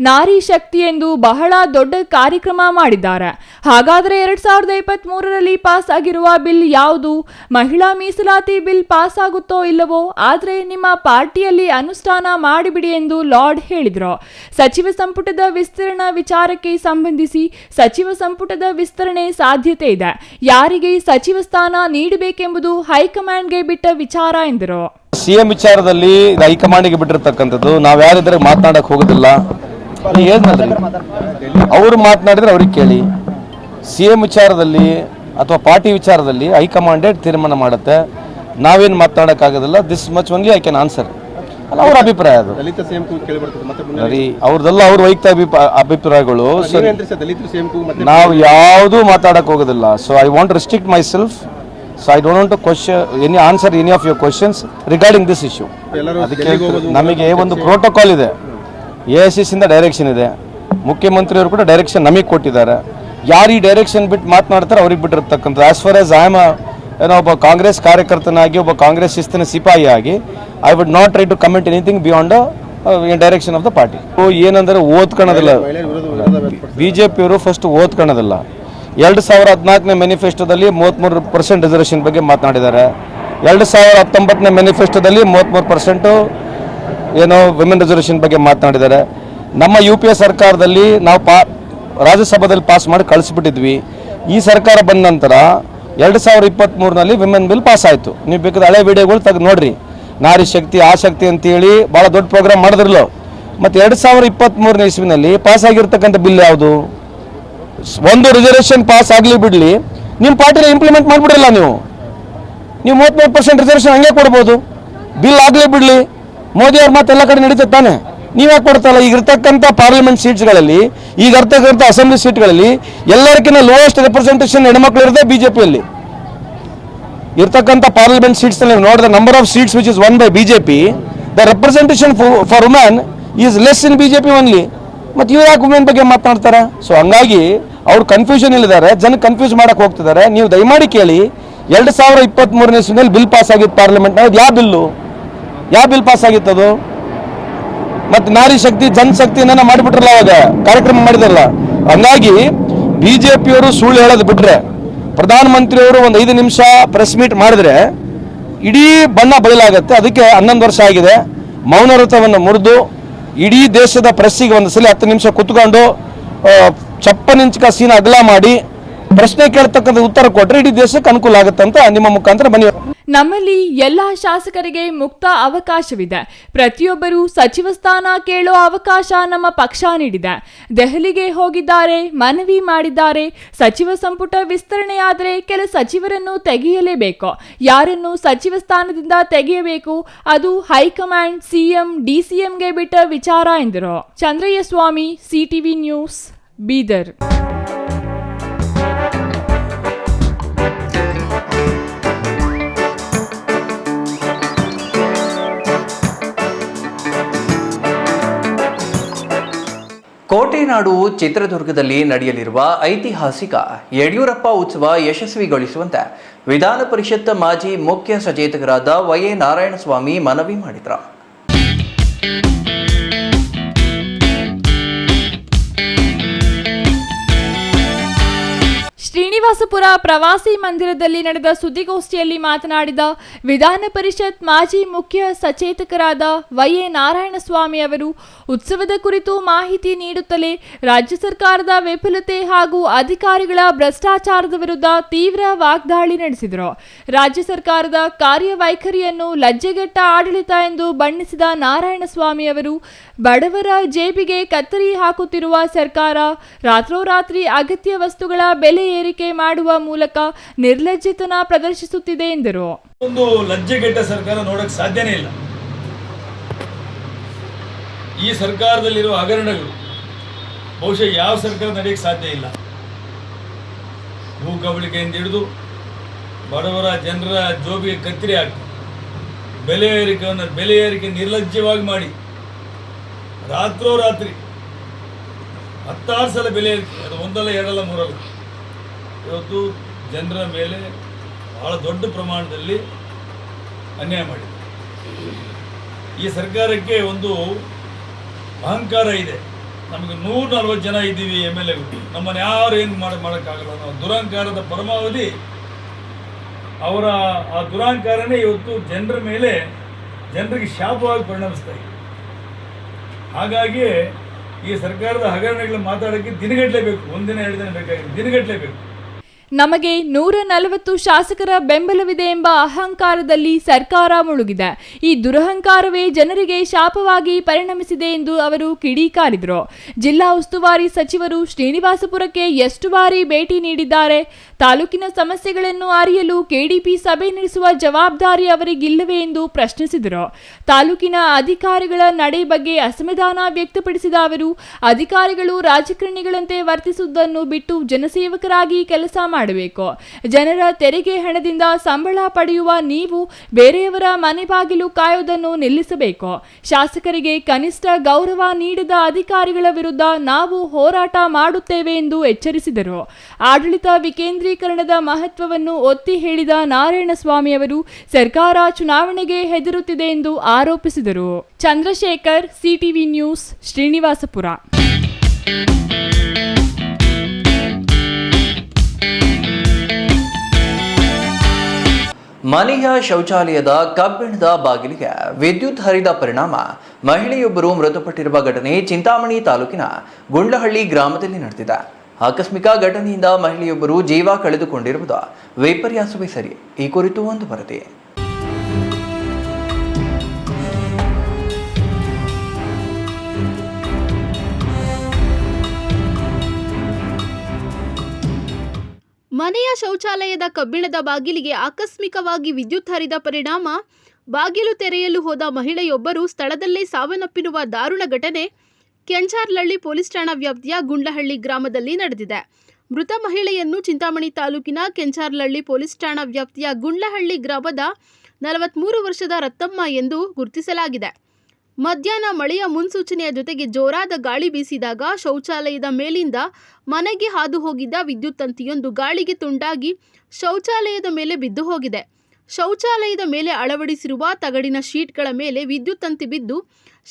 ನಾರಿ ಶಕ್ತಿ ಎಂದು ಬಹಳ ದೊಡ್ಡ ಕಾರ್ಯಕ್ರಮ ಮಾಡಿದ್ದಾರೆ. ಹಾಗಾದರೆ 2023ರಲ್ಲಿ ಪಾಸ್ ಆಗಿರುವ ಬಿಲ್ ಯಾವುದು? ಮಹಿಳಾ ಮೀಸಲಾತಿ ಬಿಲ್ ಪಾಸ್ ಆಗುತ್ತೋ ಇಲ್ಲವೋ, ಆದರೆ ನಿಮ್ಮ ಪಾರ್ಟಿಯಲ್ಲಿ ಅನುಷ್ಠಾನ ಮಾಡಿಬಿಡಿ ಎಂದು ಲಾರ್ಡ್ ಹೇಳಿದರು. ಸಚಿವ ಸಂಪುಟದ ವಿಸ್ತರಣಾ ವಿಚಾರಕ್ಕೆ ಸಂಬಂಧಿಸಿ ಸಚಿವ ಸಂಪುಟದ ವಿಸ್ತರಣೆ ಸಾಧ್ಯತೆ ಇದೆ. ಯಾರಿಗೆ ಸಚಿವ ಸ್ಥಾನ ನೀಡಬೇಕೆಂಬುದು ಹೈಕಮಾಂಡ್ಗೆ ಬಿಟ್ಟ ವಿಚಾರ ಎಂದರು. ಸಿಎಂ ವಿಚಾರದಲ್ಲಿ ಹೈಕಮಾಂಡ್ಗೆ ಬಿಟ್ಟಿರ್ತಕ್ಕಂಥದ್ದು, ನಾವು ಯಾರಿದ್ರೆ ಮಾತನಾಡಕ್ ಹೋಗೋದಿಲ್ಲ. ಅವರು ಮಾತನಾಡಿದ್ರೆ ಅವ್ರಿಗೆ ಕೇಳಿ. ಸಿಎಂ ವಿಚಾರದಲ್ಲಿ ಅಥವಾ ಪಾರ್ಟಿ ವಿಚಾರದಲ್ಲಿ ಹೈಕಮಾಂಡೇ ತೀರ್ಮಾನ ಮಾಡುತ್ತೆ. ನಾವೇನು ಮಾತನಾಡೋಕ್ಕಾಗೋದಿಲ್ಲ. This much only I can answer. ಅಲ್ಲ, ಅವ್ರ ಅಭಿಪ್ರಾಯ ಅದು. ಅವ್ರದ್ದೆಲ್ಲ ಅವ್ರ ವೈಯಕ್ತಿಕ ಅಭಿಪ್ರಾಯಗಳು. ನಾವು ಯಾವುದೂ ಮಾತಾಡಕ್ ಹೋಗೋದಿಲ್ಲ. So I want restrict my self. So I don't want to answer any of your questions regarding this issue. ಅದಕ್ಕೆ ನಮಗೆ ಒಂದು ಪ್ರೋಟೋಕಾಲ್ ಇದೆ. ಎಐಸಿಸಿಯಿಂದ ಡೈರೆಕ್ಷನ್ ಇದೆ. ಮುಖ್ಯಮಂತ್ರಿಯವರು ಕೂಡ ಡೈರೆಕ್ಷನ್ ನಮಗೆ ಕೊಟ್ಟಿದ್ದಾರೆ. ಯಾರು ಈ ಡೈರೆಕ್ಷನ್ ಬಿಟ್ಟು ಮಾತನಾಡ್ತಾರೆ ಅವ್ರಿಗೆ ಬಿಟ್ಟಿರ್ತಕ್ಕಂಥದ್ದು. As far as I am ಒಬ್ಬ ಕಾಂಗ್ರೆಸ್ ಕಾರ್ಯಕರ್ತನಾಗಿ, ಒಬ್ಬ ಕಾಂಗ್ರೆಸ್ ಶಿಸ್ತಿನ ಸಿಪಾಯಿ ಆಗಿ, I would not try to comment anything beyond direction of the party. ಏನಂದ್ರೆ ಓದ್ಕೊಳ್ಳೋದಿಲ್ಲ. ಬಿಜೆಪಿಯವರು ಫಸ್ಟ್ ಓದ್ಕೊಳ್ಳೋದಿಲ್ಲ. 2014ನೇ ಮ್ಯಾನಿಫೆಸ್ಟೋದಲ್ಲಿ 33% ರಿಸರ್ವೇಷನ್ ಬಗ್ಗೆ ಮಾತನಾಡಿದ್ದಾರೆ. 2019ನೇ ಮ್ಯಾನಿಫೆಸ್ಟೋದಲ್ಲಿ 33% ಏನೋ ವಿಮೆನ್ ರಿಸರ್ವೇಷನ್ ಬಗ್ಗೆ ಮಾತನಾಡಿದ್ದಾರೆ. ನಮ್ಮ UPA ಸರ್ಕಾರದಲ್ಲಿ ನಾವು ರಾಜ್ಯಸಭಾದಲ್ಲಿ ಪಾಸ್ ಮಾಡಿ ಕಳಿಸ್ಬಿಟ್ಟಿದ್ವಿ. ಈ ಸರ್ಕಾರ ಬಂದ ನಂತರ 2023ನಲ್ಲಿ ವಿಮೆನ್ ಬಿಲ್ ಪಾಸ್ ಆಯಿತು. ನೀವು ಬೇಕಾದ ಹಳೆ ವಿಡಿಯೋಗಳು ತೆಗೆದು ನೋಡ್ರಿ. ನಾರಿ ಶಕ್ತಿ, ಆ ಶಕ್ತಿ ಅಂತೇಳಿ ಭಾಳ ದೊಡ್ಡ ಪ್ರೋಗ್ರಾಮ್ ಮಾಡಿದ್ರಲ್ಲೋ. ಮತ್ತು 2023ನೇ ಇಸ್ವಿನಲ್ಲಿ ಪಾಸ್ ಆಗಿರ್ತಕ್ಕಂಥ ಬಿಲ್ ಯಾವುದು? ಒಂದು ರಿಸರ್ವೇಷನ್ ಪಾಸ್ ಆಗಲಿ ಬಿಡಲಿ, ನಿಮ್ಮ ಪಾರ್ಟಿನ ಇಂಪ್ಲಿಮೆಂಟ್ ಮಾಡಿಬಿಡಲ್ಲ. ನೀವು 33% ರಿಸರ್ವೇಷನ್ ಹಂಗೆ ಕೊಡ್ಬೋದು. ಬಿಲ್ ಆಗಲಿ ಬಿಡಲಿ, ಮೋದಿ ಅವ್ರ ಮಾತು ಎಲ್ಲ ಕಡೆ ನಡೀತದೆ ತಾನೆ. ನೀವು ಯಾಕೆ ಕೊಡ್ತಲ್ಲ? ಈಗ ಇರ್ತಕ್ಕಂಥ ಪಾರ್ಲಿಮೆಂಟ್ ಸೀಟ್ಸ್ಗಳಲ್ಲಿ, ಈಗ ಇರ್ತಕ್ಕಂಥ ಅಸೆಂಬ್ಲಿ ಸೀಟ್ಗಳಲ್ಲಿ ಎಲ್ಲರಿಗಿಂತ ಲೋಯೆಸ್ಟ್ ರೆಪ್ರೆಸೆಂಟೇಷನ್ ಹೆಣ್ಮಕ್ಳು ಇರುತ್ತೆ ಬಿಜೆಪಿಯಲ್ಲಿ. ಇರ್ತಕ್ಕಂಥ ಪಾರ್ಲಿಮೆಂಟ್ ಸೀಟ್ಸ್ನಲ್ಲಿ ನೋಡಿದ number of seats which is one by BJP, the representation for women is less in BJP only. ಮತ್ತು ಇವ್ರು ಯಾಕೆ ವುಮೆನ್ ಬಗ್ಗೆ ಮಾತನಾಡ್ತಾರೆ? ಸೊ ಹಂಗಾಗಿ ಅವ್ರು ಕನ್ಫ್ಯೂಷನ್ ಇಲ್ಲಿದ್ದಾರೆ, ಜನ ಕನ್ಫ್ಯೂಸ್ ಮಾಡಕ್ಕೆ ಹೋಗ್ತಿದ್ದಾರೆ. ನೀವು ದಯಮಾಡಿ ಕೇಳಿ, 2023ನೇ ಇಸ್ವಿನಲ್ಲಿ ಬಿಲ್ ಪಾಸ್ ಆಗಿತ್ತು ಪಾರ್ಲಿಮೆಂಟ್ನಾಗ. ಯಾವ ಬಿಲ್ ಪಾಸ್ ಆಗಿತ್ತದು? ಮತ್ತು ನಾರಿ ಶಕ್ತಿ, ಜನಶಕ್ತಿನ ಮಾಡಿಬಿಟ್ರಲ್ಲ, ಅವಾಗ ಕಾರ್ಯಕ್ರಮ ಮಾಡಿದಾರಲ್ಲ. ಹಂಗಾಗಿ ಬಿಜೆಪಿಯವರು ಸುಳ್ಳು ಹೇಳೋದು ಬಿಟ್ರೆ, ಪ್ರಧಾನಮಂತ್ರಿಯವರು ಒಂದು 5 ನಿಮಿಷ ಪ್ರೆಸ್ ಮೀಟ್ ಮಾಡಿದ್ರೆ ಇಡೀ ಬಣ್ಣ ಬದಲಾಗುತ್ತೆ. ಅದಕ್ಕೆ 11 ವರ್ಷ ಆಗಿದೆ. ಮೌನವ್ರತವನ್ನು ಮುರಿದು ಇಡೀ ದೇಶದ ಪ್ರೆಸ್ಸಿಗೆ ಒಂದು ಸಲ 10 ನಿಮಿಷ ಕುತ್ಕೊಂಡು 56 ಇಂಚ್ ಸೀನ ಅಗಲ ಮಾಡಿ ಪ್ರಶ್ನೆ ಕೇಳ್ತಕ್ಕಂಥ ಉತ್ತರ ಕೊಟ್ಟರೆ ಇಡೀ ದೇಶಕ್ಕೆ ಅನುಕೂಲ ಆಗುತ್ತೆ ಅಂತ ನಿಮ್ಮ ಮುಖಾಂತರ ಮನವಿ. ನಮ್ಮಲ್ಲಿ ಎಲ್ಲ ಶಾಸಕರಿಗೆ ಮುಕ್ತ ಅವಕಾಶವಿದೆ. ಪ್ರತಿಯೊಬ್ಬರೂ ಸಚಿವ ಸ್ಥಾನ ಕೇಳೋ ಅವಕಾಶ ನಮ್ಮ ಪಕ್ಷ ನೀಡಿದೆ. ದೆಹಲಿಗೆ ಹೋಗಿದ್ದಾರೆ, ಮನವಿ ಮಾಡಿದ್ದಾರೆ. ಸಚಿವ ಸಂಪುಟ ವಿಸ್ತರಣೆಯಾದರೆ ಕೆಲ ಸಚಿವರನ್ನು ತೆಗೆಯಲೇಬೇಕು. ಯಾರನ್ನು ಸಚಿವ ಸ್ಥಾನದಿಂದ ತೆಗೆಯಬೇಕು ಅದು ಹೈಕಮಾಂಡ್, ಸಿಎಂ, ಡಿಸಿಎಂಗೆ ಬಿಟ್ಟ ವಿಚಾರ ಎಂದರು. ಚಂದ್ರಯ್ಯ ಸ್ವಾಮಿ, ಸಿಟಿವಿ ನ್ಯೂಸ್, ಬೀದರ್. ಕೋಟೆನಾಡು ಚಿತ್ರದುರ್ಗದಲ್ಲಿ ನಡೆಯಲಿರುವ ಐತಿಹಾಸಿಕ ಯಡಿಯೂರಪ್ಪ ಉತ್ಸವ ಯಶಸ್ವಿಗೊಳಿಸುವಂತೆ ವಿಧಾನ ಪರಿಷತ್ ಮಾಜಿ ಮುಖ್ಯ ಸಚೇತಕರಾದ ವೈ.ಎ. ನಾರಾಯಣಸ್ವಾಮಿ ಮನವಿ ಮಾಡಿದರು. ಶ್ರೀನಿವಾಸಪುರ ಪ್ರವಾಸಿ ಮಂದಿರದಲ್ಲಿ ನಡೆದ ಸುದ್ದಿಗೋಷ್ಠಿಯಲ್ಲಿ ಮಾತನಾಡಿದ ವಿಧಾನ ಪರಿಷತ್ ಮಾಜಿ ಮುಖ್ಯ ಸಚೇತಕರಾದ ವೈ.ಎ. ನಾರಾಯಣಸ್ವಾಮಿ ಅವರು ಉತ್ಸವದ ಕುರಿತು ಮಾಹಿತಿ ನೀಡುತ್ತಲೇ ರಾಜ್ಯ ಸರ್ಕಾರದ ವಿಫಲತೆ ಹಾಗೂ ಅಧಿಕಾರಿಗಳ ಭ್ರಷ್ಟಾಚಾರದ ವಿರುದ್ಧ ತೀವ್ರ ವಾಗ್ದಾಳಿ ನಡೆಸಿದರು. ರಾಜ್ಯ ಸರ್ಕಾರದ ಕಾರ್ಯವೈಖರಿಯನ್ನು ಲಜ್ಜೆಗೆಟ್ಟ ಆಡಳಿತ ಎಂದು ಬಣ್ಣಿಸಿದ ನಾರಾಯಣಸ್ವಾಮಿ ಅವರು ಬಡವರ ಜೇಬಿಗೆ ಕತ್ತರಿ ಹಾಕುತ್ತಿರುವ ಸರ್ಕಾರ ರಾತ್ರೋರಾತ್ರಿ ಅಗತ್ಯ ವಸ್ತುಗಳ ಬೆಲೆ ಏರಿಕೆ ಮಾಡುವ ಮೂಲಕ ನಿರ್ಲಜ್ಜಿತನ ಪ್ರದರ್ಶಿಸುತ್ತಿದೆ ಎಂದರು. ಒಂದು ಲಜ್ಜೆಗೆಟ್ಟ ಸರ್ಕಾರ ನೋಡಕ್ಕೆ ಸಾಧ್ಯನೇ ಇಲ್ಲ. ಈ ಸರ್ಕಾರದಲ್ಲಿರುವ ಹಗರಣಗಳು ಬಹುಶಃ ಯಾವ ಸರ್ಕಾರ ನಡೆಯಕ್ಕೆ ಸಾಧ್ಯ ಇಲ್ಲ. ಭೂ ಕಬಳಿಕೆಯಿಂದ ಹಿಡಿದು ಬಡವರ ಜನರ ಜೋಬಿಗೆ ಕತ್ತರಿ ಹಾಕಿ ಬೆಲೆ ಏರಿಕೆ ನಿರ್ಲಜ್ಜವಾಗಿ ಮಾಡಿ ರಾತ್ರೋರಾತ್ರಿ 16 ಸಲ ಬೆಲೆ ಏರಿಕೆ, ಅದು ಒಂದಲ್ಲ ಎರಡಲ್ಲ ಮೂರಲ್ಲ. ಇವತ್ತು ಜನರ ಮೇಲೆ ಬಹಳ ದೊಡ್ಡ ಪ್ರಮಾಣದಲ್ಲಿ ಅನ್ಯಾಯ ಮಾಡಿದೆ. ಈ ಸರ್ಕಾರಕ್ಕೆ ಒಂದು ಅಹಂಕಾರ ಇದೆ. ನಮಗೆ 140 ಜನ ಇದ್ದೀವಿ MLAಗಳು, ನಮ್ಮನ್ನು ಯಾರು ಏನು ಮಾಡೋಕ್ಕಾಗಲ್ಲ. ನಾವು ದುರಹಂಕಾರದ ಪರಮಾವಧಿ. ಅವರ ಆ ದುರಹಂಕಾರನೇ ಇವತ್ತು ಜನರ ಮೇಲೆ ಜನರಿಗೆ ಶಾಪವಾಗಿ ಪರಿಣಮಿಸ್ತಾ ಇದೆ. ಹಾಗಾಗಿ ಈ ಸರ್ಕಾರದ ಹಗರಣಗಳು ಮಾತಾಡೋಕ್ಕೆ ದಿನಗಟ್ಟಲೆ ಬೇಕು. ಒಂದಿನ 2 ದಿನ ಬೇಕಾಗಿದೆ, ದಿನಗಟ್ಟಲೆ ಬೇಕು. ನಮಗೆ 140 ಶಾಸಕರ ಬೆಂಬಲವಿದೆ ಎಂಬ ಅಹಂಕಾರದಲ್ಲಿ ಸರ್ಕಾರ ಮುಳುಗಿದೆ. ಈ ದುರಹಂಕಾರವೇ ಜನರಿಗೆ ಶಾಪವಾಗಿ ಪರಿಣಮಿಸಿದೆ ಎಂದು ಅವರು ಕಿಡಿಕಾರಿದರು. ಜಿಲ್ಲಾ ಉಸ್ತುವಾರಿ ಸಚಿವರು ಶ್ರೀನಿವಾಸಪುರಕ್ಕೆ ಎಷ್ಟು ಬಾರಿ ಭೇಟಿ ನೀಡಿದ್ದಾರೆ? ತಾಲೂಕಿನ ಸಮಸ್ಯೆಗಳನ್ನು ಅರಿಯಲು ಕೆಡಿಪಿ ಸಭೆ ನಡೆಸುವ ಜವಾಬ್ದಾರಿ ಅವರಿಗಿಲ್ಲವೇ ಎಂದು ಪ್ರಶ್ನಿಸಿದರು. ತಾಲೂಕಿನ ಅಧಿಕಾರಿಗಳ ನಡೆ ಬಗ್ಗೆ ಅಸಮಾಧಾನ ವ್ಯಕ್ತಪಡಿಸಿದ ಅವರು ಅಧಿಕಾರಿಗಳು ರಾಜಕಾರಣಿಗಳಂತೆ ವರ್ತಿಸುವುದನ್ನು ಬಿಟ್ಟು ಜನಸೇವಕರಾಗಿ ಕೆಲಸ ಮಾಡಬೇಕು. ಜನರ ತೆರಿಗೆ ಹಣದಿಂದ ಸಂಬಳ ಪಡೆಯುವ ನೀವು ಬೇರೆಯವರ ಮನೆ ಬಾಗಿಲು ಕಾಯುವುದನ್ನು ನಿಲ್ಲಿಸಬೇಕು. ಶಾಸಕರಿಗೆ ಕನಿಷ್ಠ ಗೌರವ ನೀಡದ ಅಧಿಕಾರಿಗಳ ವಿರುದ್ಧ ನಾವು ಹೋರಾಟ ಮಾಡುತ್ತೇವೆ ಎಂದು ಎಚ್ಚರಿಸಿದರು. ಆಡಳಿತ ವಿಕೇಂದ್ರೀಕರಣದ ಮಹತ್ವವನ್ನು ಒತ್ತಿ ಹೇಳಿದ ನಾರಾಯಣಸ್ವಾಮಿ ಅವರು ಸರ್ಕಾರ ಚುನಾವಣೆಗೆ ಹೆದರುತ್ತಿದೆ ಎಂದು ಆರೋಪಿಸಿದರು. Chandrashekar, CTV news, Srinivasapura. ಮನೆಯ ಶೌಚಾಲಯದ ಕಬ್ಬಿಣದ ಬಾಗಿಲಿಗೆ ವಿದ್ಯುತ್ ಹರಿದ ಪರಿಣಾಮ ಮಹಿಳೆಯೊಬ್ಬರು ಮೃತಪಟ್ಟಿರುವ ಘಟನೆ ಚಿಂತಾಮಣಿ ತಾಲೂಕಿನ ಗುಂಡ್ಲಹಳ್ಳಿ ಗ್ರಾಮದಲ್ಲಿ ನಡೆದಿದೆ. ಆಕಸ್ಮಿಕ ಘಟನೆಯಿಂದ ಮಹಿಳೆಯೊಬ್ಬರು ಜೀವ ಕಳೆದುಕೊಂಡಿರುವುದು ವಿಪರ್ಯಾಸವೇ ಸರಿ. ಈ ಕುರಿತು ಒಂದು ವರದಿ. ಮನೆಯ ಶೌಚಾಲಯದ ಕಬ್ಬಿಣದ ಬಾಗಿಲಿಗೆ ಆಕಸ್ಮಿಕವಾಗಿ ವಿದ್ಯುತ್ ಹರಿದ ಪರಿಣಾಮ ಬಾಗಿಲು ತೆರೆಯಲು ಹೋದ ಮಹಿಳೆಯೊಬ್ಬರು ಸ್ಥಳದಲ್ಲೇ ಸಾವನ್ನಪ್ಪಿರುವ ದಾರುಣ ಘಟನೆ ಕೆಂಚಾರ್ಲಹಳ್ಳಿ ಪೊಲೀಸ್ ಠಾಣಾ ವ್ಯಾಪ್ತಿಯ ಗುಂಡ್ಲಹಳ್ಳಿ ಗ್ರಾಮದಲ್ಲಿ ನಡೆದಿದೆ. ಮೃತ ಮಹಿಳೆಯನ್ನು ಚಿಂತಾಮಣಿ ತಾಲೂಕಿನ ಕೆಂಚಾರ್ಲಹಳ್ಳಿ ಪೊಲೀಸ್ ಠಾಣಾ ವ್ಯಾಪ್ತಿಯ ಗುಂಡ್ಲಹಳ್ಳಿ ಗ್ರಾಮದ 43 ವರ್ಷದ ರತ್ತಮ್ಮ ಎಂದು ಗುರುತಿಸಲಾಗಿದೆ. ಮಧ್ಯಾಹ್ನ ಮಳೆಯ ಮುನ್ಸೂಚನೆಯ ಜೊತೆಗೆ ಜೋರಾದ ಗಾಳಿ ಬೀಸಿದಾಗ ಶೌಚಾಲಯದ ಮೇಲಿಂದ ಮನೆಗೆ ಹಾದು ಹೋಗಿದ್ದ ವಿದ್ಯುತ್ ತಂತಿಯೊಂದು ಗಾಳಿಗೆ ತುಂಡಾಗಿ ಶೌಚಾಲಯದ ಮೇಲೆ ಬಿದ್ದು ಹೋಗಿದೆ. ಶೌಚಾಲಯದ ಮೇಲೆ ಅಳವಡಿಸಿರುವ ತಗಡಿನ ಶೀಟ್ಗಳ ಮೇಲೆ ವಿದ್ಯುತ್ ತಂತಿ ಬಿದ್ದು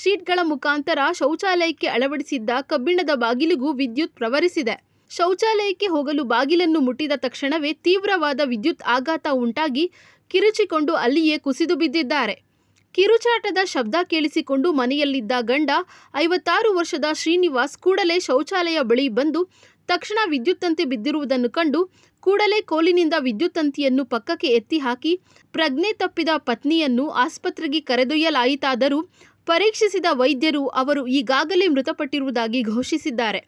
ಶೀಟ್ಗಳ ಮುಖಾಂತರ ಶೌಚಾಲಯಕ್ಕೆ ಅಳವಡಿಸಿದ್ದ ಕಬ್ಬಿಣದ ಬಾಗಿಲಿಗೂ ವಿದ್ಯುತ್ ಪ್ರವಹಿಸಿದೆ. ಶೌಚಾಲಯಕ್ಕೆ ಹೋಗಲು ಬಾಗಿಲನ್ನು ಮುಟ್ಟಿದ ತಕ್ಷಣವೇ ತೀವ್ರವಾದ ವಿದ್ಯುತ್ ಆಘಾತ ಉಂಟಾಗಿ ಕಿರುಚಿಕೊಂಡು ಅಲ್ಲಿಯೇ ಕುಸಿದು ಬಿದ್ದಿದ್ದಾರೆ. ಕಿರುಚಾಟದ ಶಬ್ದ ಕೇಳಿಸಿಕೊಂಡು ಮನೆಯಲ್ಲಿದ್ದ ಗಂಡ 56 ವರ್ಷದ ಶ್ರೀನಿವಾಸ್ ಕೂಡಲೇ ಶೌಚಾಲಯ ಬಳಿ ಬಂದು ತಕ್ಷಣ ವಿದ್ಯುತ್ ತಂತಿ ಬಿದ್ದಿರುವುದನ್ನು ಕಂಡು ಕೂಡಲೇ ಕೋಲಿನಿಂದ ವಿದ್ಯುತ್ ತಂತಿಯನ್ನು ಪಕ್ಕಕ್ಕೆ ಎತ್ತಿ ಹಾಕಿ ಪ್ರಜ್ಞೆ ತಪ್ಪಿದ ಪತ್ನಿಯನ್ನು ಆಸ್ಪತ್ರೆಗೆ ಕರೆದೊಯ್ಯಲಾಯಿತಾದರೂ ಪರೀಕ್ಷಿಸಿದ ವೈದ್ಯರು ಅವರು ಈಗಾಗಲೇ ಮೃತಪಟ್ಟಿರುವುದಾಗಿ ಘೋಷಿಸಿದ್ದಾರೆ.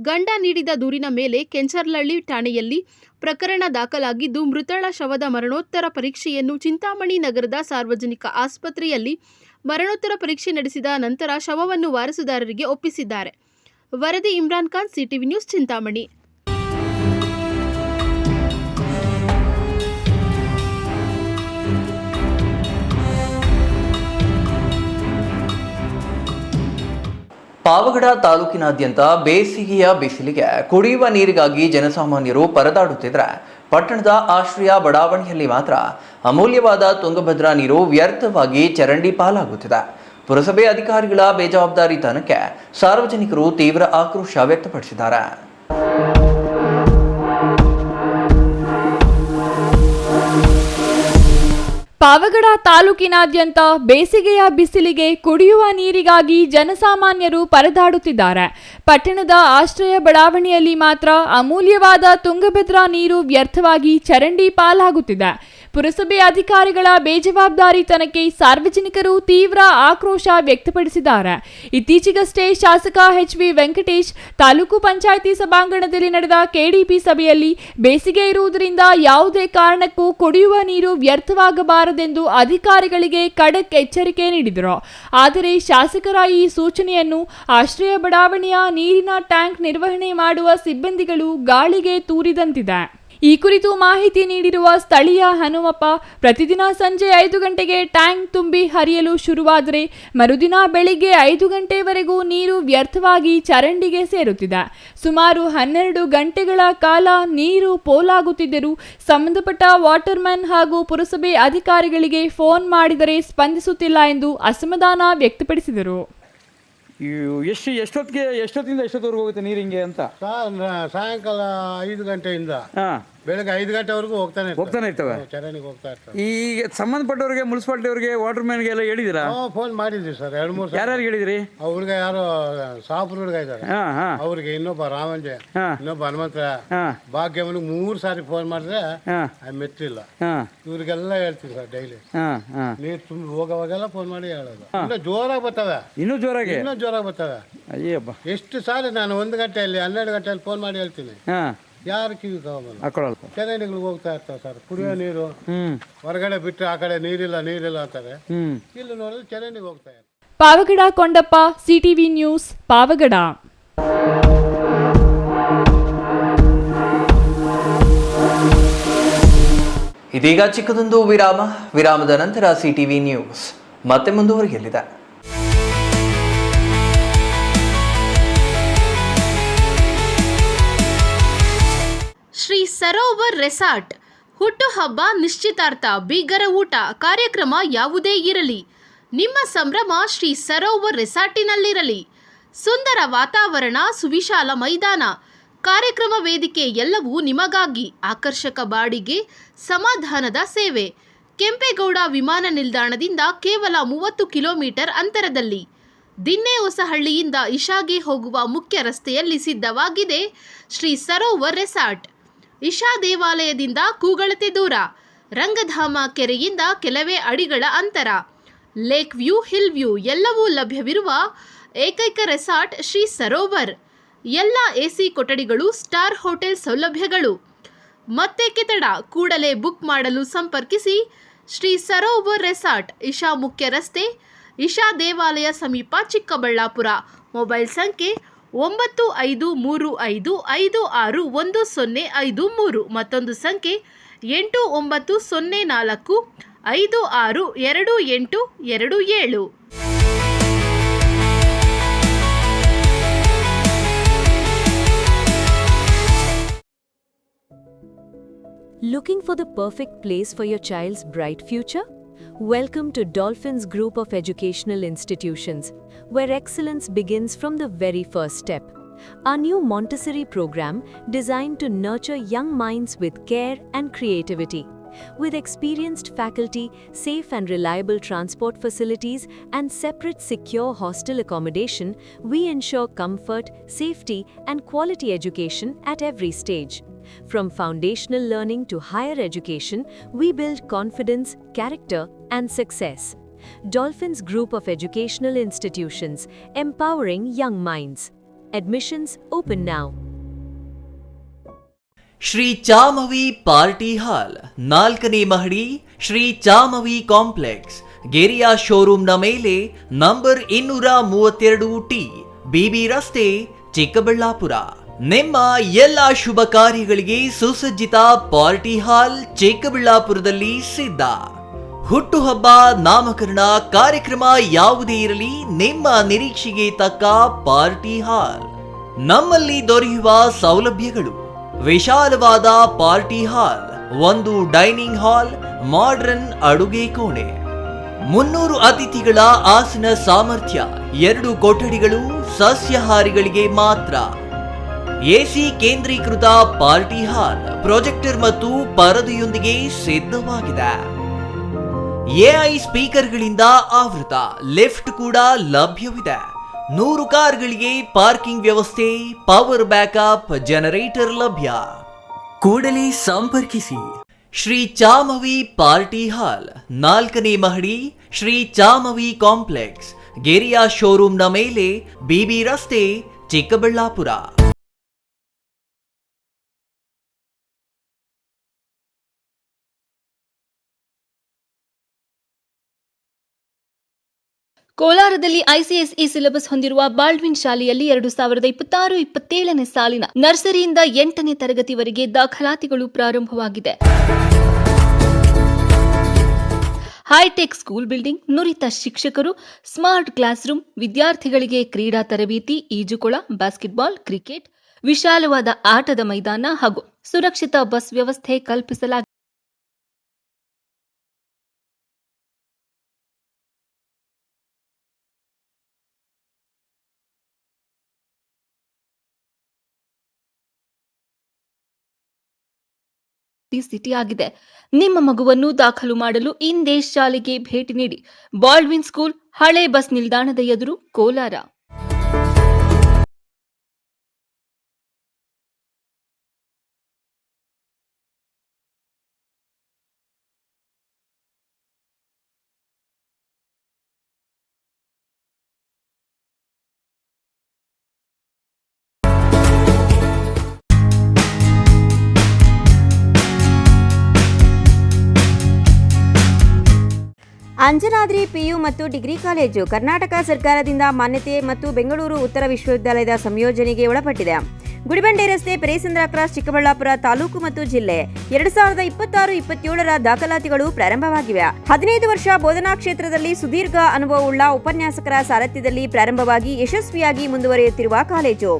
ಗಂಡ ನೀಡಿದ ದೂರಿನ ಮೇಲೆ ಕೆಂಚರ್ಲಹಳ್ಳಿ ಠಾಣೆಯಲ್ಲಿ ಪ್ರಕರಣ ದಾಖಲಾಗಿದ್ದು, ಮೃತಳ ಶವದ ಮರಣೋತ್ತರ ಪರೀಕ್ಷೆಯನ್ನು ಚಿಂತಾಮಣಿ ನಗರದ ಸಾರ್ವಜನಿಕ ಆಸ್ಪತ್ರೆಯಲ್ಲಿ ಮರಣೋತ್ತರ ಪರೀಕ್ಷೆ ನಡೆಸಿದ ನಂತರ ಶವವನ್ನು ವಾರಸುದಾರರಿಗೆ ಒಪ್ಪಿಸಿದ್ದಾರೆ. ವರದಿ ಇಮ್ರಾನ್ ಖಾನ್, ಸಿಟಿವಿ ನ್ಯೂಸ್, ಚಿಂತಾಮಣಿ. ಪಾವಗಡ ತಾಲೂಕಿನಾದ್ಯಂತ ಬೇಸಿಗೆಯ ಬಿಸಿಲಿಗೆ ಕುಡಿಯುವ ನೀರಿಗಾಗಿ ಜನಸಾಮಾನ್ಯರು ಪರದಾಡುತ್ತಿದ್ದರೆ, ಪಟ್ಟಣದ ಆಶ್ರಯ ಬಡಾವಣೆಯಲ್ಲಿ ಮಾತ್ರ ಅಮೂಲ್ಯವಾದ ತುಂಗಭದ್ರಾ ನೀರು ವ್ಯರ್ಥವಾಗಿ ಚರಂಡಿ ಪಾಲಾಗುತ್ತಿದೆ. ಪುರಸಭೆ ಅಧಿಕಾರಿಗಳ ಬೇಜವಾಬ್ದಾರಿತನಕ್ಕೆ ಸಾರ್ವಜನಿಕರು ತೀವ್ರ ಆಕ್ರೋಶ ವ್ಯಕ್ತಪಡಿಸಿದ್ದಾರೆ. ಪಾವಗಡ ತಾಲೂಕಿನಾದ್ಯಂತ ಬೇಸಿಗೆಯ ಬಿಸಿಲಿಗೆ ಕುಡಿಯುವ ನೀರಿಗಾಗಿ ಜನಸಾಮಾನ್ಯರು ಪರದಾಡುತ್ತಿದ್ದಾರೆ. ಪಟ್ಟಣದ ಆಶ್ರಯ ಬಡಾವಣೆಯಲ್ಲಿ ಮಾತ್ರ ಅಮೂಲ್ಯವಾದ ತುಂಗಭದ್ರಾ ನೀರು ವ್ಯರ್ಥವಾಗಿ ಚರಂಡಿ ಪಾಲಾಗುತ್ತಿದೆ. ಪುರಸಭೆ ಅಧಿಕಾರಿಗಳ ಬೇಜವಾಬ್ದಾರಿತನಕ್ಕೆ ಸಾರ್ವಜನಿಕರು ತೀವ್ರ ಆಕ್ರೋಶ ವ್ಯಕ್ತಪಡಿಸಿದ್ದಾರೆ. ಇತ್ತೀಚೆಗಷ್ಟೇ ಶಾಸಕ ಎಚ್.ವಿ. ವೆಂಕಟೇಶ್ ತಾಲೂಕು ಪಂಚಾಯಿತಿ ಸಭಾಂಗಣದಲ್ಲಿ ನಡೆದ ಕೆಡಿಪಿ ಸಭೆಯಲ್ಲಿ ಬೇಸಿಗೆ ಇರುವುದರಿಂದ ಯಾವುದೇ ಕಾರಣಕ್ಕೂ ಕುಡಿಯುವ ನೀರು ವ್ಯರ್ಥವಾಗಬಾರದೆಂದು ಅಧಿಕಾರಿಗಳಿಗೆ ಖಡಕ್ ಎಚ್ಚರಿಕೆ ನೀಡಿದರು. ಆದರೆ ಶಾಸಕರ ಈ ಸೂಚನೆಯನ್ನು ಆಶ್ರಯ ಬಡಾವಣೆಯ ನೀರಿನ ಟ್ಯಾಂಕ್ ನಿರ್ವಹಣೆ ಮಾಡುವ ಸಿಬ್ಬಂದಿಗಳು ಗಾಳಿಗೆ ತೂರಿದಂತಿದೆ. ಈ ಕುರಿತು ಮಾಹಿತಿ ನೀಡಿರುವ ಸ್ಥಳೀಯ ಹನುಮಪ್ಪ, ಪ್ರತಿದಿನ ಸಂಜೆ 5 ಗಂಟೆಗೆ ಟ್ಯಾಂಕ್ ತುಂಬಿ ಹರಿಯಲು ಶುರುವಾದರೆ ಮರುದಿನ ಬೆಳಿಗ್ಗೆ 5 ಗಂಟೆವರೆಗೂ ನೀರು ವ್ಯರ್ಥವಾಗಿ ಚರಂಡಿಗೆ ಸೇರುತ್ತಿದೆ. ಸುಮಾರು 12 ಗಂಟೆಗಳ ಕಾಲ ನೀರು ಪೋಲಾಗುತ್ತಿದ್ದರೂ ಸಂಬಂಧಪಟ್ಟ ವಾಟರ್ಮ್ಯಾನ್ ಹಾಗೂ ಪುರಸಭೆ ಅಧಿಕಾರಿಗಳಿಗೆ ಫೋನ್ ಮಾಡಿದರೆ ಸ್ಪಂದಿಸುತ್ತಿಲ್ಲ ಎಂದು ಅಸಮಾಧಾನ ವ್ಯಕ್ತಪಡಿಸಿದರು. ಎಷ್ಟೊತ್ತಿಂದ ಎಷ್ಟೊತ್ತವರೆಗೂ ಹೋಗುತ್ತೆ ನೀರು ಹಿಂಗೆ ಅಂತ? ಸಾಯಂಕಾಲ 5 ಗಂಟೆಯಿಂದ ಬೆಳಗ್ಗೆ 5 ಗಂಟೆವರೆಗೂ ಹೋಗ್ತಾನೆ ಇರ್ತವೆ. ಚರಂಡಿಗೆ ಹೋಗ್ತಾ ಇರ್ತವೆ. ಈಗ ಸಂಬಂಧಪಟ್ಟವ್ರಿಗೆ, ಮುನ್ಸಿಪಾಲಿಟಿ ಅವರಿಗೆ, ವಾಟರ್ ಮ್ಯಾನ್ಗೆ ಎಲ್ಲ ಹೇಳಿದಿರಾ? ಫೋನ್ ಮಾಡಿದ್ವಿ ಸರ್, 2-3 ಯಾರ್ಯಾರು ಹೇಳಿದ್ರಿ? ಅವ್ರಿಗೆ ಯಾರೋ ಸಾಪುರ ಹುಡುಗ ಇದ್ದಾರೆ, ಅವ್ರಿಗೆ ಇನ್ನೊಬ್ಬ ರಾಮಂಜ, ಇನ್ನೊಬ್ಬ ಹನುಮಂತ, ಭಾಗ್ಯವನಿಗೆ 3 ಸಾರಿ ಫೋನ್ ಮಾಡಿದ್ರೆ ಮೆಟ್ಟಿಲ್ಲ. ಇವ್ರಿಗೆಲ್ಲ ಹೇಳ್ತೀವಿ ಸರ್ ಡೈಲಿ. ನೀರು ತುಂಬಿ ಹೋಗೋವಾಗೆಲ್ಲ ಫೋನ್ ಮಾಡಿ ಹೇಳೋದು. ಇನ್ನೂ ಜೋರಾಗಿ ಬರ್ತವೆ, ಇನ್ನೂ ಜೋರಾಗಿ ಬರ್ತವೆ. ಅಯ್ಯಪ್ಪ, ಎಷ್ಟು ಸಾರಿ ನಾನು 1 ಗಂಟೆಯಲ್ಲಿ 12 ಗಂಟೆಯಲ್ಲಿ ಫೋನ್ ಮಾಡಿ ಹೇಳ್ತೀನಿ, ಯಾರು ಕಿವಿ ಹಾಕೊಳ್ಳಲ್ಲ. ಚರಂಡಿಗಳು ಹೋಗ್ತಾ ಇರ್ತಾವೆ ಸರ್, ಕುಡಿಯೋ ನೀರು ಹೊರಗಡೆ ಬಿಟ್ಟರೆ ಆ ಕಡೆ ನೀರಿಲ್ಲ ಅಂತಾರೆ, ಇಲ್ಲಿ ನೋಡಿದ್ರೆ ಚರಂಡಿಗೆ ಹೋಗ್ತಾ ಇರ್ತಾರೆ. Pavagada Kondappa, CTV news, Pavagada. ಇದೀಗ ಚಿಕ್ಕದೊಂದು ವಿರಾಮದ ನಂತರ ಸಿಟಿವಿ ನ್ಯೂಸ್ ಮತ್ತೆ ಮುಂದುವರಿಯಲಿದೆ. ಶ್ರೀ ಸರೋವರ್ ರೆಸಾರ್ಟ್ ಹುಟ್ಟುಹಬ್ಬ, ನಿಶ್ಚಿತಾರ್ಥ, ಬೀಗರ ಊಟ, ಕಾರ್ಯಕ್ರಮ ಯಾವುದೇ ಇರಲಿ, ನಿಮ್ಮ ಸಂಭ್ರಮ ಶ್ರೀ ಸರೋವರ್ ರೆಸಾರ್ಟಿನಲ್ಲಿರಲಿ. ಸುಂದರ ವಾತಾವರಣ, ಸುವಿಶಾಲ ಮೈದಾನ, ಕಾರ್ಯಕ್ರಮ ವೇದಿಕೆ ಎಲ್ಲವೂ ನಿಮಗಾಗಿ. ಆಕರ್ಷಕ ಬಾಡಿಗೆ, ಸಮಾಧಾನದ ಸೇವೆ. ಕೆಂಪೇಗೌಡ ವಿಮಾನ ನಿಲ್ದಾಣದಿಂದ ಕೇವಲ 30 ಕಿಲೋಮೀಟರ್ ಅಂತರದಲ್ಲಿ. ದಿನ್ನೆ ಹೊಸಹಳ್ಳಿಯಿಂದ ಇಶಾಗೆ ಹೋಗುವ ಮುಖ್ಯ ರಸ್ತೆಯಲ್ಲಿ ಸಿದ್ಧವಾಗಿದೆ ಶ್ರೀ ಸರೋವರ್ ರೆಸಾರ್ಟ್. ಇಶಾ ದೇವಾಲಯದಿಂದ ಕೂಗಳತೆ ದೂರ, ರಂಗಧಾಮ ಕೆರೆಯಿಂದ ಕೆಲವೇ ಅಡಿಗಳ ಅಂತರ, ಲೇಕ್ ವ್ಯೂ, ಹಿಲ್ ವ್ಯೂ ಎಲ್ಲವೂ ಲಭ್ಯವಿರುವ ಏಕೈಕ ರೆಸಾರ್ಟ್ ಶ್ರೀ ಸರೋವರ್. ಎಲ್ಲ ಎಸಿ ಕೊಠಡಿಗಳು, ಸ್ಟಾರ್ ಹೋಟೆಲ್ ಸೌಲಭ್ಯಗಳು. ಮತ್ತೇಕೆ ತಡ, ಕೂಡಲೇ ಬುಕ್ ಮಾಡಲು ಸಂಪರ್ಕಿಸಿ. ಶ್ರೀ ಸರೋವರ್ ರೆಸಾರ್ಟ್, ಇಶಾ ಮುಖ್ಯ ರಸ್ತೆ, ಇಶಾ ದೇವಾಲಯ ಸಮೀಪ, ಚಿಕ್ಕಬಳ್ಳಾಪುರ. ಮೊಬೈಲ್ ಸಂಖ್ಯೆ 9535561053, ಮತ್ತೊಂದು ಸಂಖ್ಯೆ 8904562827. Looking for the perfect place for your child's bright future? Welcome to Dolphins Group of Educational Institutions, where excellence begins from the very first step. Our new Montessori program designed to nurture young minds with care and creativity. With experienced faculty, safe and reliable transport facilities, and separate secure hostel accommodation, we ensure comfort, safety, and quality education at every stage. From foundational learning to higher education, we build confidence, character, and success. Dolphins Group of Educational Institutions, empowering young minds. Admissions open now. Shri Chamavi party hall 4ನೇ ಮಹಡಿ, Shri ಚಾಮವಿ complex, ಗೆರಿಯಾ ಶೋರೂಮ್ನ ಮೇಲೆ, number 232T, Bibi ರಸ್ತೆ, ಚಿಕ್ಕಬಳ್ಳಾಪುರ. ನಿಮ್ಮ ಎಲ್ಲ ಶುಭ ಕಾರ್ಯಗಳಿಗೆ ಸುಸಜ್ಜಿತ party hall ಚಿಕ್ಕಬಳ್ಳಾಪುರದಲ್ಲಿ ಸಿದ್ಧ. ಹುಟ್ಟುಹಬ್ಬ, ನಾಮಕರಣ, ಕಾರ್ಯಕ್ರಮ ಯಾವುದೇ ಇರಲಿ, ನಿಮ್ಮ ನಿರೀಕ್ಷೆಗೆ ತಕ್ಕ ಪಾರ್ಟಿ ಹಾಲ್. ನಮ್ಮಲ್ಲಿ ದೊರೆಯುವ ಸೌಲಭ್ಯಗಳು: ವಿಶಾಲವಾದ party hall, 1 dining hall, modern ಅಡುಗೆ ಕೋಣೆ, 300 ಅತಿಥಿಗಳ ಆಸನ ಸಾಮರ್ಥ್ಯ, 2 ಕೊಠಡಿಗಳು ಸಸ್ಯಾಹಾರಿಗಳಿಗೆ ಮಾತ್ರ. ಎಸಿ ಕೇಂದ್ರೀಕೃತ ಪಾರ್ಟಿ ಹಾಲ್, ಪ್ರೊಜೆಕ್ಟರ್ ಮತ್ತು ಪರದೆಯೊಂದಿಗೆ ಸಿದ್ಧವಾಗಿದೆ. ಎಐ ಸ್ಪೀಕರ್ಗಳಿಂದ ಆವೃತ, ಲಿಫ್ಟ್ ಕೂಡ ಲಭ್ಯವಿದೆ. 100 ಕಾರ್ಗಳಿಗೆ ಪಾರ್ಕಿಂಗ್ ವ್ಯವಸ್ಥೆ, ಪವರ್ ಬ್ಯಾಕಪ್, ಜನರೇಟರ್ ಲಭ್ಯ. ಕೂಡಲೇ ಸಂಪರ್ಕಿಸಿ. ಶ್ರೀ ಚಾಮವಿ ಪಾರ್ಟಿ ಹಾಲ್, 4ನೇ ಮಹಡಿ, ಶ್ರೀ ಚಾಮವಿ ಕಾಂಪ್ಲೆಕ್ಸ್, ಗೆರಿಯಾ ಶೋರೂಮ್ನ ಮೇಲೆ, ಬಿಬಿ ರಸ್ತೆ, ಚಿಕ್ಕಬಳ್ಳಾಪುರ. ಕೋಲಾರದಲ್ಲಿ ಐಸಿಎಸ್ಇ ಸಿಲೆಬಸ್ ಹೊಂದಿರುವ ಬಾಲ್ಡ್ವಿನ್ ಶಾಲೆಯಲ್ಲಿ 2026-27ನೇ ಸಾಲಿನ ನರ್ಸರಿಯಿಂದ 8ನೇ ತರಗತಿವರೆಗೆ ದಾಖಲಾತಿಗಳು ಪ್ರಾರಂಭವಾಗಿದೆ. ಹೈಟೆಕ್ ಸ್ಕೂಲ್ ಬಿಲ್ಡಿಂಗ್, ನುರಿತ ಶಿಕ್ಷಕರು, ಸ್ಮಾರ್ಟ್ ಕ್ಲಾಸ್ ರೂಮ್, ವಿದ್ಯಾರ್ಥಿಗಳಿಗೆ ಕ್ರೀಡಾ ತರಬೇತಿ, ಈಜುಕೊಳ, ಬಾಸ್ಕೆಟ್ಬಾಲ್, ಕ್ರಿಕೆಟ್, ವಿಶಾಲವಾದ ಆಟದ ಮೈದಾನ ಹಾಗೂ ಸುರಕ್ಷಿತ ಬಸ್ ವ್ಯವಸ್ಥೆ ಕಲ್ಪಿಸಲಾಗಿದೆ. ಸಿಟಿ ಆಗಿದೆ. ನಿಮ್ಮ ಮಗುವನ್ನು ದಾಖಲು ಮಾಡಲು ಇಂದೇ ಶಾಲೆಗೆ ಭೇಟಿ ನೀಡಿ. ಬಾಲ್ಡ್ವಿನ್ ಸ್ಕೂಲ್, ಹಳೆ ಬಸ್ ನಿಲ್ದಾಣದ ಎದುರು, ಕೋಲಾರ. ಅಂಜನಾದ್ರಿ ಪಿಯು ಮತ್ತು ಡಿಗ್ರಿ ಕಾಲೇಜು ಕರ್ನಾಟಕ ಸರ್ಕಾರದಿಂದ ಮಾನ್ಯತೆ ಮತ್ತು ಬೆಂಗಳೂರು ಉತ್ತರ ವಿಶ್ವವಿದ್ಯಾಲಯದ ಸಂಯೋಜನೆಗೆ ಒಳಪಟ್ಟಿದೆ. ಗುಡಿಬಂಡೆ ರಸ್ತೆ, ಪೆರೇಸಂದ್ರ ಕ್ರಾಸ್, ಚಿಕ್ಕಬಳ್ಳಾಪುರ ತಾಲೂಕು ಮತ್ತು ಜಿಲ್ಲೆ. 2026-27ರ ದಾಖಲಾತಿಗಳು ಪ್ರಾರಂಭವಾಗಿವೆ. 15 ವರ್ಷ ಬೋಧನಾ ಕ್ಷೇತ್ರದಲ್ಲಿ ಸುದೀರ್ಘ ಅನುಭವವುಳ್ಳ ಉಪನ್ಯಾಸಕರ ಸಾರಥ್ಯದಲ್ಲಿ ಪ್ರಾರಂಭವಾಗಿ ಯಶಸ್ವಿಯಾಗಿ ಮುಂದುವರಿಯುತ್ತಿರುವ college.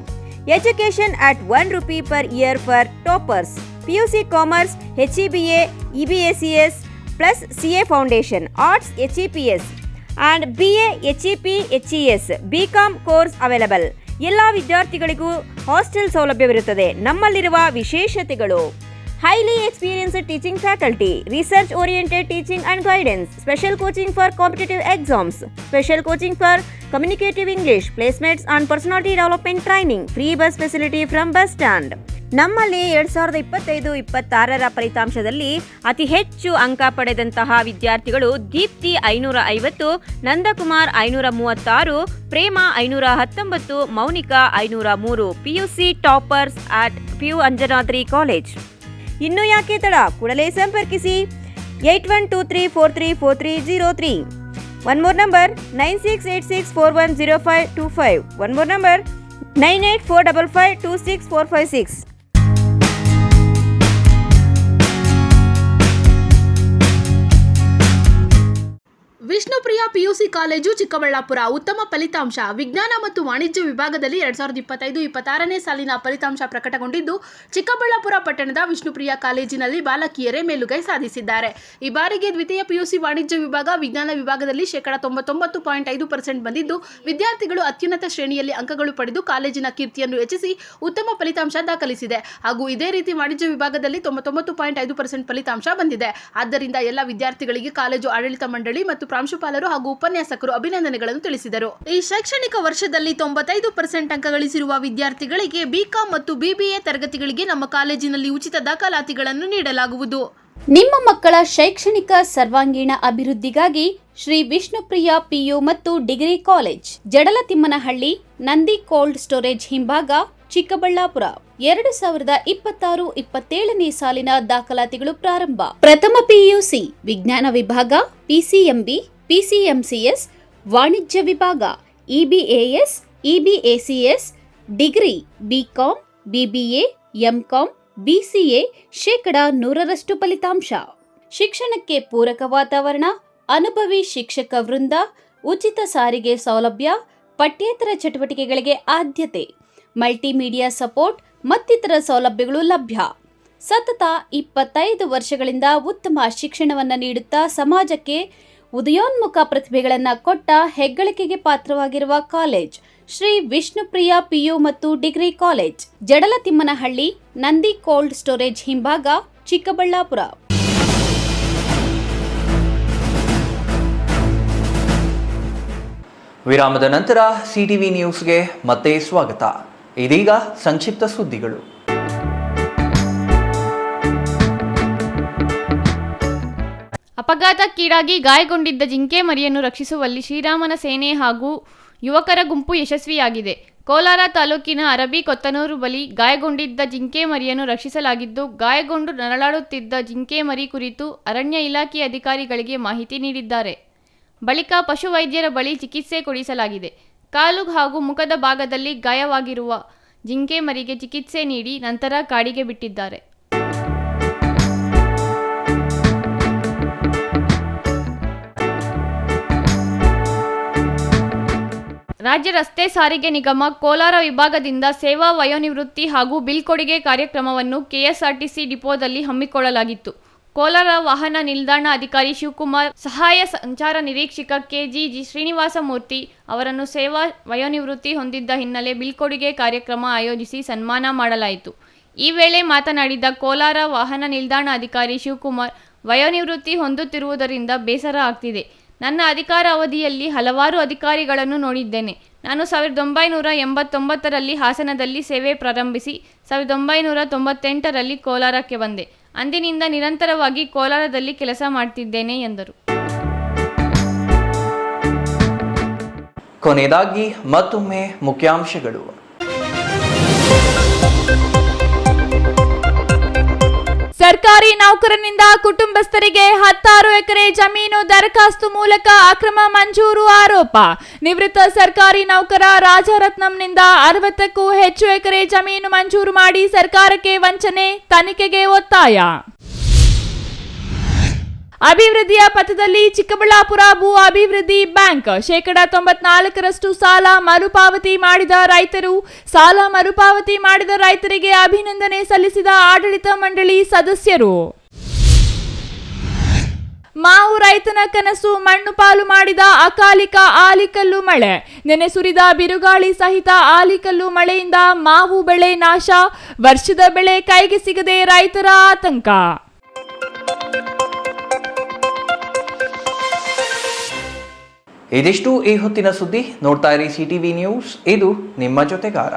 Education at ₹1 per year for toppers. PUC Commerce, HEBA, EBACS plus CA Foundation, Arts HEPS and BA HEP HES, BCom course available. ಎಲ್ಲ ವಿದ್ಯಾರ್ಥಿಗಳಿಗೂ ಹಾಸ್ಟೆಲ್ ಸೌಲಭ್ಯವಿರುತ್ತದೆ. ನಮ್ಮಲ್ಲಿರುವ ವಿಶೇಷತೆಗಳು: highly experienced teaching faculty, research oriented teaching and guidance, special coaching for competitive exams, special coaching for communicative English, placements and personality development training, free bus facility from bus stand. ನಮ್ಮಲ್ಲಿ 2025-26ರ ಫಲಿತಾಂಶದಲ್ಲಿ ಅತಿ ಹೆಚ್ಚು ಅಂಕ ಪಡೆದಂತಹ ವಿದ್ಯಾರ್ಥಿಗಳು: ದೀಪ್ತಿ 550, ನಂದಕುಮಾರ್ 536, ಪ್ರೇಮ 519, Mounika 503. PUC toppers at PU Anjanadri college. ಇನ್ನು ಯಾಕೆ ತಡ, ಕೂಡಲೇ ಸಂಪರ್ಕಿಸಿ 8123434303. One more number 9686410525. One more number 9845526456. Vishnupriya PUC college Chikkaballapur ಉತ್ತಮ ಫಲಿತಾಂಶ ವಿಜ್ಞಾನ ಮತ್ತು ವಾಣಿಜ್ಯ ವಿಭಾಗದಲ್ಲಿ 2025-26ನೇ ಸಾಲಿನ ಫಲಿತಾಂಶ ಪ್ರಕಟಗೊಂಡಿದ್ದು ಚಿಕ್ಕಬಳ್ಳಾಪುರ ಪಟ್ಟಣದ ವಿಷ್ಣುಪ್ರಿಯ ಕಾಲೇಜಿನಲ್ಲಿ ಬಾಲಕಿಯರೇ ಮೇಲುಗೈ ಸಾಧಿಸಿದ್ದಾರೆ. ಈ ಬಾರಿಗೆ ದ್ವಿತೀಯ ಪಿಯುಸಿ ವಾಣಿಜ್ಯ ವಿಭಾಗ ವಿಜ್ಞಾನ ವಿಭಾಗದಲ್ಲಿ 99.5% ಬಂದಿದ್ದು ವಿದ್ಯಾರ್ಥಿಗಳು ಅತ್ಯುನ್ನತ ಶ್ರೇಣಿಯಲ್ಲಿ ಅಂಕಗಳು ಪಡೆದು ಕಾಲೇಜಿನ ಕೀರ್ತಿಯನ್ನು ಹೆಚ್ಚಿಸಿ ಉತ್ತಮ ಫಲಿತಾಂಶ ದಾಖಲಿಸಿದೆ. ಹಾಗೂ ಇದೇ ರೀತಿ ವಾಣಿಜ್ಯ ವಿಭಾಗದಲ್ಲಿ 99.5% ಫಲಿತಾಂಶ ಬಂದಿದೆ. ಆದ್ದರಿಂದ ಎಲ್ಲ ವಿದ್ಯಾರ್ಥಿಗಳಿಗೆ ಕಾಲೇಜು ಆಡಳಿತ ಮಂಡಳಿ ಮತ್ತು ಪ್ರಾಂಶುಪಾಲರು ಹಾಗೂ ಉಪನ್ಯಾಸಕರು ಅಭಿನಂದನೆಗಳನ್ನು ತಿಳಿಸಿದರು. ಈ ಶೈಕ್ಷಣಿಕ ವರ್ಷದಲ್ಲಿ 95% ಅಂಕ ಗಳಿಸಿರುವ ವಿದ್ಯಾರ್ಥಿಗಳಿಗೆ ಬಿಕಾಂ ಮತ್ತು ಬಿಬಿಎ ತರಗತಿಗಳಿಗೆ ನಮ್ಮ ಕಾಲೇಜಿನಲ್ಲಿ ಉಚಿತ ದಾಖಲಾತಿಗಳನ್ನು ನೀಡಲಾಗುವುದು. ನಿಮ್ಮ ಮಕ್ಕಳ ಶೈಕ್ಷಣಿಕ ಸರ್ವಾಂಗೀಣ ಅಭಿವೃದ್ಧಿಗಾಗಿ ಶ್ರೀ ವಿಷ್ಣುಪ್ರಿಯ ಪಿಯು ಮತ್ತು degree college, Jadalathimmanahalli, Nandi cold storage ಹಿಂಭಾಗ, ಚಿಕ್ಕಬಳ್ಳಾಪುರ. 2026-27ನೇ ಸಾಲಿನ ದಾಖಲಾತಿಗಳು ಪ್ರಾರಂಭ. ಪ್ರಥಮ ಪಿಯುಸಿ ವಿಜ್ಞಾನ ವಿಭಾಗ ಪಿಸಿಎಂಬಿ, ಪಿಸಿಎಂಸಿಎಸ್, ವಾಣಿಜ್ಯ ವಿಭಾಗ EBAS, EBACS, degree BCom, BBA, MCom, BCA 100% ಫಲಿತಾಂಶ. ಶಿಕ್ಷಣಕ್ಕೆ ಪೂರಕ ವಾತಾವರಣ, ಅನುಭವಿ ಶಿಕ್ಷಕ ವೃಂದ, ಉಚಿತ ಸಾರಿಗೆ ಸೌಲಭ್ಯ, ಪಠ್ಯೇತರ ಚಟುವಟಿಕೆಗಳಿಗೆ ಆದ್ಯತೆ, ಮಲ್ಟಿಮೀಡಿಯಾ ಸಪೋರ್ಟ್ ಮತ್ತಿತರ ಸೌಲಭ್ಯಗಳು ಲಭ್ಯ. ಸತತ 25 ವರ್ಷಗಳಿಂದ ಉತ್ತಮ ಶಿಕ್ಷಣವನ್ನು ನೀಡುತ್ತಾ ಸಮಾಜಕ್ಕೆ ಉದಯೋನ್ಮುಖ ಪ್ರತಿಭೆಗಳನ್ನು ಕೊಟ್ಟ ಹೆಗ್ಗಳಿಕೆಗೆ ಪಾತ್ರವಾಗಿರುವ ಕಾಲೇಜ್ ಶ್ರೀ ವಿಷ್ಣುಪ್ರಿಯ ಪಿಯು ಮತ್ತು degree college, Jadalathimmanahalli, Nandi cold storage ಹಿಂಭಾಗ, ಚಿಕ್ಕಬಳ್ಳಾಪುರ. ವಿರಾಮದ ನಂತರ ಸಿಟಿವಿ ನ್ಯೂಸ್ಗೆ ಮತ್ತೆ ಸ್ವಾಗತ. ಇದೀಗ ಸಂಕ್ಷಿಪ್ತ ಸುದ್ದಿಗಳು. ಅಪಘಾತಕ್ಕೀಡಾಗಿ ಗಾಯಗೊಂಡಿದ್ದ ಜಿಂಕೆ ಮರಿಯನ್ನು ರಕ್ಷಿಸುವಲ್ಲಿ ಶ್ರೀರಾಮನ ಸೇನೆ ಹಾಗೂ ಯುವಕರ ಗುಂಪು ಯಶಸ್ವಿಯಾಗಿದೆ. ಕೋಲಾರ ತಾಲೂಕಿನ ಅರಬಿ ಕೊತ್ತನೂರು ಬಳಿ ಗಾಯಗೊಂಡಿದ್ದ ಜಿಂಕೆ ಮರಿಯನ್ನು ರಕ್ಷಿಸಲಾಗಿದ್ದು, ಗಾಯಗೊಂಡು ನರಳಾಡುತ್ತಿದ್ದ ಜಿಂಕೆ ಮರಿ ಕುರಿತು ಅರಣ್ಯ ಇಲಾಖೆ ಅಧಿಕಾರಿಗಳಿಗೆ ಮಾಹಿತಿ ನೀಡಿದ್ದಾರೆ. ಬಳಿಕ ಪಶುವೈದ್ಯರ ಬಳಿ ಚಿಕಿತ್ಸೆ ಕೊಡಿಸಲಾಗಿದೆ. ಕಾಲು ಹಾಗೂ ಮುಖದ ಭಾಗದಲ್ಲಿ ಗಾಯವಾಗಿರುವ ಜಿಂಕೆ ಮರಿಗೆ ಚಿಕಿತ್ಸೆ ನೀಡಿ ನಂತರ ಕಾಡಿಗೆ ಬಿಟ್ಟಿದ್ದಾರೆ. ರಾಜ್ಯ ರಸ್ತೆ ಸಾರಿಗೆ ನಿಗಮ ಕೋಲಾರ ವಿಭಾಗದಿಂದ ಸೇವಾ ವಯೋನಿವೃತ್ತಿ ಹಾಗೂ ಬೀಳ್ಕೊಡುಗೆ ಕಾರ್ಯಕ್ರಮವನ್ನು ಕೆಎಸ್ಆರ್ಟಿಸಿ ಡಿಪೋದಲ್ಲಿ ಹಮ್ಮಿಕೊಳ್ಳಲಾಗಿತ್ತು. ಕೋಲಾರ ವಾಹನ ನಿಲ್ದಾಣ ಅಧಿಕಾರಿ ಶಿವಕುಮಾರ್, ಸಹಾಯ ಸಂಚಾರ ನಿರೀಕ್ಷಕ ಕೆಜಿ ಶ್ರೀನಿವಾಸ ಮೂರ್ತಿ ಅವರನ್ನು ಸೇವಾ ವಯೋನಿವೃತ್ತಿ ಹೊಂದಿದ್ದ ಹಿನ್ನೆಲೆ ಬೀಳ್ಕೊಡುಗೆ ಕಾರ್ಯಕ್ರಮ ಆಯೋಜಿಸಿ ಸನ್ಮಾನ ಮಾಡಲಾಯಿತು. ಈ ವೇಳೆ ಮಾತನಾಡಿದ ಕೋಲಾರ ವಾಹನ ನಿಲ್ದಾಣ ಅಧಿಕಾರಿ ಶಿವಕುಮಾರ್, ವಯೋನಿವೃತ್ತಿ ಹೊಂದುತ್ತಿರುವುದರಿಂದ ಬೇಸರ ಆಗ್ತಿದೆ. ನನ್ನ ಅಧಿಕಾರ ಅವಧಿಯಲ್ಲಿ ಹಲವಾರು ಅಧಿಕಾರಿಗಳನ್ನು ನೋಡಿದ್ದೇನೆ. ನಾನು 1989ರಲ್ಲಿ ಹಾಸನದಲ್ಲಿ ಸೇವೆ ಪ್ರಾರಂಭಿಸಿ 1998ರಲ್ಲಿ ಕೋಲಾರಕ್ಕೆ ಬಂದೆ. ಅಂದಿನಿಂದ ನಿರಂತರವಾಗಿ ಕೋಲಾರದಲ್ಲಿ ಕೆಲಸ ಮಾಡ್ತಿದ್ದೇನೆ ಎಂದರು. ಕೊನೆಯದಾಗಿ ಮತ್ತೊಮ್ಮೆ ಮುಖ್ಯಾಂಶಗಳು. ಸರ್ಕಾರಿ ನೌಕರನಿಂದ ಕುಟುಂಬಸ್ಥರಿಗೆ 16 ಎಕರೆ ಜಮೀನು ದರಖಾಸ್ತು ಮೂಲಕ ಅಕ್ರಮ ಮಂಜೂರು ಆರೋಪ. ನಿವೃತ್ತ ಸರ್ಕಾರಿ ನೌಕರ ರಾಜರತ್ನಂನಿಂದ 60ಕ್ಕೂ ಹೆಚ್ಚು ಎಕರೆ ಜಮೀನು ಮಂಜೂರು ಮಾಡಿ ಸರ್ಕಾರಕ್ಕೆ ವಂಚನೆ, ತನಿಖೆಗೆ ಒತ್ತಾಯ. ಅಭಿವೃದ್ಧಿಯ ಪಥದಲ್ಲಿ ಚಿಕ್ಕಬಳ್ಳಾಪುರ ಭೂ ಅಭಿವೃದ್ಧಿ ಬ್ಯಾಂಕ್ 94% ಸಾಲ ಮರುಪಾವತಿ ಮಾಡಿದ ರೈತರು. ಸಾಲ ಮರುಪಾವತಿ ಮಾಡಿದ ರೈತರಿಗೆ ಅಭಿನಂದನೆ ಸಲ್ಲಿಸಿದ ಆಡಳಿತ ಮಂಡಳಿ ಸದಸ್ಯರು. ಮಾವು ರೈತನ ಕನಸು ಮಣ್ಣು ಪಾಲು ಮಾಡಿದ ಅಕಾಲಿಕ ಆಲಿಕಲ್ಲು ಮಳೆ. ನೆನೆ ಸುರಿದ ಬಿರುಗಾಳಿ ಸಹಿತ ಆಲಿಕಲ್ಲು ಮಳೆಯಿಂದ ಮಾವು ಬೆಳೆ ನಾಶ. ವರ್ಷದ ಬೆಳೆ ಕೈಗೆ ಸಿಗದೆ ರೈತರ ಆತಂಕ. ಇದಿಷ್ಟು ಈ ಹೊತ್ತಿನ ಸುದ್ದಿ. ನೋಡ್ತಾ ಇರಿ ಸಿಟಿವಿ ನ್ಯೂಸ್, ಇದು ನಿಮ್ಮ ಜೊತೆಗಾರ.